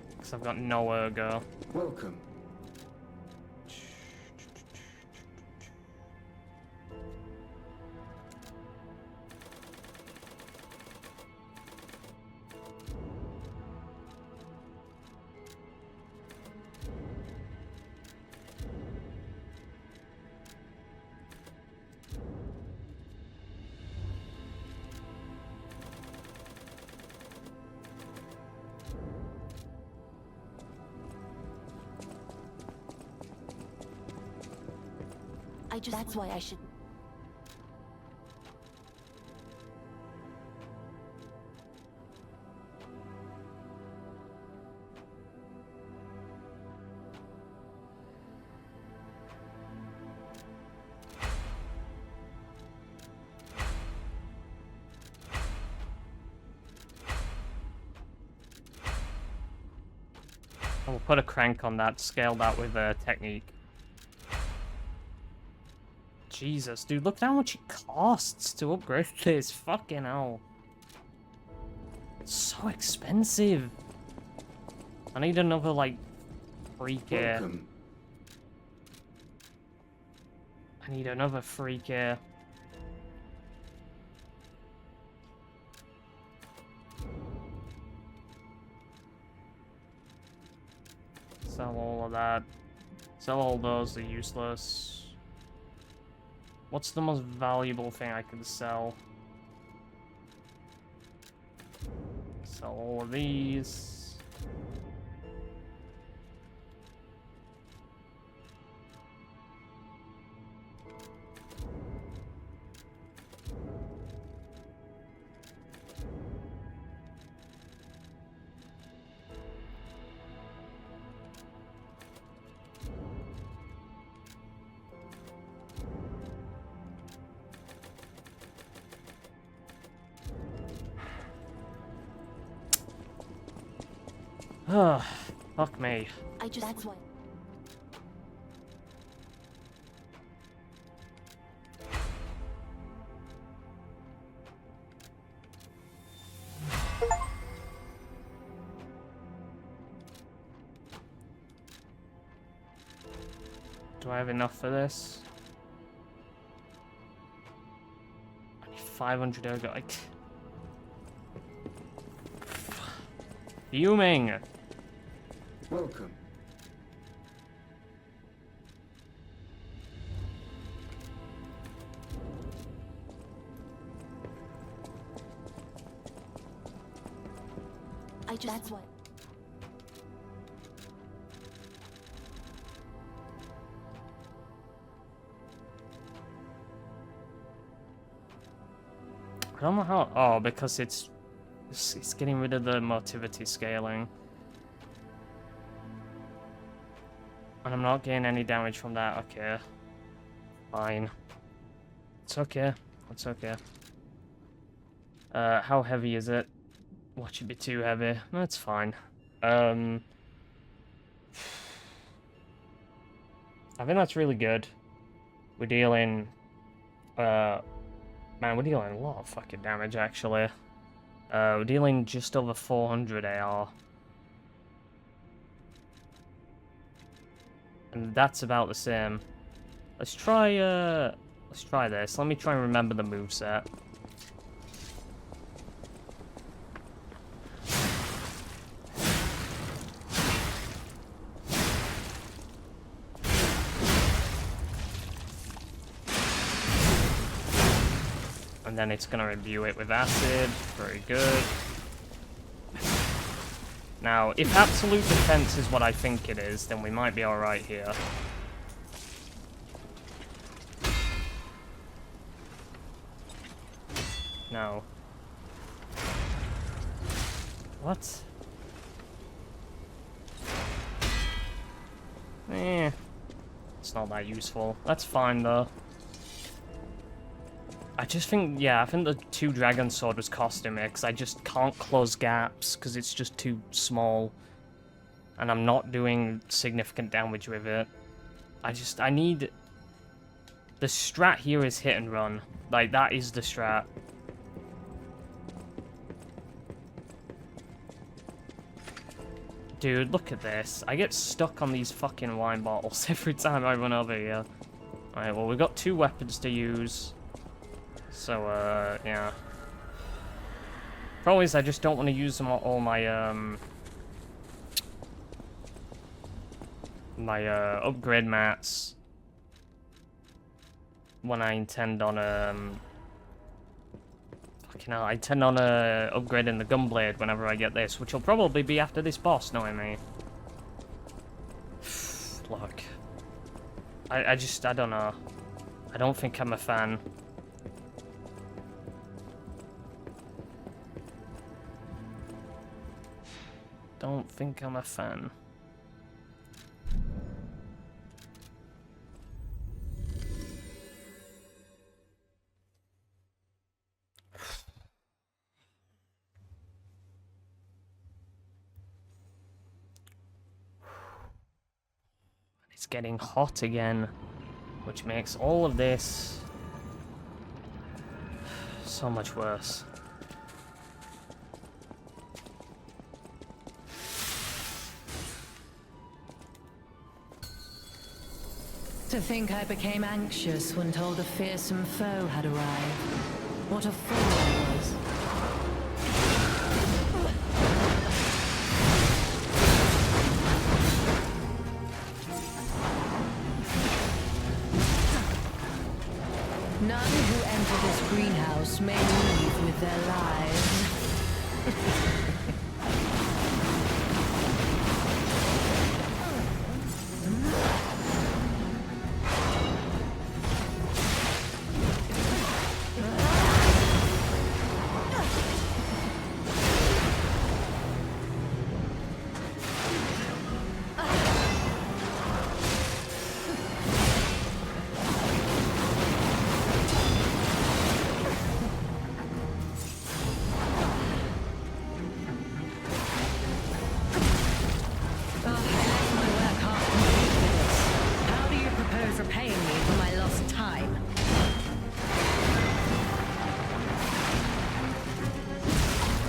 Because I've got no ergo. Welcome. That's why I should. We'll put a crank on that, scale that with a technique. Jesus, dude, look at how much it costs to upgrade this. Fucking hell. It's so expensive. I need another, like, 3K. Welcome. I need another 3K. Sell all of that. Sell all those, they're useless. What's the most valuable thing I can sell? Sell all of these. Ugh, fuck me. That's why. Do I have enough for this? I need 500 ergo. Fuming! Welcome. That's why. I don't know how. Oh, because it's getting rid of the motivity scaling. And I'm not getting any damage from that. Okay. Fine. It's okay. It's okay. How heavy is it? What should be too heavy? That's fine. I think that's really good. We're dealing... man, we're dealing a lot of fucking damage, actually. We're dealing just over 400 AR. And that's about the same. Let's try this. Let me try and remember the moveset. And then it's gonna imbue it with acid. Very good. Now, if absolute defense is what I think it is, then we might be alright here. No. What? It's not that useful. That's fine, though. I just think, yeah, I think the 2 Dragon Sword was costing me, because I just can't close gaps, because it's just too small. And I'm not doing significant damage with it. I need... The strat here is hit and run. Like, that is the strat. Dude, look at this. I get stuck on these fucking wine bottles every time I run over here. Alright, well, we've got 2 weapons to use. So, yeah. Problem is, I just don't want to use them on all my, upgrade mats when I intend on, fucking hell, I intend on, upgrading the gunblade whenever I get this, which will probably be after this boss, knowing me. Look. I don't know. I don't think I'm a fan. Don't think I'm a fan. It's getting hot again, which makes all of this so much worse. To think I became anxious when told a fearsome foe had arrived. What a fool I was. None who enter this greenhouse may leave with their lives.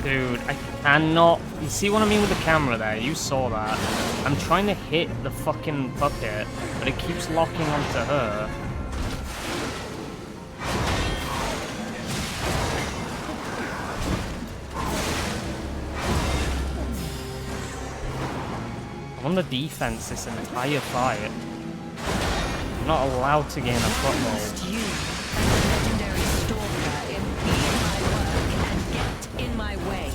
Dude, I cannot... You see what I mean with the camera there? You saw that. I'm trying to hit the fucking bucket, but it keeps locking onto her. I'm on the defense this entire fight. I'm not allowed to gain a foothold. You, legendary stalker, impede my work and get in my way.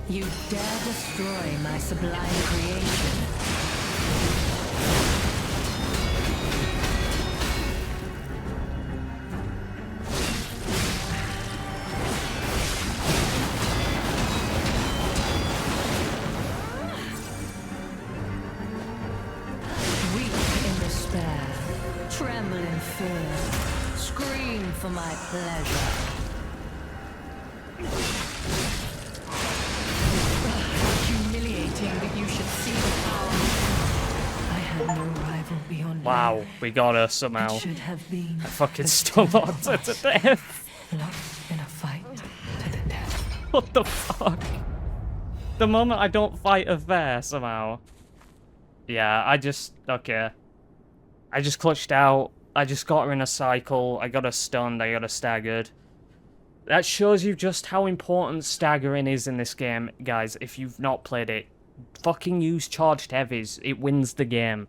You dare destroy my sublime creation. Weep in despair, tremble in fear, scream for my pleasure. That you should see the power. I had no rival beyond me. Wow, we got her somehow. It should have been I fucking still locked her to death. lost in a fight to the death. What the fuck? The moment I don't fight her fair somehow. Yeah, okay. I just clutched out. I just got her in a cycle. I got her stunned. I got her staggered. That shows you just how important staggering is in this game, guys. If you've not played it, fucking use charged heavies. It wins the game.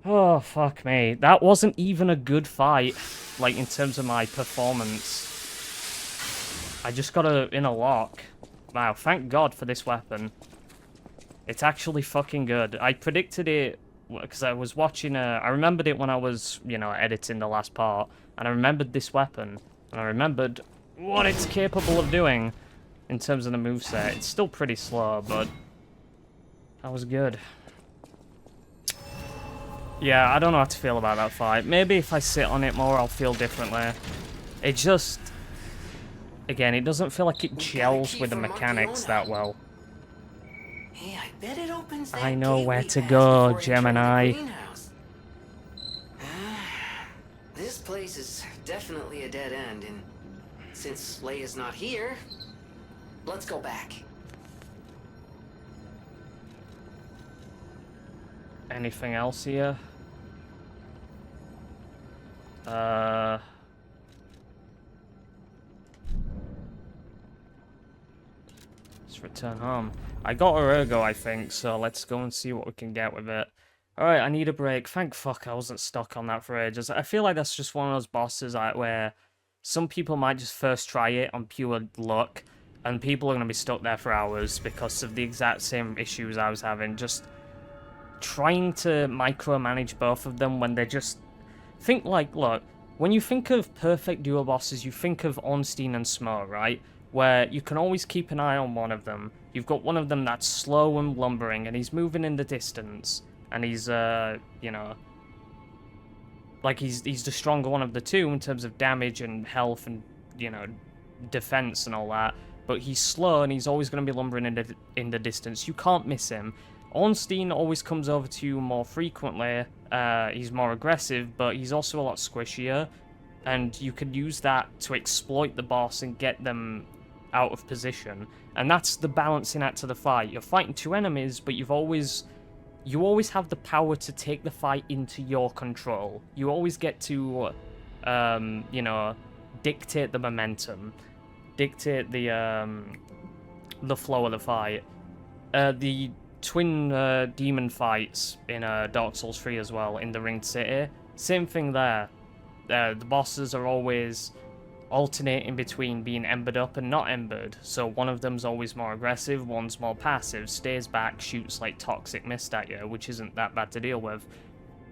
Oh, fuck me. That wasn't even a good fight, like, in terms of my performance. I just got her in a lock. Wow, thank God for this weapon. It's actually fucking good. I predicted it, because I was watching I remembered it when I was, you know, editing the last part. And I remembered this weapon, and I remembered what it's capable of doing in terms of the moveset. It's still pretty slow, but that was good. Yeah, I don't know how to feel about that fight. Maybe if I sit on it more, I'll feel differently. It just... Again, it doesn't feel like it gels with the mechanics that well. Hey, I bet it opens that I know where gateway to pass go, before entering the Gemini. greenhouse. This place is definitely a dead end, and since Leia's not here, let's go back. Anything else here? Let's return home. I got a Ergo, I think, so let's go and see what we can get with it. Alright, I need a break. Thank fuck I wasn't stuck on that for ages. I feel like that's just one of those bosses where some people might just first try it on pure luck, and people are going to be stuck there for hours because of the exact same issues I was having. Just trying to micromanage both of them when they're just... Think like, look, when you think of perfect duo bosses, you think of Ornstein and Smo, right? Where you can always keep an eye on one of them. You've got one of them that's slow and lumbering, and he's moving in the distance, and he's, you know... Like, he's the stronger one of the two in terms of damage and health and, you know, defense and all that. But he's slow, and he's always going to be lumbering in the distance. You can't miss him. Ornstein always comes over to you more frequently. He's more aggressive, but he's also a lot squishier. And you can use that to exploit the boss and get them out of position. And that's the balancing act of the fight. You're fighting two enemies, but you always have the power to take the fight into your control. You always get to, you know, dictate the momentum, dictate the flow of the fight. The twin demon fights in Dark Souls 3 as well, in the Ringed City, same thing there. The bosses are always alternating between being embered up and not embered, so one of them's always more aggressive, one's more passive, stays back, shoots like toxic mist at you, which isn't that bad to deal with.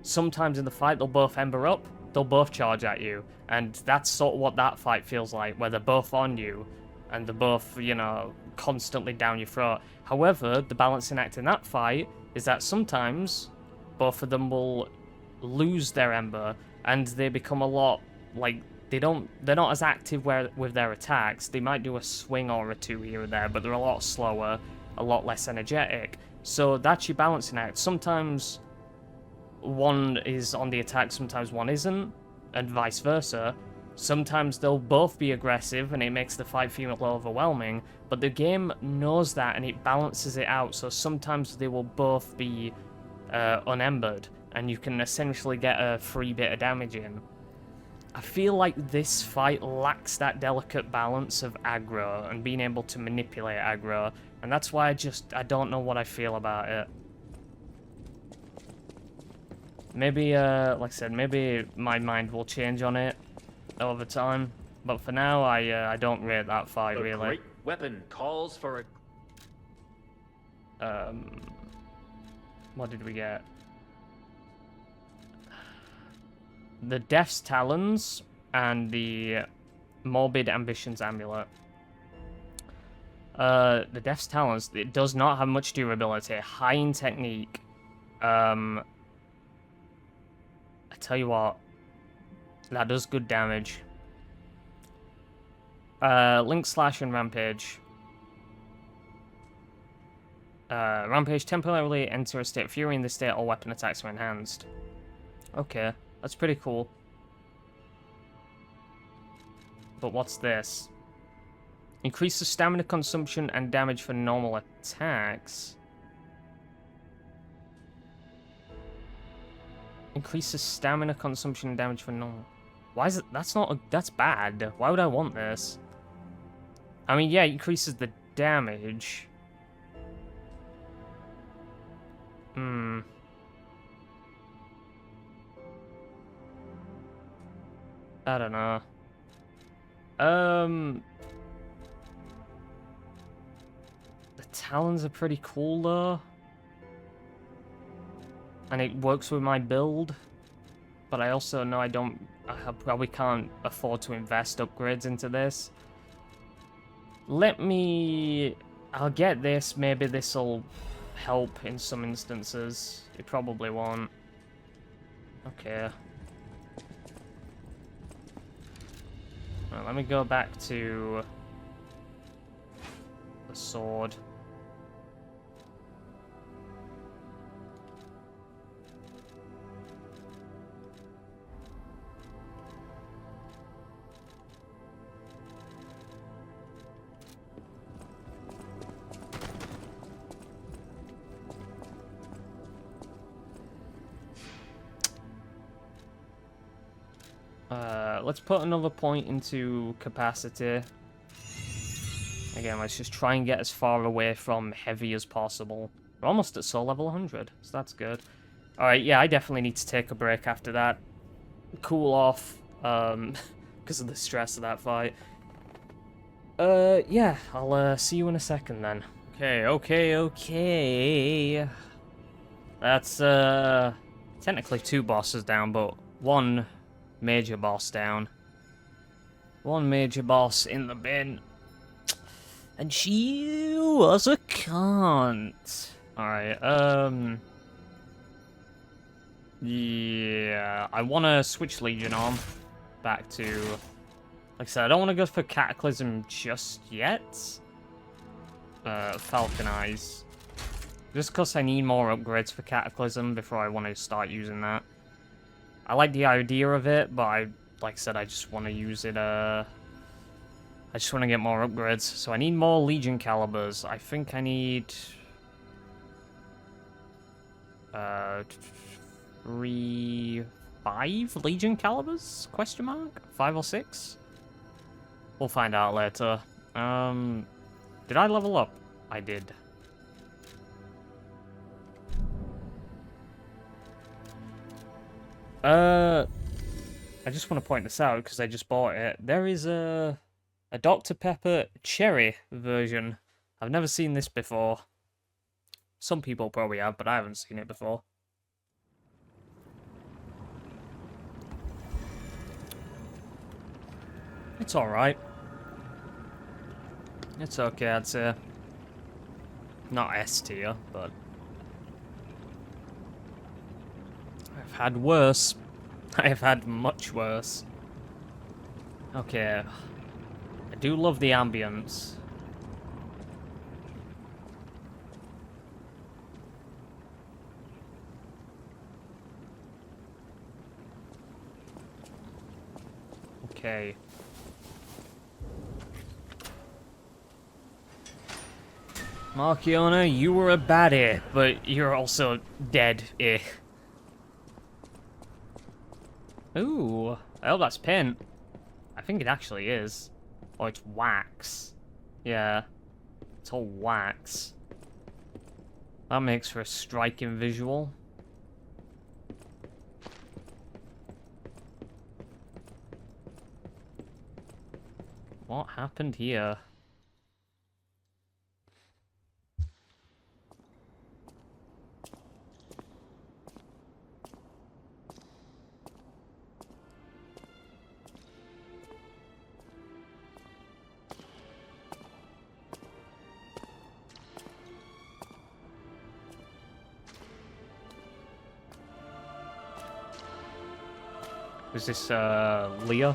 Sometimes in the fight they'll both ember up, they'll both charge at you, and that's sort of what that fight feels like, where they're both on you, and they're both, you know, constantly down your throat. However, the balancing act in that fight is that sometimes both of them will lose their ember, and they become a lot, like, they're not as active with their attacks. They might do a swing or a two here or there, but they're a lot slower, a lot less energetic. So that's your balancing act. Sometimes one is on the attack, sometimes one isn't, and vice versa. Sometimes they'll both be aggressive and it makes the fight feel overwhelming, but the game knows that and it balances it out, so sometimes they will both be unembered, and you can essentially get a free bit of damage in. I feel like this fight lacks that delicate balance of aggro and being able to manipulate aggro, and that's why I don't know what I feel about it. Maybe, like I said, maybe my mind will change on it over time, but for now, I don't rate that fight, really. Great weapon calls for a... What did we get? The Death's Talons and the Morbid Ambitions Amulet. The Death's Talons, it does not have much durability. High in technique. I tell you what, that does good damage. Link Slash and Rampage. Rampage temporarily enter a state of fury. In this state, all weapon attacks are enhanced. Okay. That's pretty cool. But what's this? Increases stamina consumption and damage for normal attacks. Increases stamina consumption and damage for normal... Why is it... That's bad. Why would I want this? I mean, yeah, it increases the damage. I don't know. The Talons are pretty cool though. And it works with my build. But I also know I probably can't afford to invest upgrades into this. I'll get this, maybe this'll help in some instances. It probably won't. Okay. Right, let me go back to the sword. Let's put another point into capacity. Again, let's just try and get as far away from heavy as possible. We're almost at soul level 100, so that's good. Alright, yeah, I definitely need to take a break after that. Cool off, because of the stress of that fight. Yeah, I'll see you in a second then. Okay. That's technically 2 bosses down, but 1 major boss down. 1 major boss in the bin. And she was a cunt. Alright, yeah, I want to switch Legion on back to... Like I said, I don't want to go for Cataclysm just yet. Falcon Eyes. Just because I need more upgrades for Cataclysm before I want to start using that. I like the idea of it, but like I said, I just want to use it, I just want to get more upgrades. So I need more Legion Calibers. I think I need... 5 Legion Calibers? Question mark? 5 or 6? We'll find out later. Did I level up? I did. I just want to point this out because I just bought it. There is a Dr. Pepper cherry version. I've never seen this before. Some people probably have, but I haven't seen it before. It's alright. It's okay, I'd say. Not S tier, but... I've had worse. I have had much worse. Okay. I do love the ambience. Okay. Markiona, you were a baddie, but you're also dead-y. Ooh, I hope that's paint. I think it actually is. Or it's wax. Yeah, it's all wax. That makes for a striking visual. What happened here? Is this, Leah?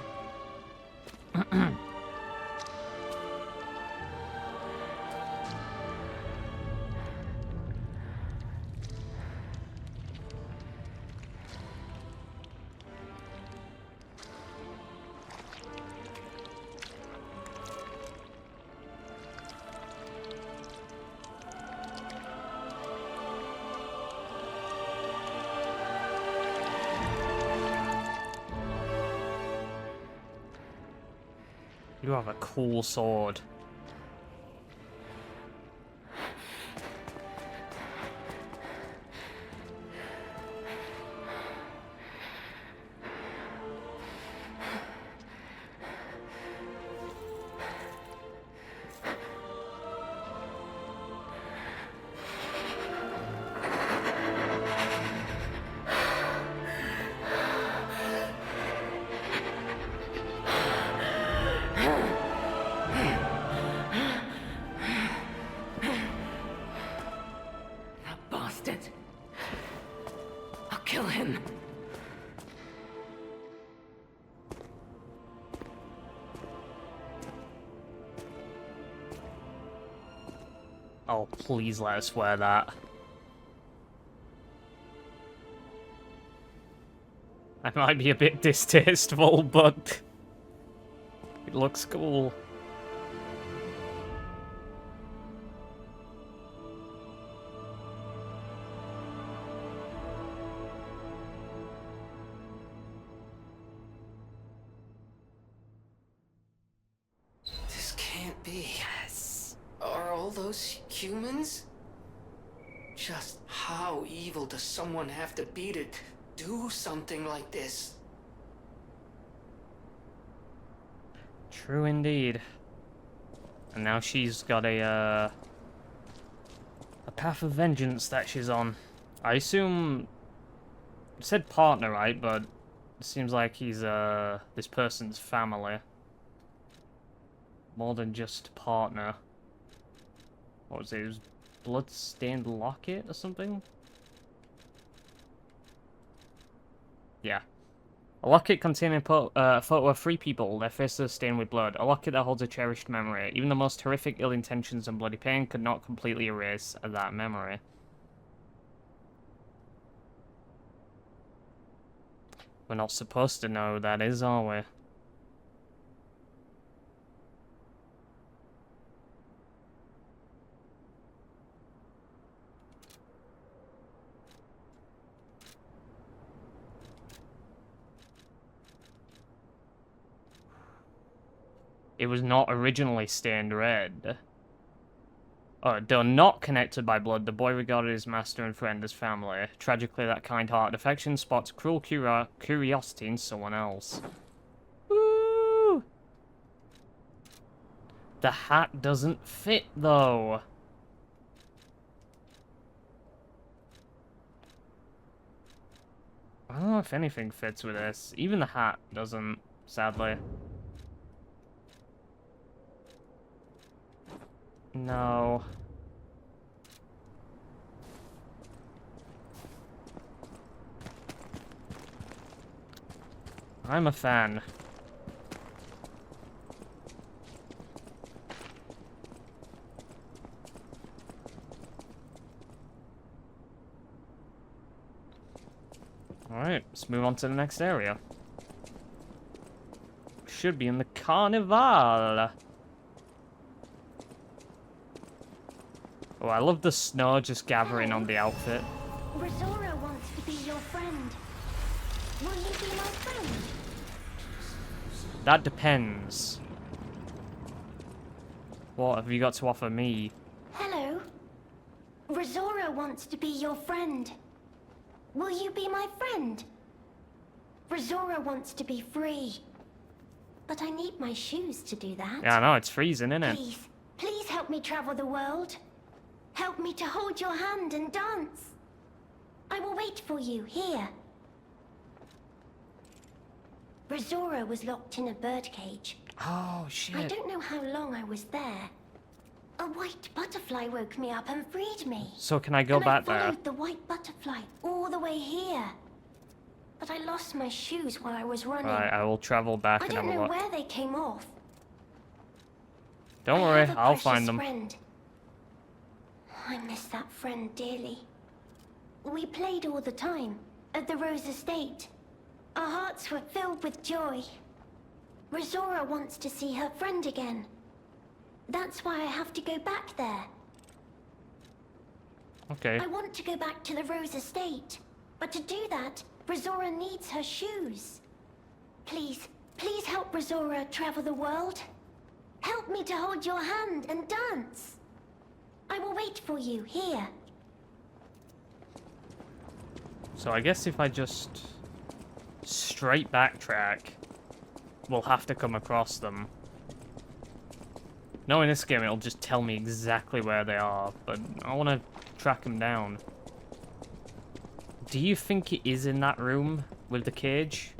You have a cool sword. Kill him. Oh, please let us wear that. That might be a bit distasteful, but it looks cool. This can't be. Yes. Are all those humans? Just how evil does someone have to be to do something like this? True indeed. And now she's got a path of vengeance that she's on. I assume... It said partner, right? But it seems like he's, this person's family. More than just partner. What was it? It was blood-stained locket or something? Yeah. A locket containing a photo of 3 people, their faces stained with blood. A locket that holds a cherished memory. Even the most horrific ill intentions and bloody pain could not completely erase that memory. We're not supposed to know who that is, are we? It was not originally stained red. Oh, though not connected by blood, the boy regarded his master and friend as family. Tragically, that kind-hearted affection spots cruel curiosity in someone else. Woo! The hat doesn't fit, though. I don't know if anything fits with this. Even the hat doesn't, sadly. No. I'm a fan. Alright, let's move on to the next area. Should be in the Carnival. Oh, I love the snow just gathering on the outfit. Resora wants to be your friend. Will you be my friend? That depends. What have you got to offer me? Hello. Resora wants to be your friend. Will you be my friend? Resora wants to be free. But I need my shoes to do that. Yeah, I know, it's freezing, isn't it? Please help me travel the world. Help me to hold your hand and dance. I will wait for you here. Resora was locked in a birdcage. Oh, shit. I don't know how long I was there. A white butterfly woke me up and freed me. So can I go back there? I followed the white butterfly all the way here. But I lost my shoes while I was running. Right, I will travel back and have a I don't know look. where they came off. Don't worry, I'll find them. Friend. I miss that friend dearly. We played all the time at the Rose Estate. Our hearts were filled with joy. Resora wants to see her friend again. That's why I have to go back there. Okay. I want to go back to the Rose Estate. But to do that, Resora needs her shoes. Please help Resora travel the world. Help me to hold your hand and dance. I will wait for you here. So I guess if I just straight backtrack, we'll have to come across them. No, in this game it'll just tell me exactly where they are, but I want to track them down. Do you think it is in that room with the cage?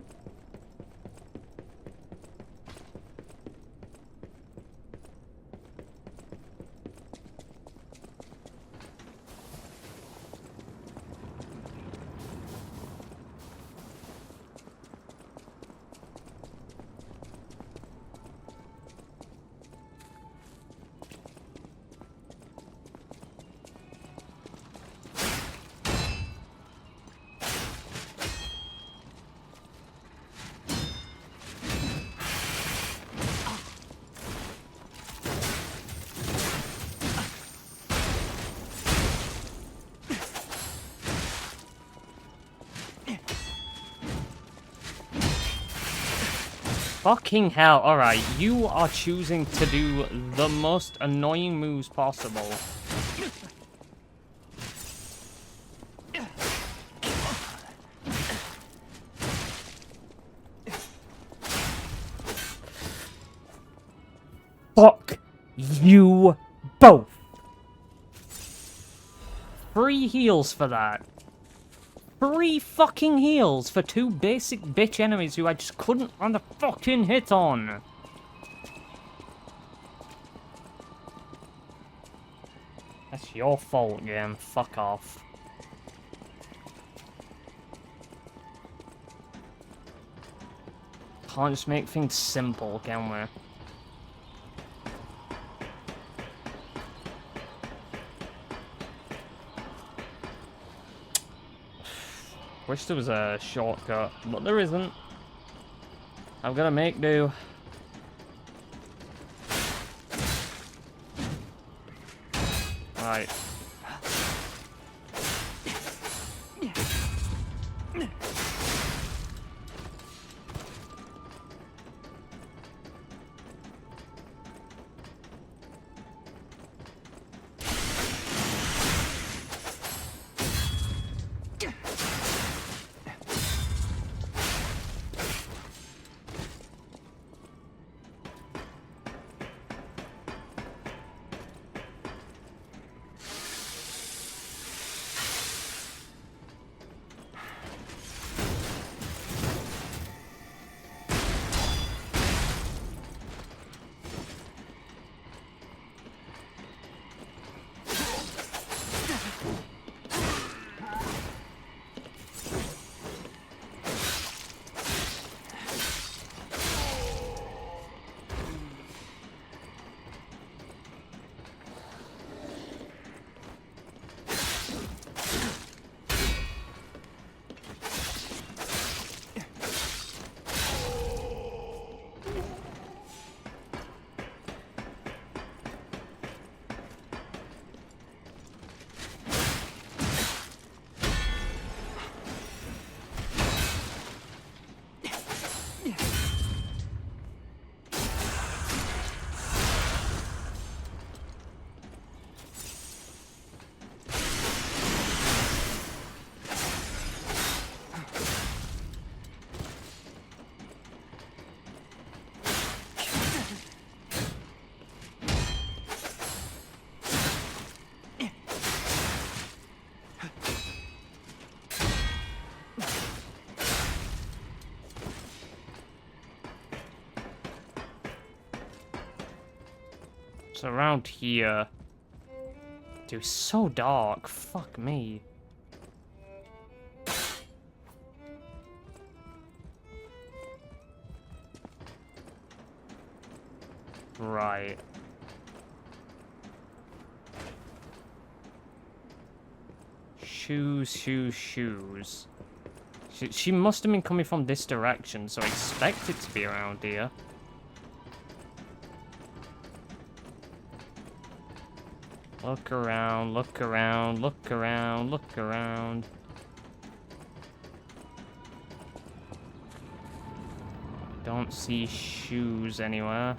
Fucking hell, alright, you are choosing to do the most annoying moves possible. Fuck You both. 3 heals for that. 3 fucking heals for 2 basic bitch enemies who I just couldn't land a fucking hit on. That's your fault, game. Fuck off. Can't just make things simple, can we? Wish there was a shortcut, but there isn't. I'm gonna make do. Right. So around here. Dude, so dark. Fuck me. Right. Shoes, shoes, shoes. She must have been coming from this direction, so I expect it to be around here. Look around, look around, look around, look around. Don't see shoes anywhere.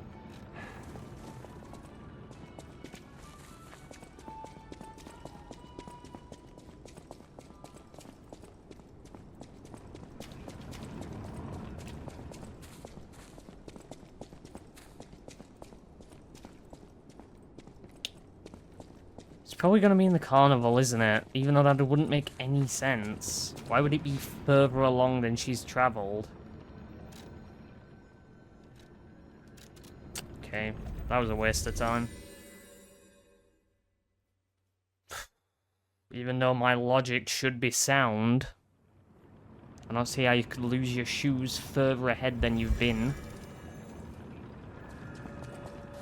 Probably gonna be in the carnival, isn't it? Even though that wouldn't make any sense. Why would it be further along than she's traveled? Okay, that was a waste of time. Even though my logic should be sound, I don't see how you could lose your shoes further ahead than you've been.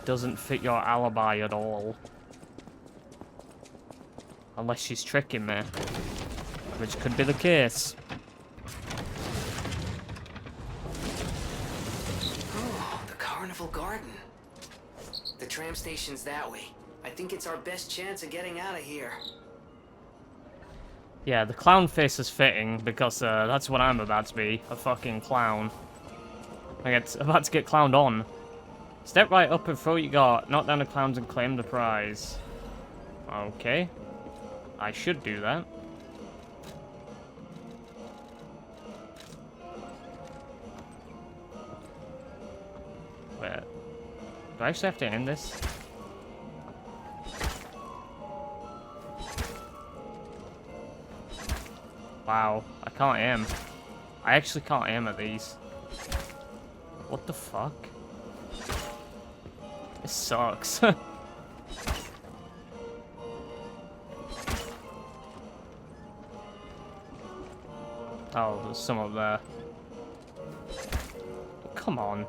Doesn't fit your alibi at all. Unless she's tricking me. Which could be the case. Oh, the Carnival Garden. The tram station's that way. I think it's our best chance of getting out of here. Yeah, the clown face is fitting, because that's what I'm about to be. A fucking clown. I'm about to get clowned on. Step right up and throw what you got. Knock down the clowns and claim the prize. Okay. I should do that. Wait. Do I actually have to end this? Wow, I can't aim. I actually can't aim at these. What the fuck? This sucks. Oh, there's some up there. Come on.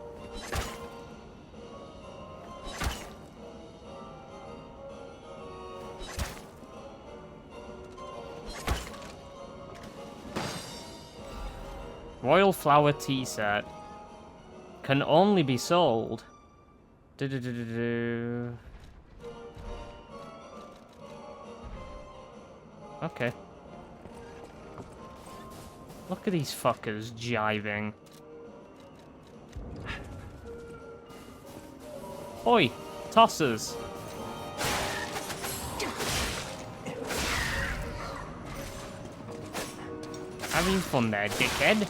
Royal Flower Tea Set. Can only be sold. Okay. Look at these fuckers jiving. Oi! Tossers! Having fun there, dickhead.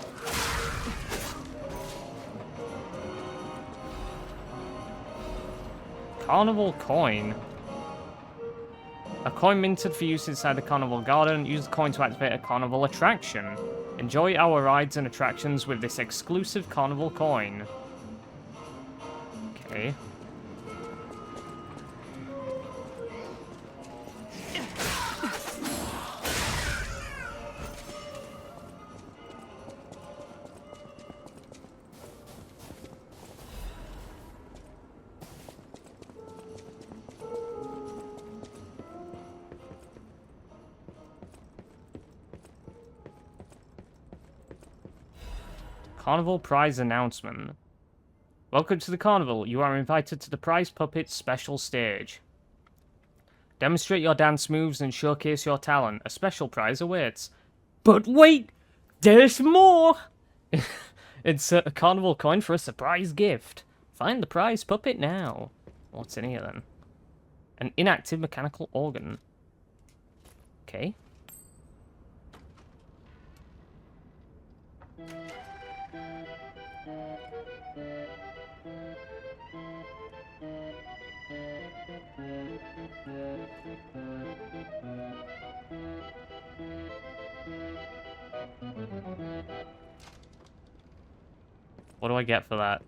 Carnival coin. A coin minted for use inside the carnival garden. Use the coin to activate a carnival attraction. Enjoy our rides and attractions with this exclusive carnival coin. Okay. Carnival prize announcement. Welcome to the carnival. You are invited to the prize puppet special stage. Demonstrate your dance moves and showcase your talent. A special prize awaits. But wait! There's more! Insert a carnival coin for a surprise gift. Find the prize puppet now. What's in here then? An inactive mechanical organ. Okay. What do I get for that?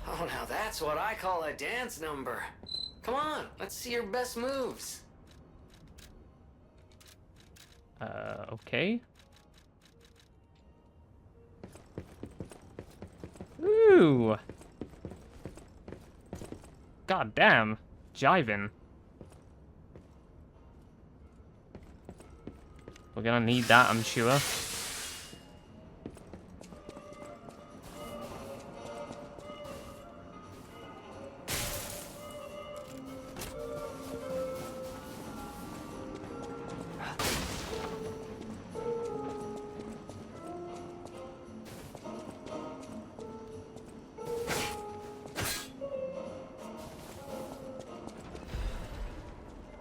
Oh, now that's what I call a dance number. Come on, let's see your best moves. Okay. Ooh. God damn. Jiving. We're gonna need that, I'm sure.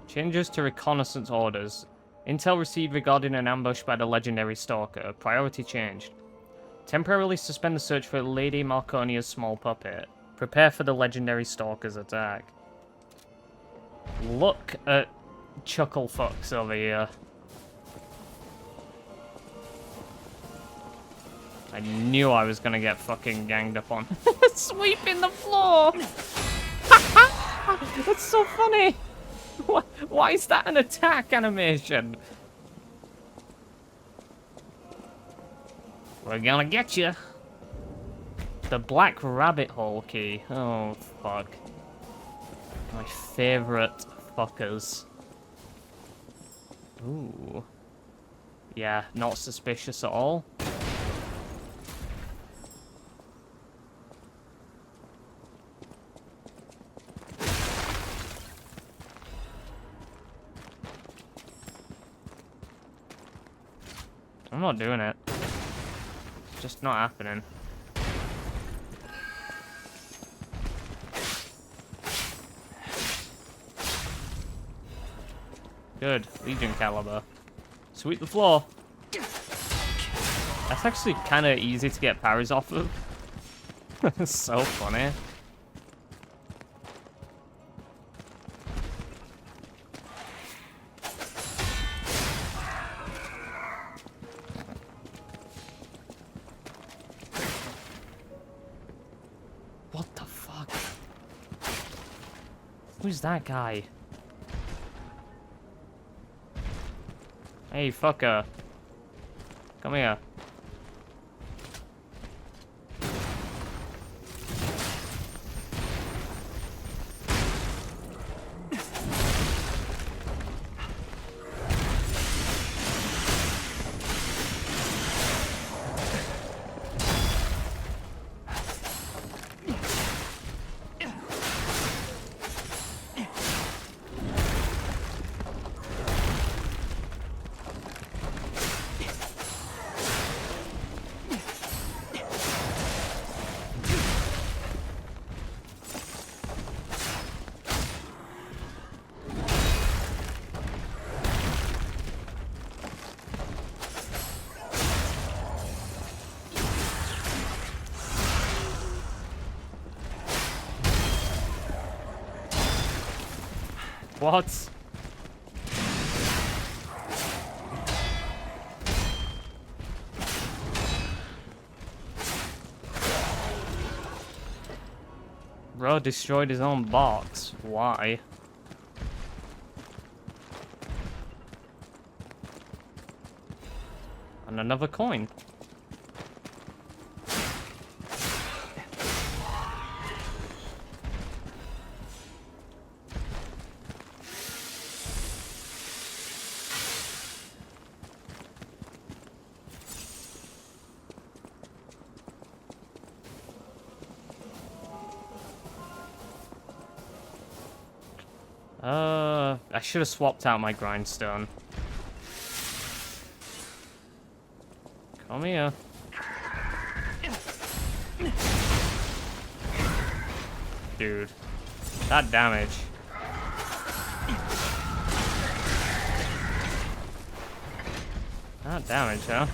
Changes to reconnaissance orders. Intel received regarding an ambush by the legendary stalker. Priority changed. Temporarily suspend the search for Lady Marconia's small puppet. Prepare for the legendary stalker's attack. Look at Chuckle Fucks over here. I knew I was gonna get fucking ganged up on. Sweeping the floor! That's so funny! Why is that an attack animation? We're gonna get you. The black rabbit hole key. Oh, fuck. My favorite fuckers. Ooh. Yeah, not suspicious at all. I'm not doing it. It's just not happening. Good. Legion caliber. Sweep the floor. That's actually kind of easy to get parries off of. It's so funny. Who's that guy? Hey, fucker. Come here. What? Bro destroyed his own box. Why? And another coin. I should have swapped out my grindstone. Come here. Dude. That damage. That damage, huh?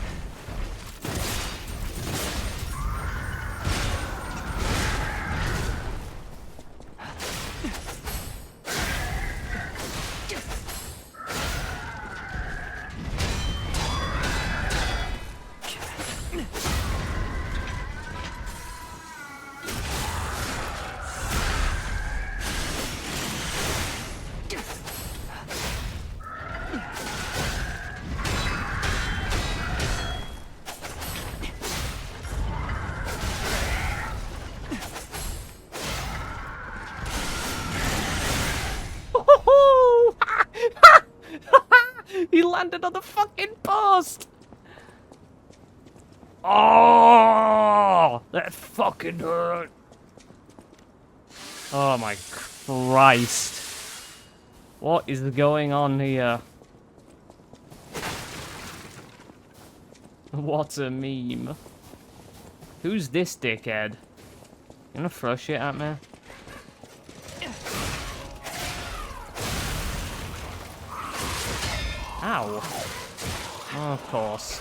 He landed on the fucking post! Oh, that fucking hurt. Oh my Christ. What is going on here? What a meme. Who's this dickhead? You gonna throw shit at me? Ow. Oh, of course.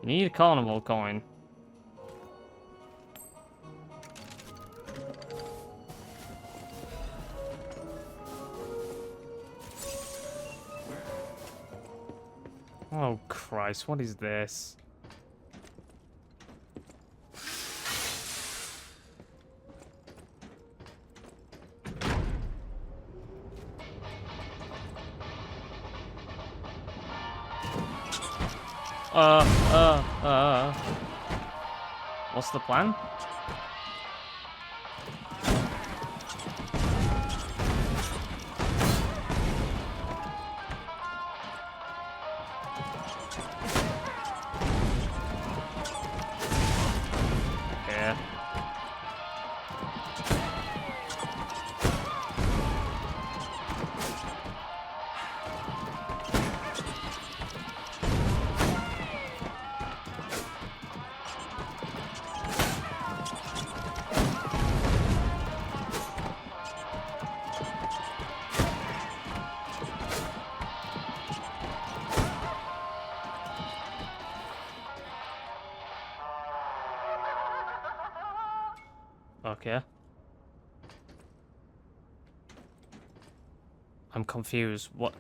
You need a carnival coin. Oh Christ, what is this? What's the plan? Yeah. Okay. I'm confused. What?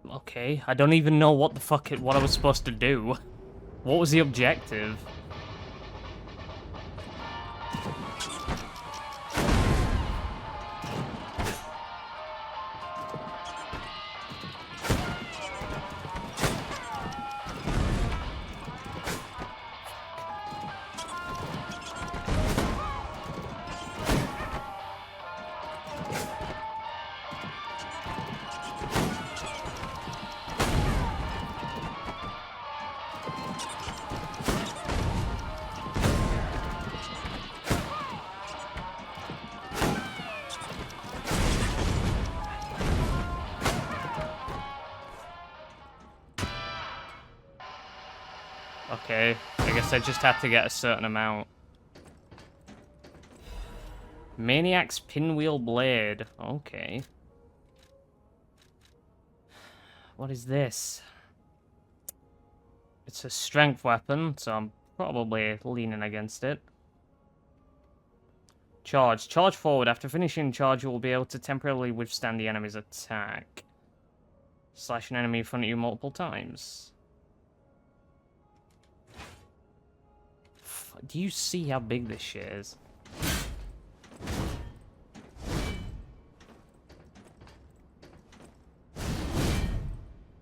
Okay, I don't even know what the fuck what I was supposed to do. What was the objective? Okay, I guess I just have to get a certain amount. Maniac's Pinwheel Blade. Okay. What is this? It's a strength weapon, so I'm probably leaning against it. Charge. Charge forward. After finishing charge, you will be able to temporarily withstand the enemy's attack. Slash an enemy in front of you multiple times. Do you see how big this shit is?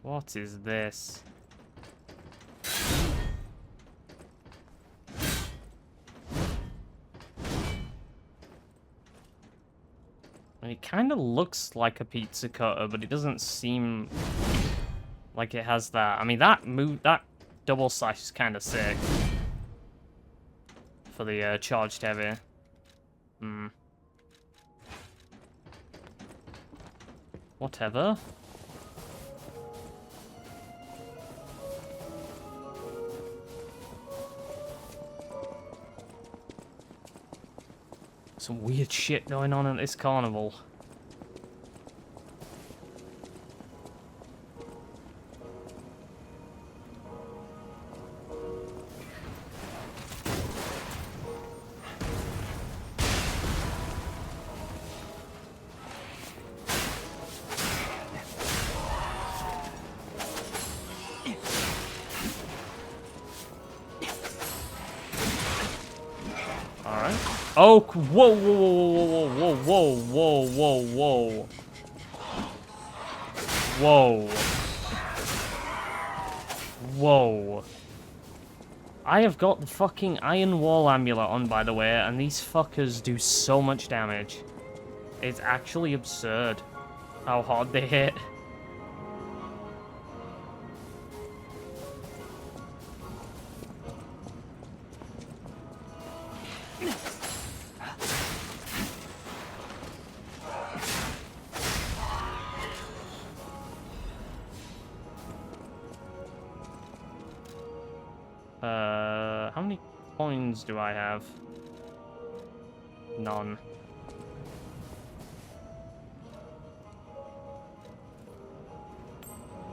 What is this? And it kind of looks like a pizza cutter, but it doesn't seem like it has that. I mean, that double slash is kind of sick. For the charged heavy. Whatever. Some weird shit going on at this carnival. Oh, whoa, whoa, whoa, whoa, whoa, whoa, whoa, whoa. Whoa. Whoa. I have got the fucking Iron Wall Amulet on, by the way, and these fuckers do so much damage. It's actually absurd how hard they hit. How many coins do I have? None.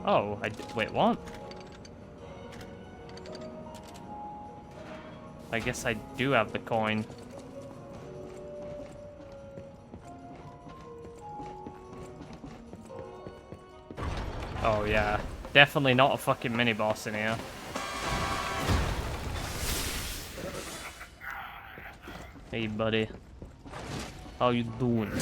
Oh, wait, what? I guess I do have the coin. Oh yeah, definitely not a fucking mini-boss in here. Hey buddy, how you doing?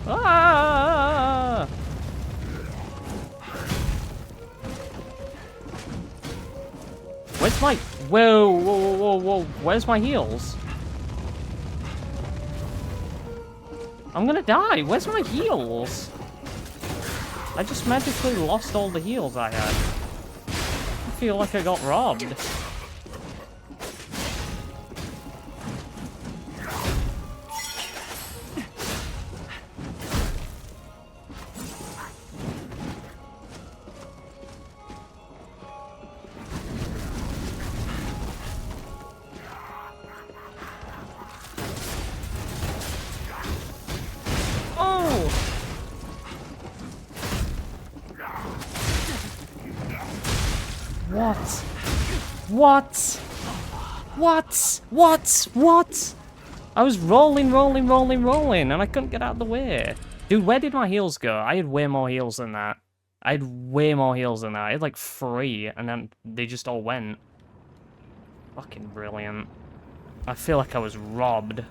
Ah! Where's my... Whoa, whoa, whoa, whoa, whoa. Where's my heals? I'm gonna die. Where's my heals? I just magically lost all the heals I had. I feel like I got robbed. What? What? What? What? What? I was rolling, and I couldn't get out of the way. Dude, where did my heals go? I had way more heals than that. I had like 3, and then they just all went. Fucking brilliant. I feel like I was robbed.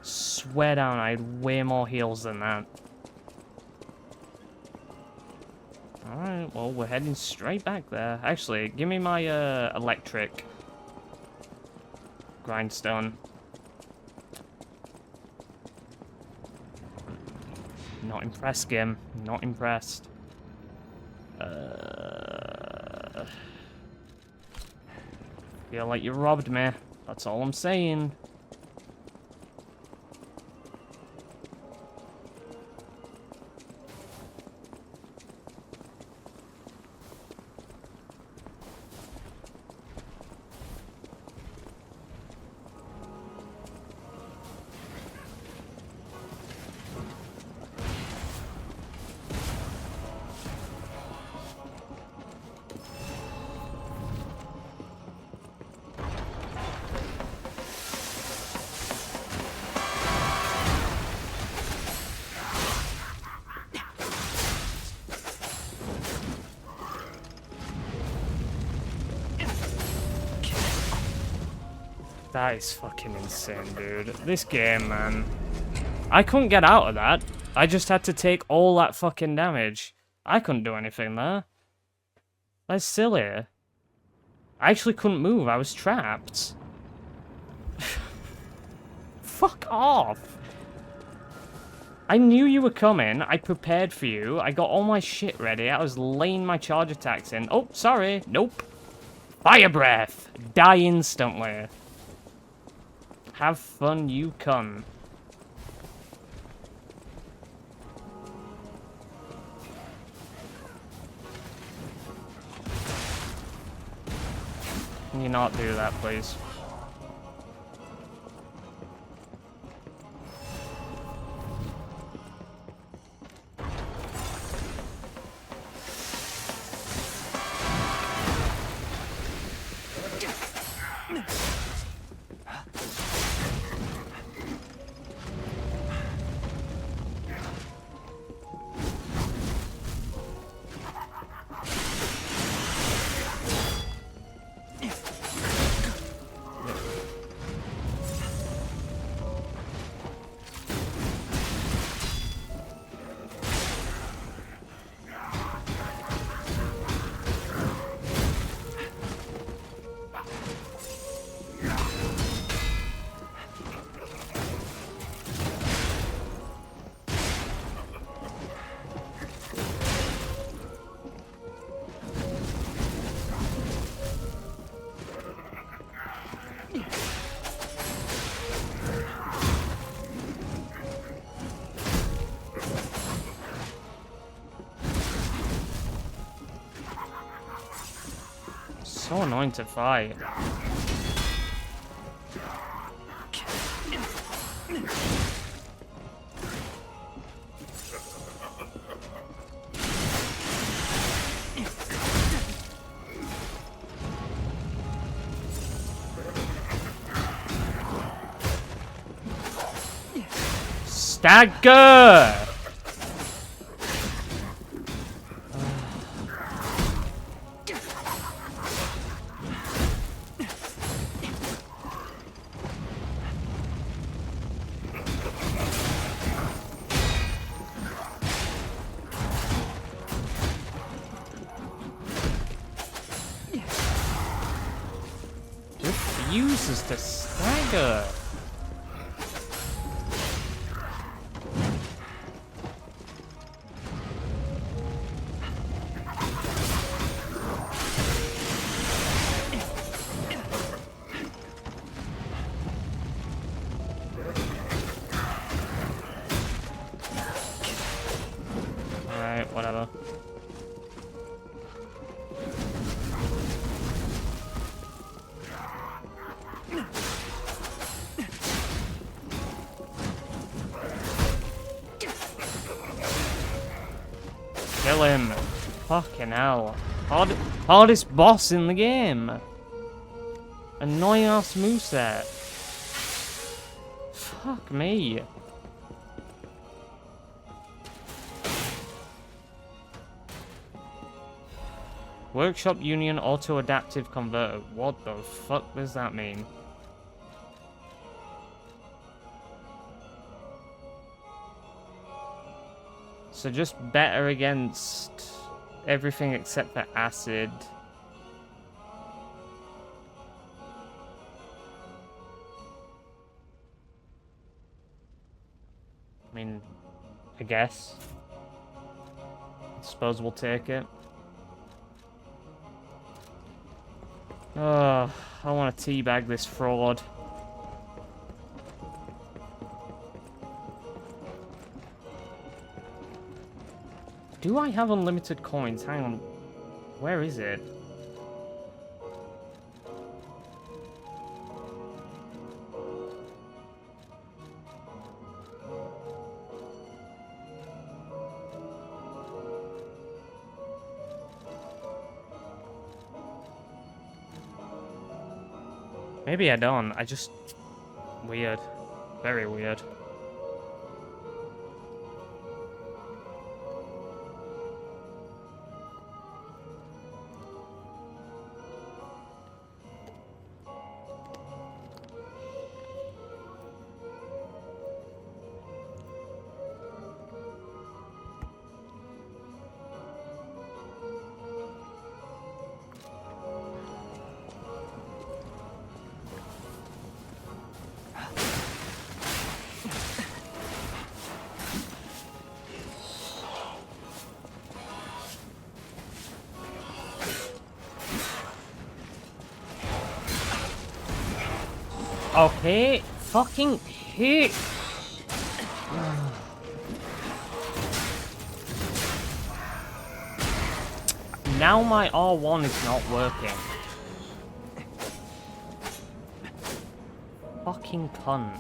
Swear down, I had way more heals than that. Alright, well, we're heading straight back there. Actually, give me my electric grindstone. Not impressed, game. Not impressed. Feel like you robbed me. That's all I'm saying. That is fucking insane, dude. This game, man. I couldn't get out of that. I just had to take all that fucking damage. I couldn't do anything there. That's silly. I actually couldn't move. I was trapped. Fuck off. I knew you were coming. I prepared for you. I got all my shit ready. I was laying my charge attacks in. Oh, sorry. Nope. Fire breath. Die instantly. Have fun, you cunt. Can you not do that, please? So annoying to fight. Stagger! Refuses to stagger. Alright, whatever. Kill him. Fucking hell. Hardest boss in the game. Annoying ass moveset. Fuck me. Workshop Union Auto-Adaptive Converter. What the fuck does that mean? So just better against everything except for acid. I mean, I guess. I suppose we'll take it. Oh, I want to teabag this fraud. Do I have unlimited coins? Hang on. Where is it? Maybe I don't. I just... Weird. Very weird. Okay, fucking hit. Now my R1 is not working. Fucking cunt.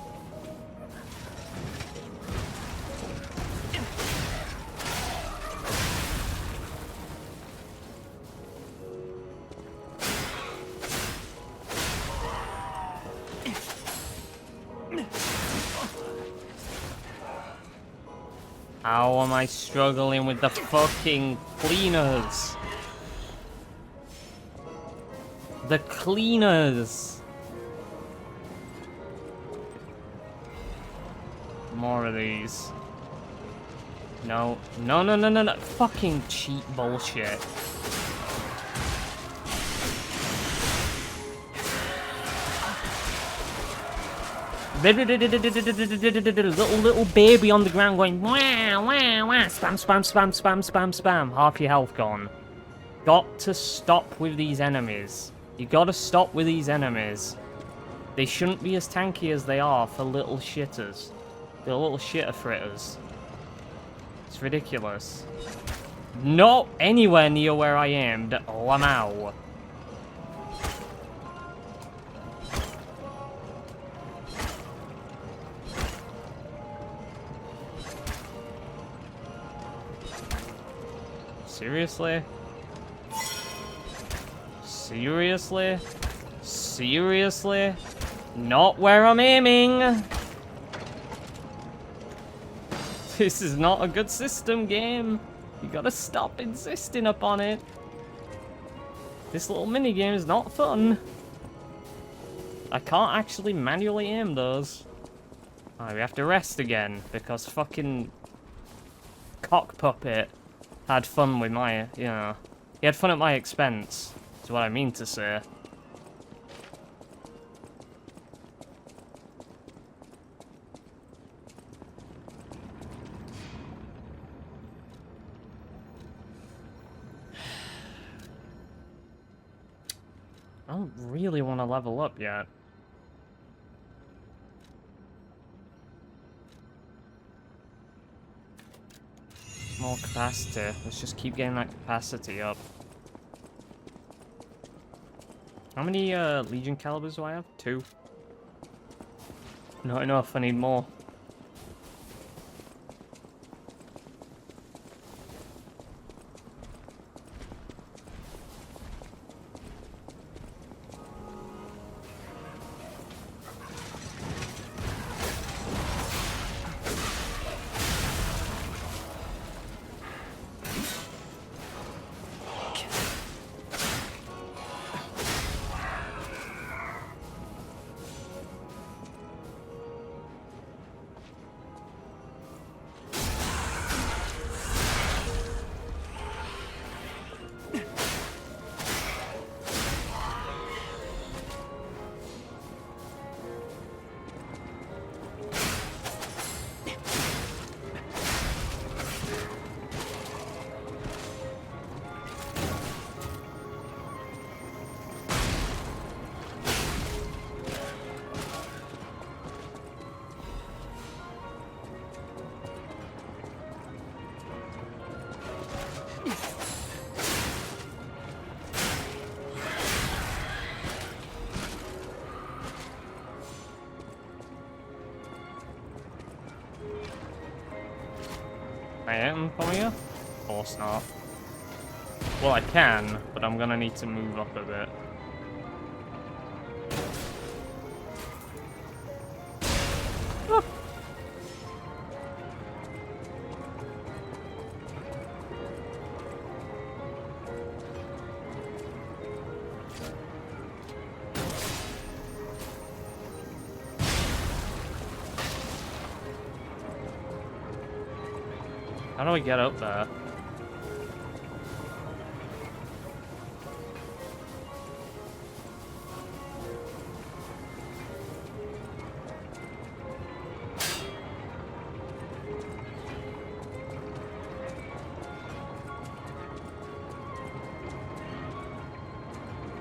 How am I struggling with the fucking cleaners? The cleaners! More of these. No. No, no, no, no, no. Fucking cheap bullshit. Little baby on the ground going wah, wah, wah. Spam, spam, spam, spam, spam, spam. Half your health gone. Got to stop with these enemies. You gotta stop with these enemies. They shouldn't be as tanky as they are for little shitters. They're little shitter fritters. It's ridiculous. Not anywhere near where I aimed. Lamau. Seriously? Seriously? Seriously? Not where I'm aiming! This is not a good system, game. You gotta stop insisting upon it. This little minigame is not fun. I can't actually manually aim those. Alright, we have to rest again, because fucking cock puppet had fun with my, you know, he had fun at my expense, is what I mean to say. I don't really want to level up yet. More capacity. Let's just keep getting that capacity up. How many Legion calibers do I have? 2. Not enough, I need more. I hit him from here? Of course not. Well, I can, but I'm gonna need to move up a bit. Ah. How do I get up there?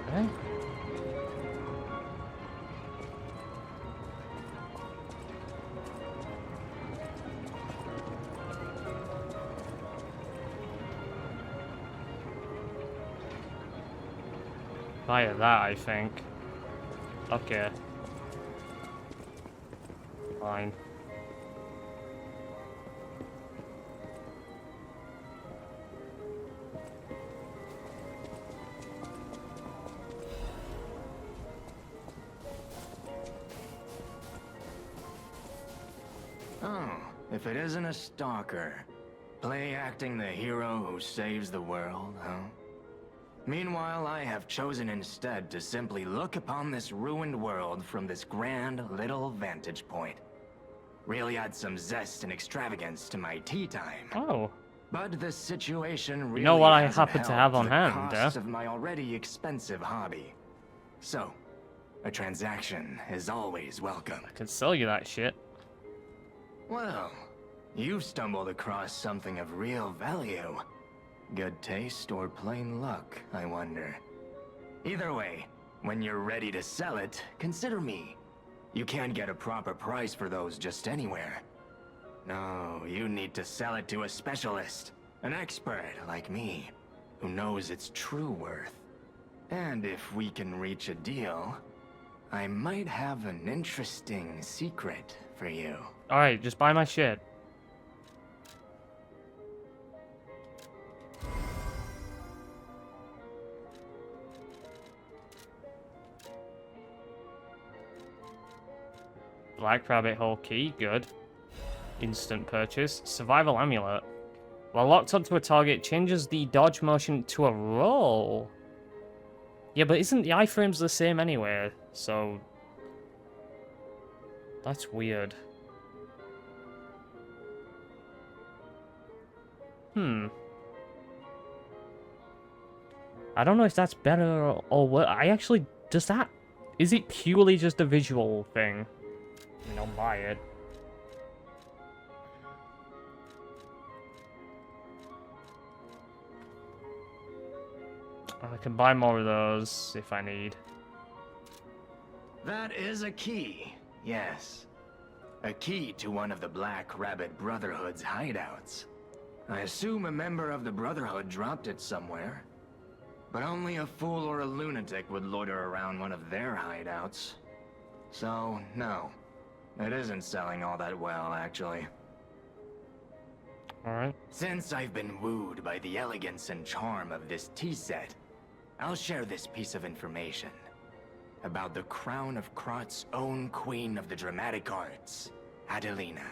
Okay. Via that, I think. Okay. Fine. Oh, if it isn't a stalker. Play acting the hero who saves the world, huh? Meanwhile, I have chosen instead to simply look upon this ruined world from this grand little vantage point. Really add some zest and extravagance to my tea time. Oh. But the situation really You know what I hasn't happen to helped have on the hand, cost of my already expensive hobby. So, a transaction is always welcome. I can sell you that shit. Well, you've stumbled across something of real value. Good taste or plain luck, I wonder. Either way, when you're ready to sell it, consider me. You can't get a proper price for those just anywhere. No, you need to sell it to a specialist, an expert like me, who knows its true worth. And if we can reach a deal, I might have an interesting secret for you. Alright, just buy my shit. Black rabbit hole key, good. Instant purchase. Survival amulet. While locked onto a target, changes the dodge motion to a roll. Yeah, but isn't the iframes the same anyway? So that's weird. I don't know if that's better or what. I actually, does that, is it purely just a visual thing? I mean, I'll buy it. I can buy more of those if I need. That is a key, yes. A key to one of the Black Rabbit Brotherhood's hideouts. I assume a member of the Brotherhood dropped it somewhere. But only a fool or a lunatic would loiter around one of their hideouts. So, no. It isn't selling all that well, actually. Alright. Since I've been wooed by the elegance and charm of this tea set, I'll share this piece of information about the crown of Krot's own queen of the dramatic arts, Adelina.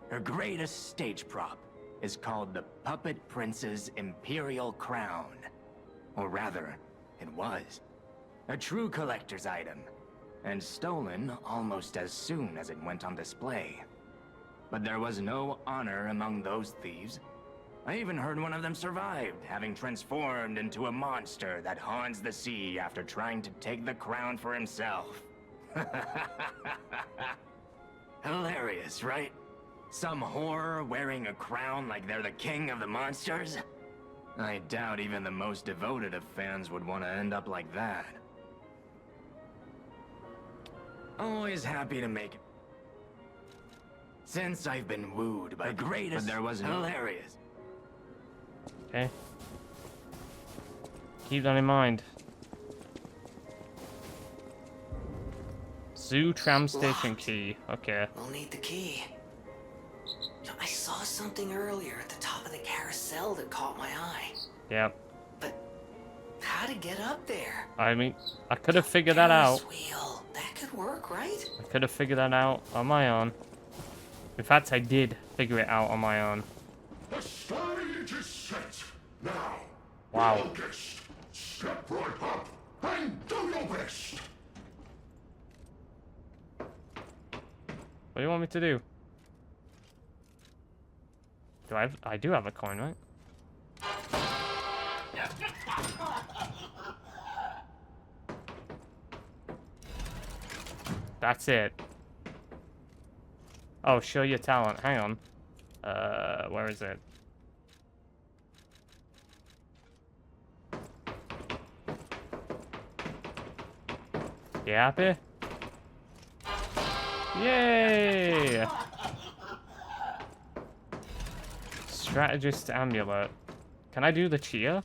Her greatest stage prop is called the Puppet Prince's Imperial Crown. Or rather, it was. A true collector's item, and stolen almost as soon as it went on display. But there was no honor among those thieves. I even heard one of them survived, having transformed into a monster that haunts the sea after trying to take the crown for himself. Hilarious, right? Some whore wearing a crown like they're the king of the monsters? I doubt even the most devoted of fans would want to end up like that. Always happy to make it. Since I've been wooed by the greatest, but there was hilarious. Okay. Keep that in mind. Zoo tram station key. Okay. We'll need the key. I saw something earlier at the top of the carousel that caught my eye. Yep. But how to get up there? I mean, I could have figured that out. Wheel. That could work, right? I could have figured that out on my own. In fact, I did figure it out on my own. The stage is set. Now, wow. Your guest, step right up and do your best. What do you want me to do? I do have a coin, right? That's it. Oh, show your talent. Hang on. Where is it? You happy? Yay! Strategist amulet. Can I do the cheer?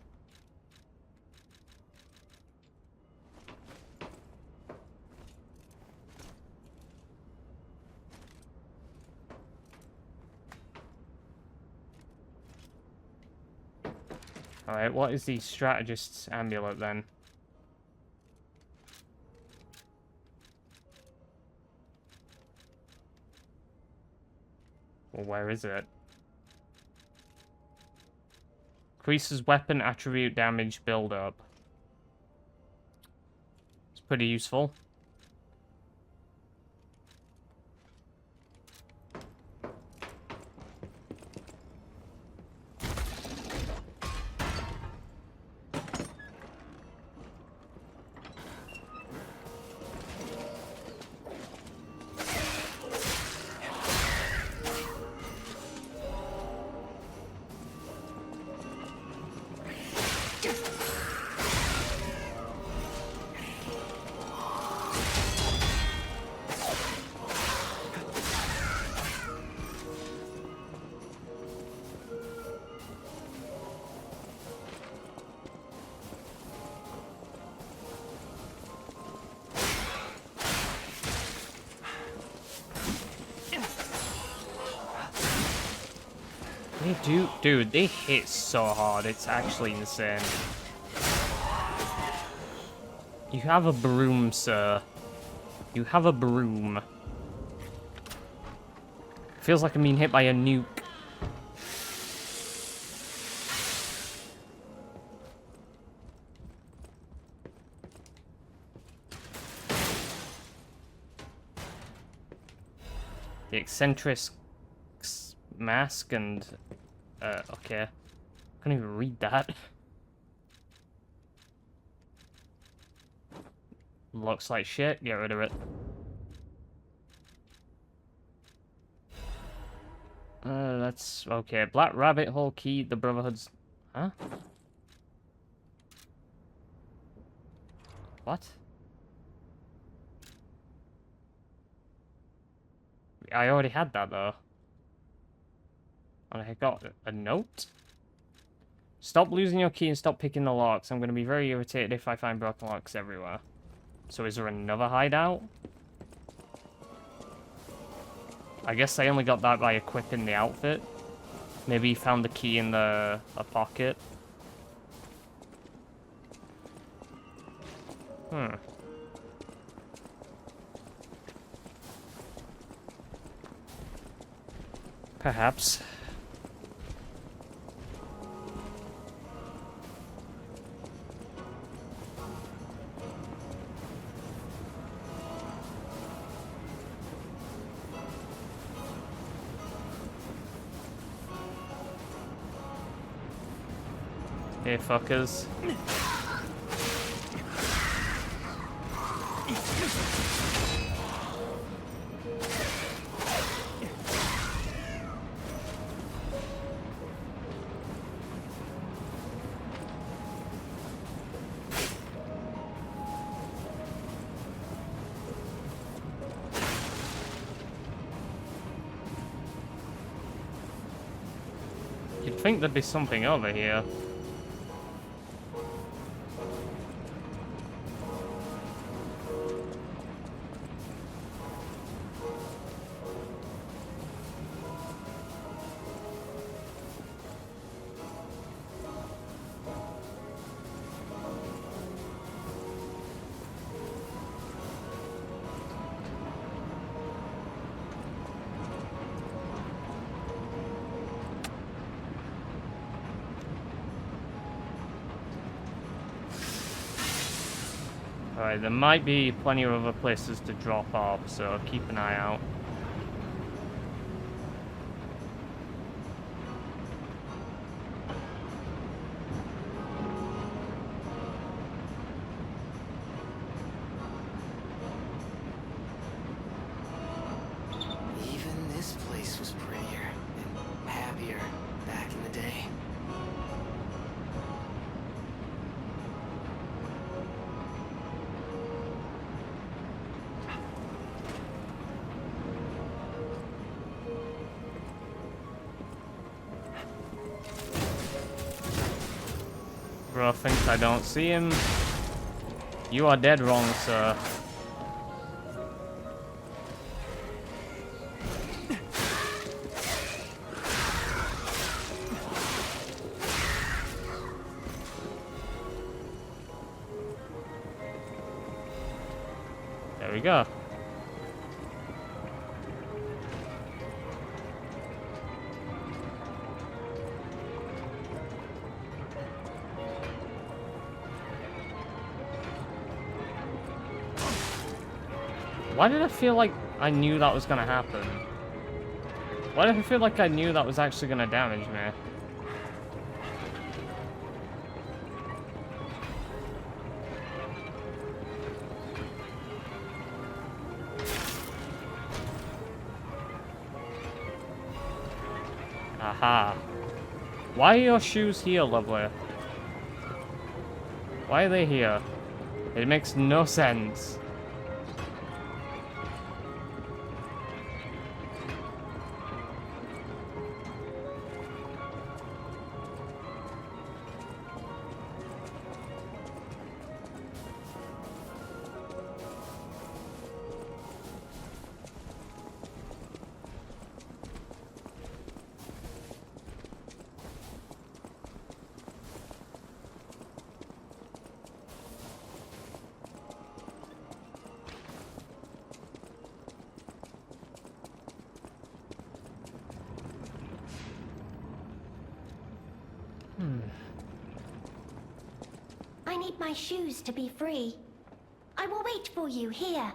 Alright, what is the strategist's amulet then? Well, where is it? Increases weapon attribute damage build-up. It's pretty useful. Dude, they hit so hard, it's actually insane. You have a broom, sir. You have a broom. Feels like I'm being hit by a nuke. The eccentric mask and... okay. I couldn't even read that. Looks like shit. Get rid of it. That's... okay. Black Rabbit Hole Key, the Brotherhood's... huh? What? I already had that, though. And I got a note? Stop losing your key and stop picking the locks. I'm going to be very irritated if I find broken locks everywhere. So is there another hideout? I guess I only got that by equipping the outfit. Maybe he found the key in a pocket. Perhaps. Hey, fuckers. You'd think there'd be something over here. Alright, there might be plenty of other places to drop off, so keep an eye out. Even this place was prettier and happier back in the day. Bro thinks I don't see him. You are dead wrong, sir. There we go. Why did I feel like I knew that was gonna happen? Why did I feel like I knew that was actually gonna damage me? Aha. Why are your shoes here, lovely? Why are they here? It makes no sense. I need my shoes to be free. I will wait for you here.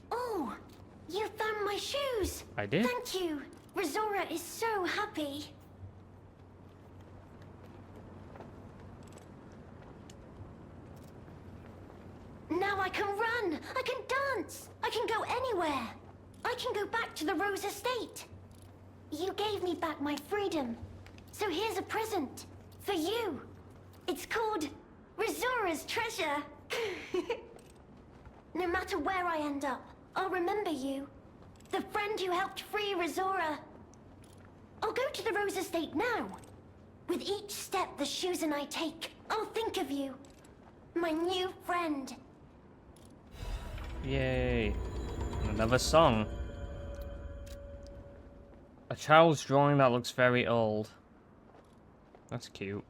Oh, you found my shoes. I did? Thank you. Rizora is so happy. Now I can run. I can dance. I can go anywhere. I can go back to the Rose Estate. You gave me back my freedom. So here's a present for you. It's called Rizora's Treasure. No matter where I end up, I'll remember you. The friend who helped free Rizora. I'll go to the Rose Estate now. With each step the shoes and I take, I'll think of you. My new friend. Yay. Another song. A child's drawing that looks very old. That's cute.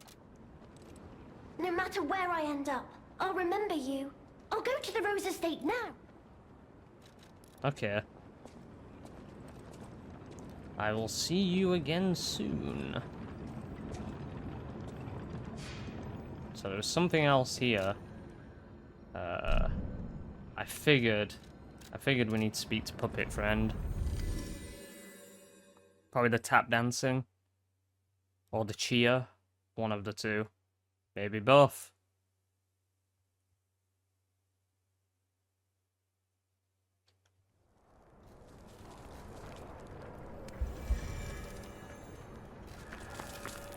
No matter where I end up, I'll remember you. I'll go to the Rose Estate now. Okay. I will see you again soon. So there's something else here. I figured we need to speak to Puppet Friend. Probably the tap dancing. Or the cheer. One of the two. Maybe both.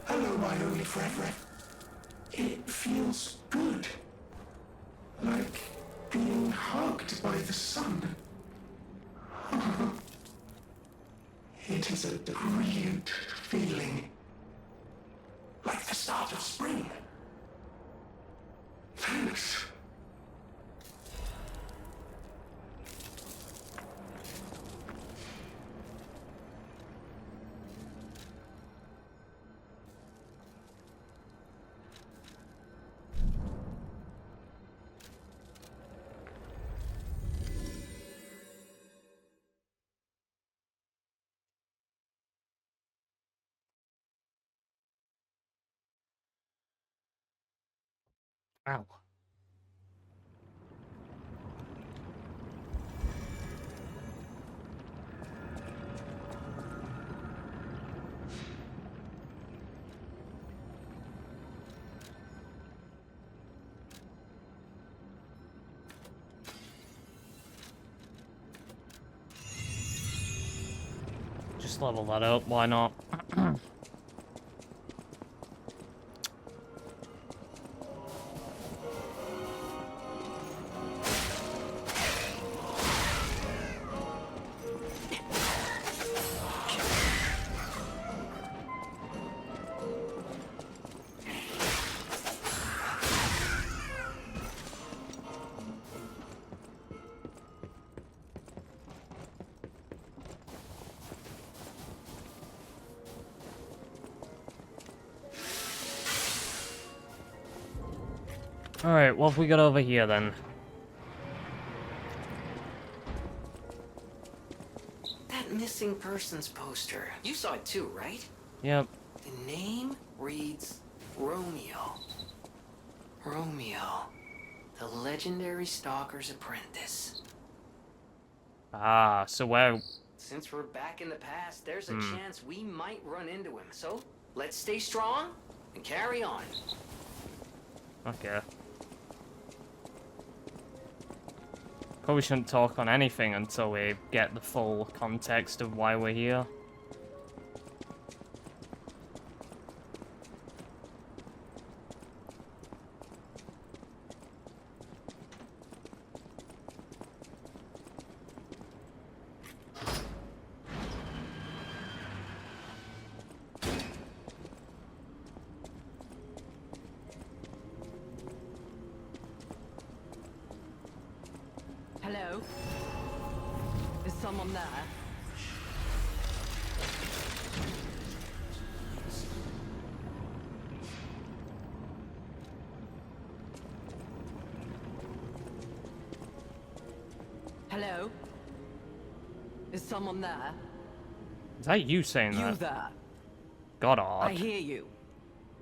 Hello, my only friend. It feels good. Like being hugged by the sun. It is a brilliant feeling. Like the start of spring. Thanks. Ow. just level that up, why not? Alright, what have we got over here then? That missing persons poster. You saw it too, right? Yep. The name reads Romeo. Romeo, the legendary stalker's apprentice. Ah, so where... Since we're back in the past, there's a chance we might run into him. So, let's stay strong and carry on. Okay. Probably shouldn't talk on anything until we get the full context of why we're here. Hello? Is someone there? Hello? Is someone there? Is that you saying that? You there? Goddard. I hear you.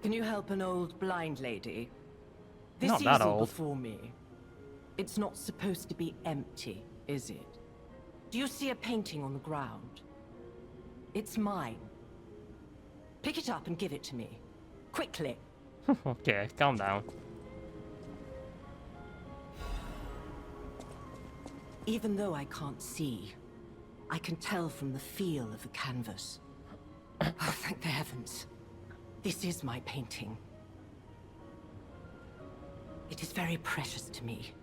Can you help an old blind lady? This Not that easel old. before me. It's not supposed to be empty, is it? Do you see a painting on the ground? It's mine. Pick it up and give it to me. Quickly. Okay, calm down. Even though I can't see, I can tell from the feel of the canvas. Oh, thank the heavens. This is my painting. It is very precious to me.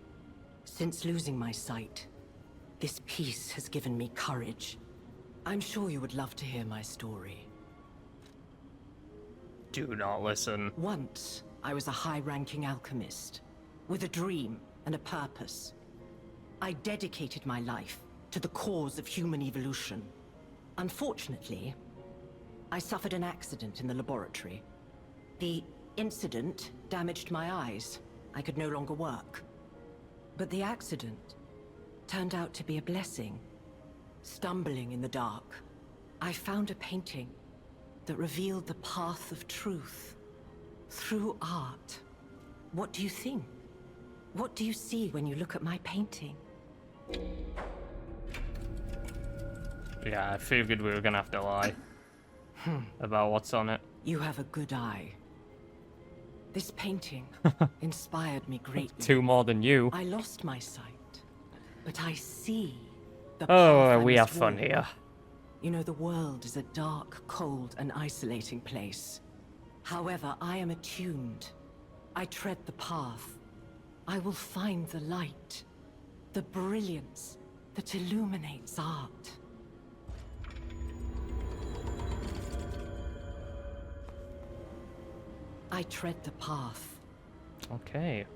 Since losing my sight, this piece has given me courage. I'm sure you would love to hear my story. Do not listen. Once, I was a high-ranking alchemist, with a dream and a purpose. I dedicated my life to the cause of human evolution. Unfortunately, I suffered an accident in the laboratory. The incident damaged my eyes. I could no longer work. But the accident turned out to be a blessing. Stumbling in the dark, I found a painting that revealed the path of truth through art. What do you think? What do you see when you look at my painting? Yeah, I figured we were gonna have to lie about what's on it. You have a good eye. This painting inspired me greatly. Two more than you. I lost my sight, but I see the Oh, path I we have must fun walk. here. You know, the world is a dark, cold, and isolating place. However, I am attuned. I tread the path. I will find the light, the brilliance that illuminates art. I tread the path. Okay.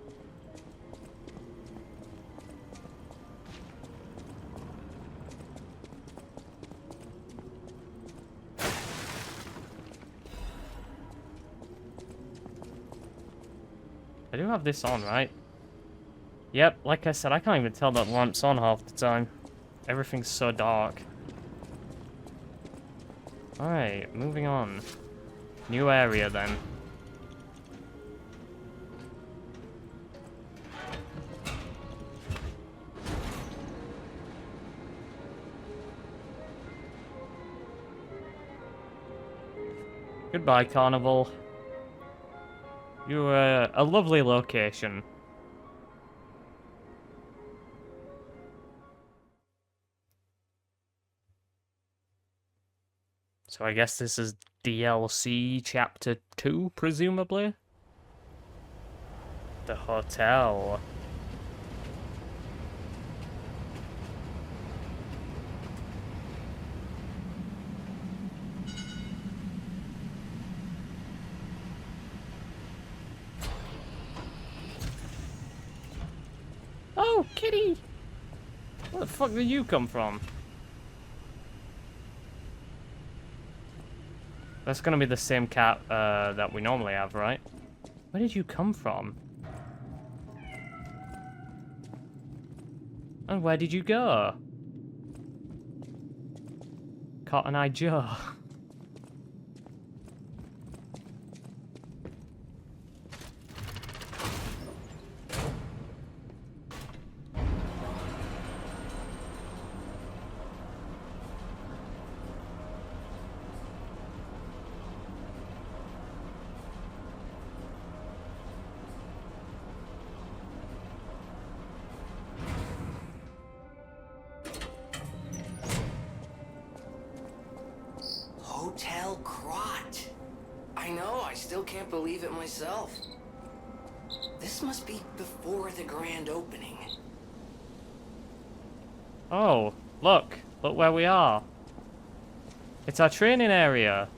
I do have this on, right? Yep, like I said, I can't even tell that lamp's on half the time. Everything's so dark. Alright, moving on. New area then. Goodbye, Carnival. You're a lovely location. So I guess this is DLC Chapter 2, presumably? The hotel. Oh, kitty! Where the fuck did you come from? That's gonna be the same cat that we normally have, right? Where did you come from? And where did you go? Cotton Eye Joe. Hotel Crot. I know, I still can't believe it myself. This must be before the grand opening. Oh, look. Look where we are. It's our training area.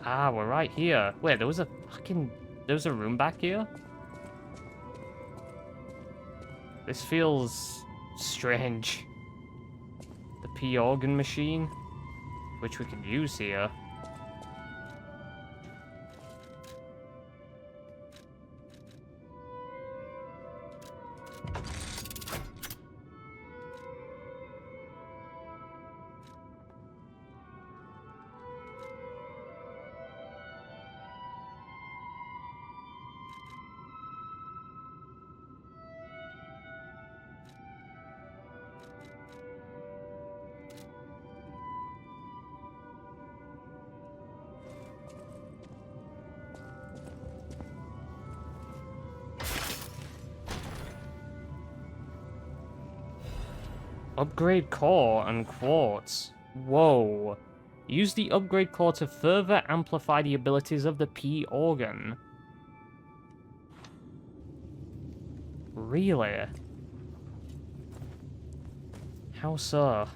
Ah, we're right here. Wait, there was a room back here? This feels strange. The P organ machine, which we can use here. Upgrade core and quartz. Whoa. Use the upgrade core to further amplify the abilities of the P organ. Really? How so?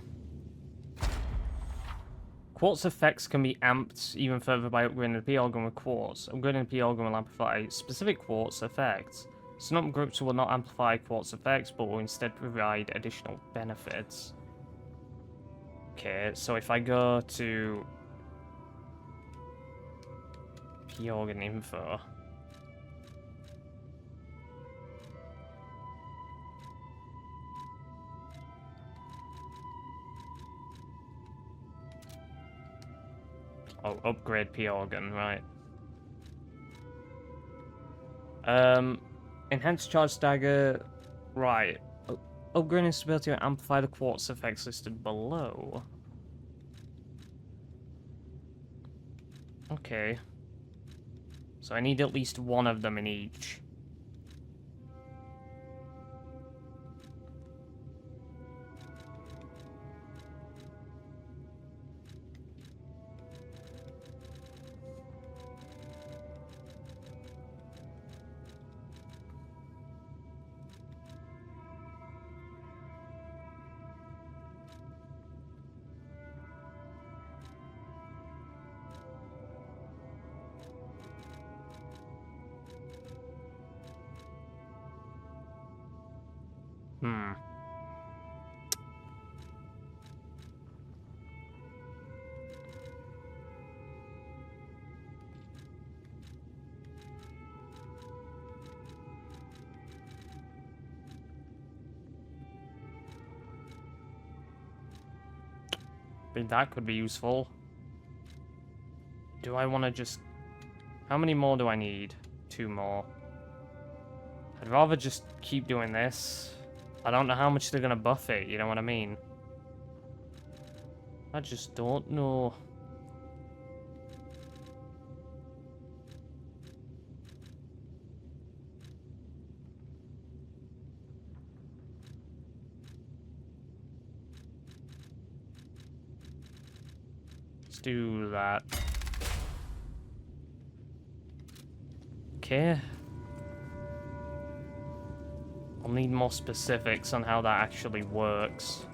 Quartz effects can be amped even further by upgrading the P organ with quartz. Upgrading the P organ will amplify specific quartz effects. Some groups will not amplify quartz effects, but will instead provide additional benefits. Okay, so if I go to P organ info. Oh, upgrade P organ, right. Enhanced charge dagger, right. Upgrading its ability to amplify the quartz effects listed below. Okay. So I need at least one of them in each. I think that could be useful. Do I want to just... How many more do I need? 2 more. I'd rather just keep doing this. I don't know how much they're going to buff it, you know what I mean? I just don't know. Let's do that. Okay. I'll need more specifics on how that actually works.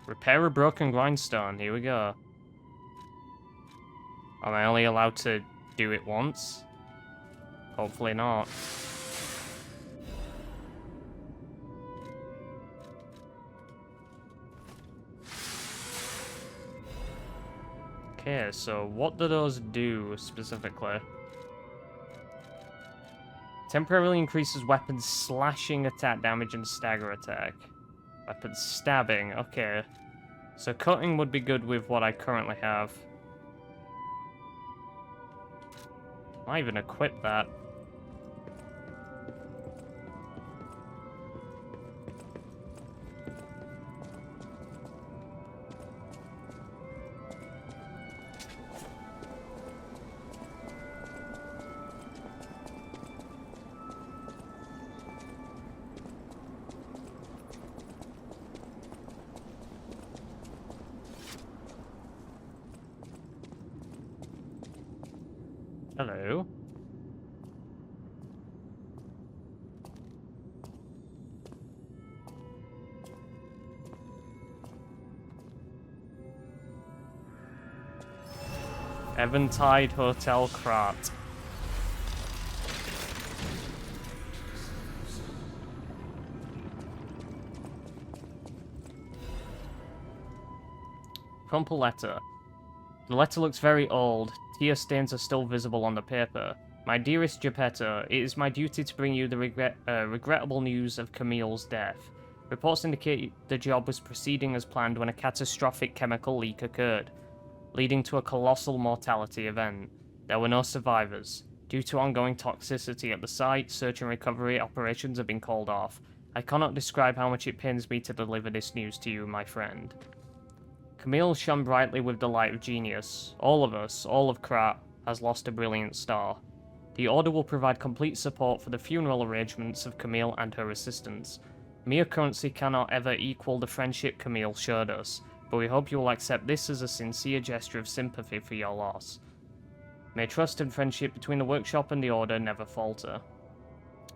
Repair a broken grindstone. Here we go. Am I only allowed to do it once? Hopefully not. Okay, so what do those do specifically? Temporarily increases weapon slashing attack damage and stagger attack. Weapon stabbing, okay. So cutting would be good with what I currently have. Might even equip that. Hello. Eventide Hotel Krat. Crumple letter. The letter looks very old. Tear stains are still visible on the paper. My dearest Geppetto, it is my duty to bring you the regrettable news of Camille's death. Reports indicate the job was proceeding as planned when a catastrophic chemical leak occurred, leading to a colossal mortality event. There were no survivors. Due to ongoing toxicity at the site, search and recovery operations have been called off. I cannot describe how much it pains me to deliver this news to you, my friend. Camille shone brightly with the light of genius. All of us, all of Krat, has lost a brilliant star. The Order will provide complete support for the funeral arrangements of Camille and her assistants. Mere currency cannot ever equal the friendship Camille showed us, but we hope you will accept this as a sincere gesture of sympathy for your loss. May trust and friendship between the workshop and the Order never falter.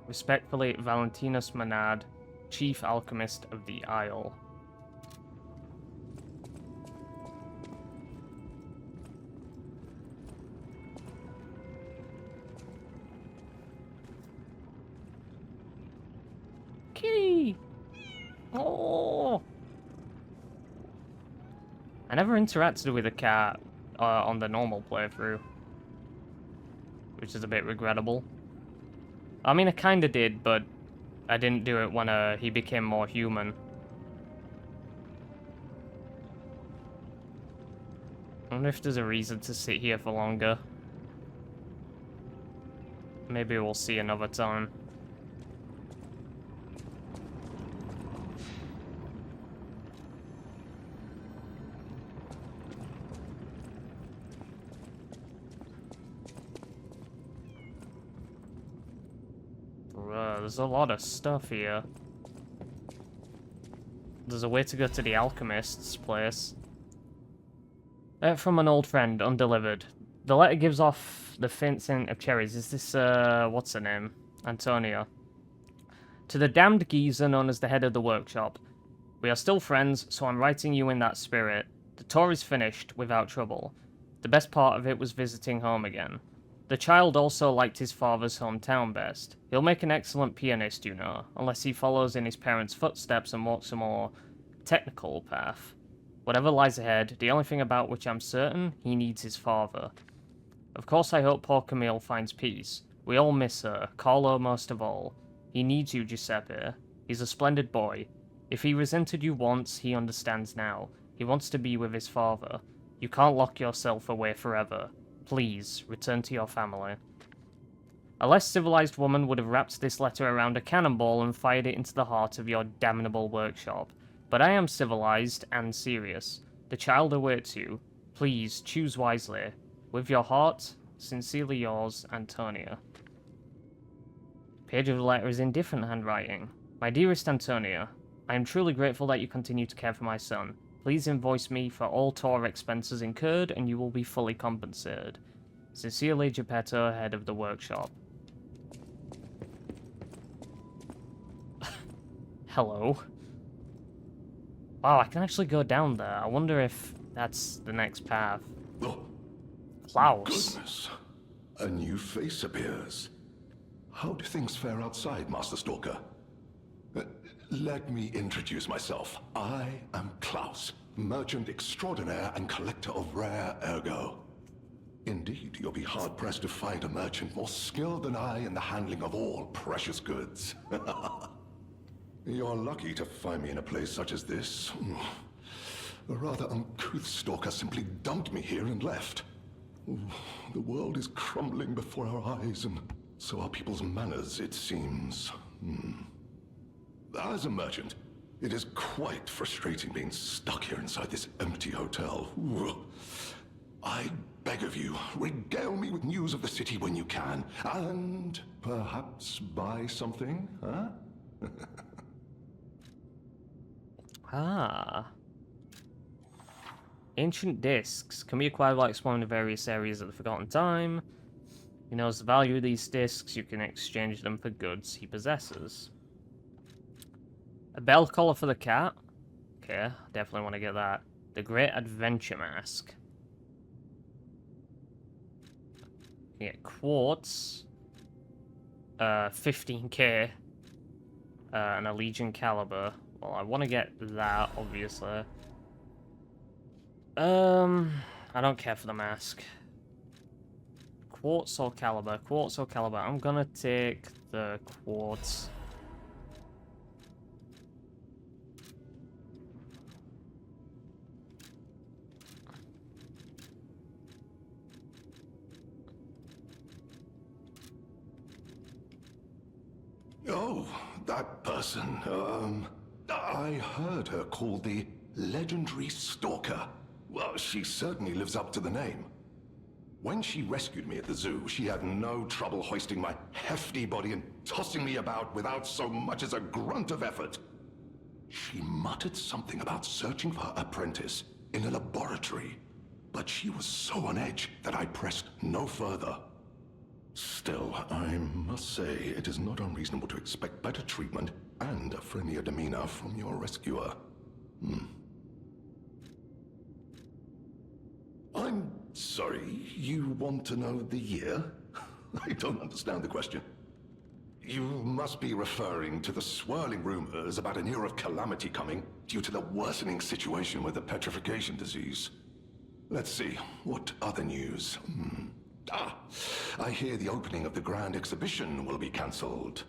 Respectfully, Valentinus Menard, Chief Alchemist of the Isle. Kitty! Oh! I never interacted with a cat on the normal playthrough, which is a bit regrettable. I mean, I kinda did, but I didn't do it when he became more human. I wonder if there's a reason to sit here for longer. Maybe we'll see another time. There's a lot of stuff here. There's a way to go to the alchemist's place. From an old friend, undelivered. The letter gives off the faint scent of cherries. Is this, what's her name? Antonia. To the damned geezer known as the head of the workshop. We are still friends, so I'm writing you in that spirit. The tour is finished, without trouble. The best part of it was visiting home again. The child also liked his father's hometown best. He'll make an excellent pianist, you know, unless he follows in his parents' footsteps and walks a more technical path. Whatever lies ahead, the only thing about which I'm certain, he needs his father. Of course I hope poor Camille finds peace. We all miss her, Carlo most of all. He needs you, Giuseppe. He's a splendid boy. If he resented you once, he understands now. He wants to be with his father. You can't lock yourself away forever. Please, return to your family. A less civilized woman would have wrapped this letter around a cannonball and fired it into the heart of your damnable workshop. But I am civilized and serious. The child awaits you. Please, choose wisely. With your heart, sincerely yours, Antonia. Page of the letter is in different handwriting. My dearest Antonia, I am truly grateful that you continue to care for my son. Please invoice me for all tour expenses incurred, and you will be fully compensated. Sincerely, Geppetto, head of the workshop. Hello. Wow, I can actually go down there. I wonder if that's the next path. Oh, Klaus. goodness. A new face appears. How do things fare outside, Master Stalker? Let me introduce myself. I am Klaus, merchant extraordinaire and collector of rare ergo. Indeed, you'll be hard-pressed to find a merchant more skilled than I in the handling of all precious goods. You're lucky to find me in a place such as this. A rather uncouth stalker simply dumped me here and left. The world is crumbling before our eyes, and so are people's manners, it seems. As a merchant, it is quite frustrating being stuck here inside this empty hotel. I beg of you, regale me with news of the city when you can, and perhaps buy something, huh? Ah. Ancient discs can be acquired while exploring the various areas of the Forgotten Time. He knows the value of these discs. You can exchange them for goods he possesses. A bell collar for the cat. Okay, definitely want to get that. The Great Adventure Mask. You get quartz. 15k. And a Legion caliber. Well, I want to get that, obviously. I don't care for the mask. Quartz or caliber? Quartz or caliber? I'm gonna take the quartz. Oh, that person, I heard her called the legendary Stalker. Well, she certainly lives up to the name. When she rescued me at the zoo, she had no trouble hoisting my hefty body and tossing me about without so much as a grunt of effort. She muttered something about searching for her apprentice in a laboratory, but she was so on edge that I pressed no further. Still, I must say it is not unreasonable to expect better treatment and a friendlier demeanor from your rescuer. I'm sorry, you want to know the year? I don't understand the question. You must be referring to the swirling rumors about an era of calamity coming due to the worsening situation with the petrification disease. Let's see, what other news? I hear the opening of the Grand Exhibition will be cancelled.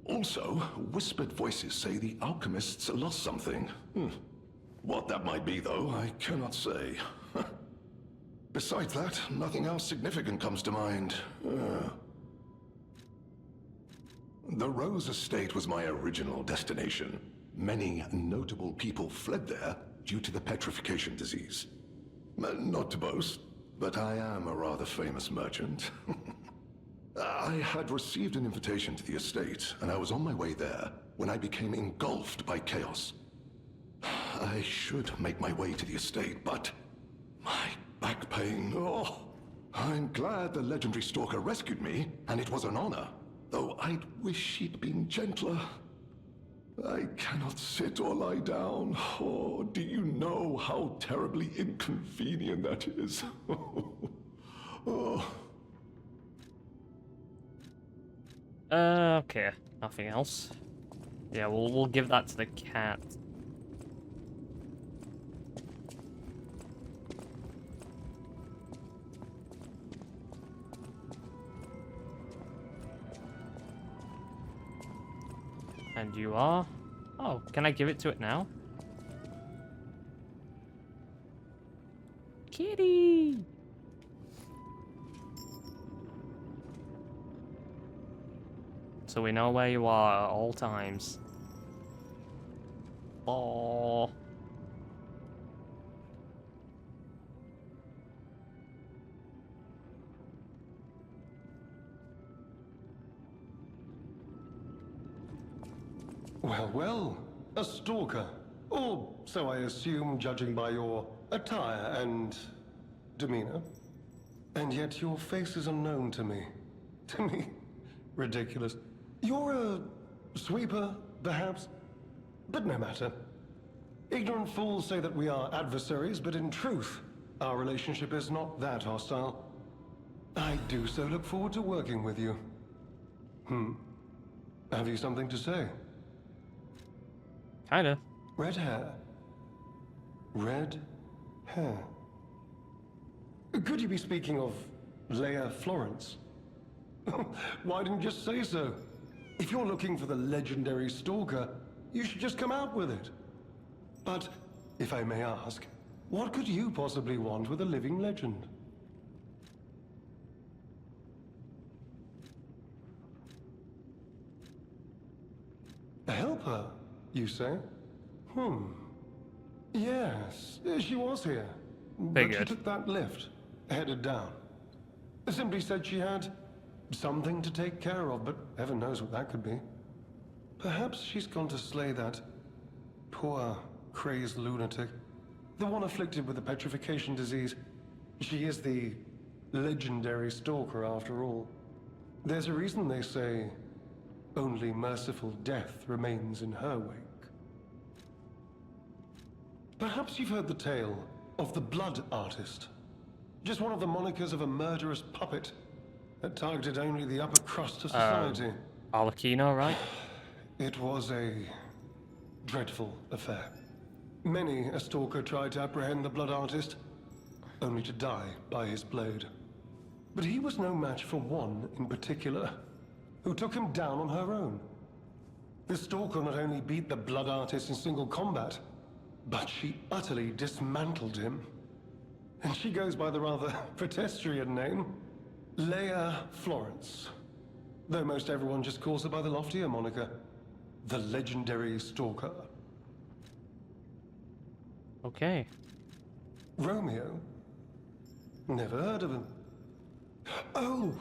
Also, whispered voices say the alchemists lost something. What that might be, though, I cannot say. Besides that, nothing else significant comes to mind. The Rose Estate was my original destination. Many notable people fled there due to the petrification disease. Not to boast, but I am a rather famous merchant. I had received an invitation to the estate, and I was on my way there when I became engulfed by chaos. I should make my way to the estate, but my back pain, oh. I'm glad the legendary stalker rescued me, and it was an honor, though I'd wish she'd been gentler. I cannot sit or lie down. Oh, do you know how terribly inconvenient that is? Oh. Okay, nothing else. Yeah, we'll give that to the cat. And you are? Oh, can I give it to it now? Kitty! So we know where you are at all times. Oh. Well, well, a stalker. Or so I assume, judging by your attire and demeanor. And yet your face is unknown to me. To me? Ridiculous. You're a sweeper, perhaps? But no matter. Ignorant fools say that we are adversaries, but in truth, our relationship is not that hostile. I do so look forward to working with you. Have you something to say? Kinda. Red hair. Red hair. Could you be speaking of Leia Florence? Why didn't you just say so? If you're looking for the legendary stalker, you should just come out with it. But, if I may ask, what could you possibly want with a living legend? A helper, you say? Yes, she was here. But she took that lift, headed down. Simply said she had something to take care of, but heaven knows what that could be. Perhaps she's gone to slay that poor, crazed lunatic. The one afflicted with the petrification disease. She is the legendary stalker, after all. There's a reason they say only merciful death remains in her wake. Perhaps you've heard the tale of the Blood Artist. Just one of the monikers of a murderous puppet that targeted only the upper crust of society. Arlecchino, right? It was a dreadful affair. Many a stalker tried to apprehend the Blood Artist, only to die by his blade. But he was no match for one in particular, who took him down on her own. The stalker not only beat the Blood Artist in single combat, but she utterly dismantled him. And she goes by the rather pedestrian name, Leia Florence. Though most everyone just calls her by the loftier moniker, the legendary stalker. Okay. Romeo? Never heard of him. Oh!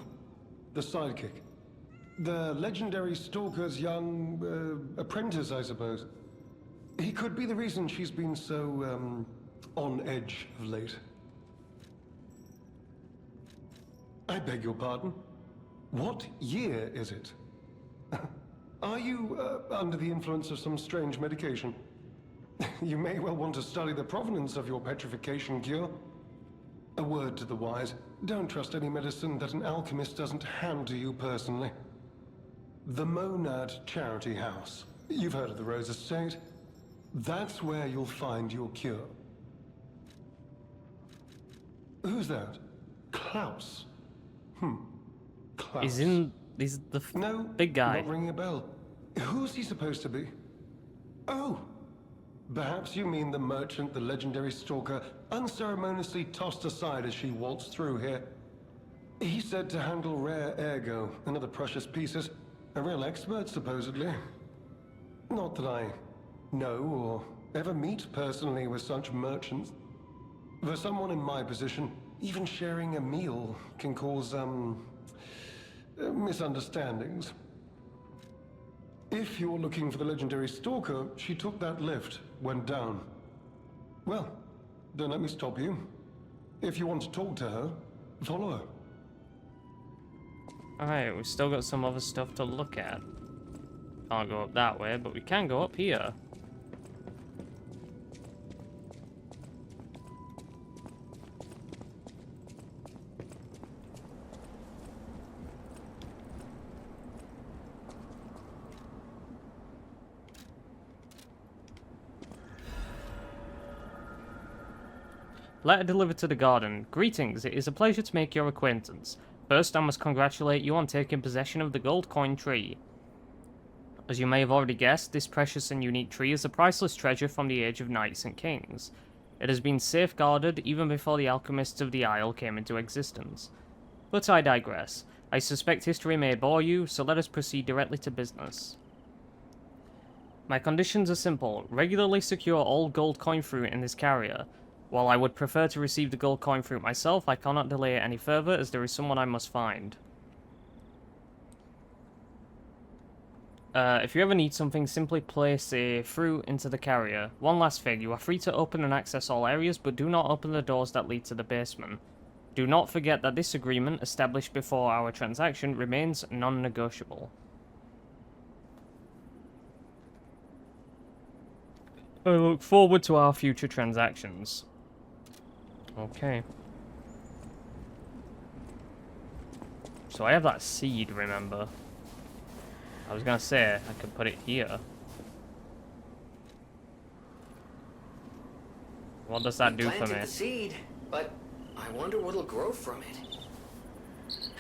The sidekick. The legendary stalker's young apprentice, I suppose. He could be the reason she's been so, on edge of late. I beg your pardon? What year is it? Are you, under the influence of some strange medication? You may well want to study the provenance of your petrification cure. A word to the wise, don't trust any medicine that an alchemist doesn't hand to you personally. The Monad Charity House. You've heard of the Rose Estate? That's where you'll find your cure. Who's that? Klaus. Klaus. He's the big guy. Not ringing a bell. Who's he supposed to be? Oh! Perhaps you mean the merchant the legendary stalker unceremoniously tossed aside as she waltzed through here. He's said to handle rare ergo and other precious pieces. A real expert, supposedly. Not that I know or ever meet personally with such merchants. For someone in my position, even sharing a meal can cause, misunderstandings. If you're looking for the legendary stalker, she took that lift, went down. Well, don't let me stop you. If you want to talk to her, follow her. Alright, we've still got some other stuff to look at. Can't go up that way, but we can go up here. Letter delivered to the garden. Greetings, it is a pleasure to make your acquaintance. First, I must congratulate you on taking possession of the gold coin tree. As you may have already guessed, this precious and unique tree is a priceless treasure from the age of knights and kings. It has been safeguarded even before the alchemists of the Isle came into existence. But I digress. I suspect history may bore you, so let us proceed directly to business. My conditions are simple. Regularly secure all gold coin fruit in this carrier. While I would prefer to receive the gold coin fruit myself, I cannot delay it any further, as there is someone I must find. If you ever need something, simply place a fruit into the carrier. One last thing, you are free to open and access all areas, but do not open the doors that lead to the basement. Do not forget that this agreement, established before our transaction, remains non-negotiable. I look forward to our future transactions. Okay. So I have that seed, remember? I was gonna say, I could put it here. What does that do for me? The seed, but I wonder what'll grow from it.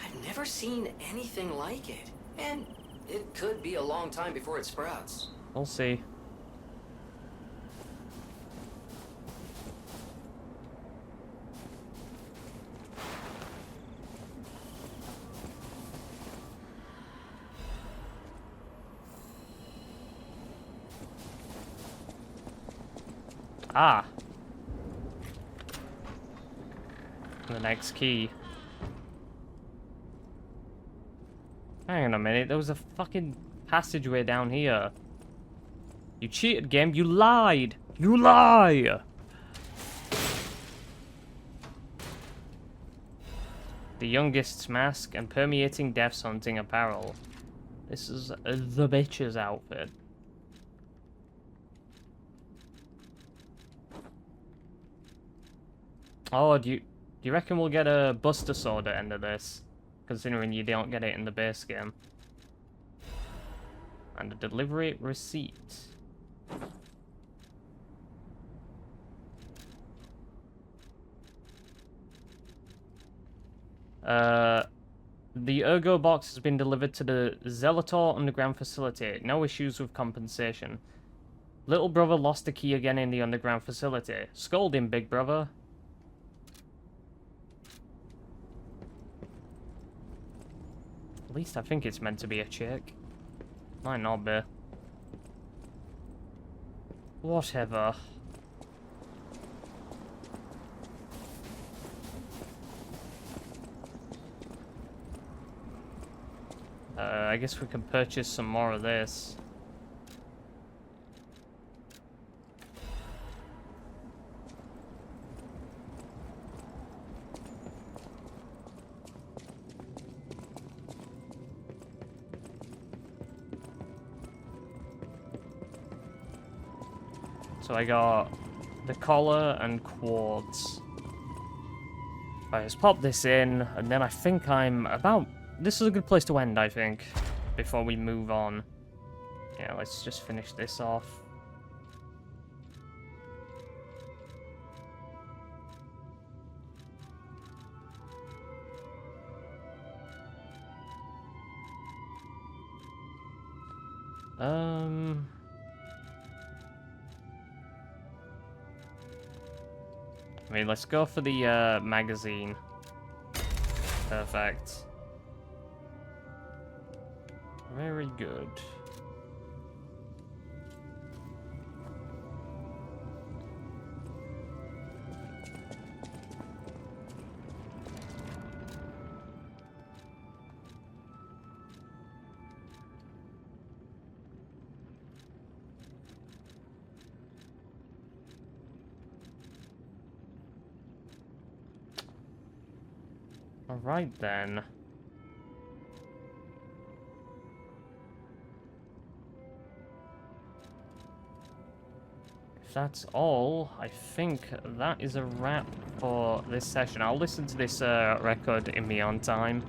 I've never seen anything like it, and it could be a long time before it sprouts. We'll see. Ah. The next key. Hang on a minute, there was a fucking passageway down here. You cheated, game. You lied. You lie. The youngest's mask and permeating death's hunting apparel. This is the bitch's outfit. Oh, do you reckon we'll get a Buster Sword at the end of this? Considering you don't get it in the base game. And a delivery receipt. The Ergo box has been delivered to the Zelator underground facility. No issues with compensation. Little brother lost the key again in the underground facility. Scold him, big brother. At least I think it's meant to be a chick. Might not be. Whatever. I guess we can purchase some more of this. So I got the collar and quartz. Right, let's pop this in, and then I think I'm about... This is a good place to end, I think, before we move on. Yeah, let's just finish this off. I mean, let's go for the magazine. Perfect. Very good. All right then. That's all. I think that is a wrap for this session. I'll listen to this record in my own time.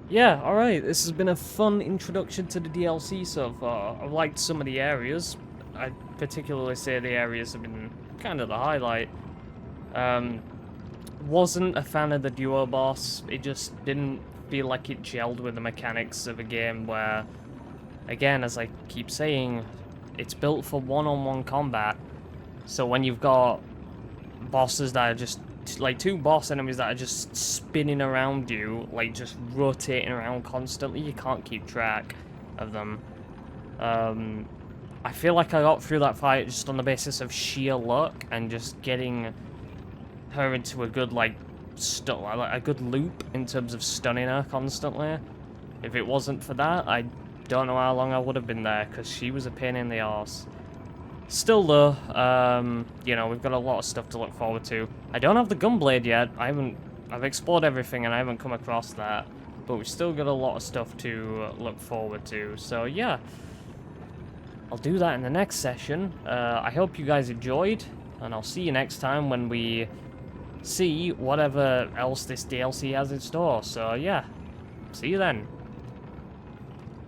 Yeah, alright. This has been a fun introduction to the DLC so far. I've liked some of the areas. I'd particularly say the areas have been kind of the highlight. Wasn't a fan of the duo boss. It just didn't feel like it gelled with the mechanics of a game where, again, as I keep saying, it's built for one-on-one combat. So when you've got bosses that are just, like, two boss enemies that are just spinning around you, like, just rotating around constantly, you can't keep track of them. I feel like I got through that fight just on the basis of sheer luck and just getting her into a good, like a good loop in terms of stunning her constantly. If it wasn't for that, I don't know how long I would have been there, because she was a pain in the arse. Still though, you know, we've got a lot of stuff to look forward to. I don't have the gunblade yet. I've explored everything and I haven't come across that. But we've still got a lot of stuff to look forward to. So yeah, I'll do that in the next session. I hope you guys enjoyed, and I'll see you next time when we see whatever else this DLC has in store. So yeah, see you then.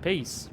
Peace.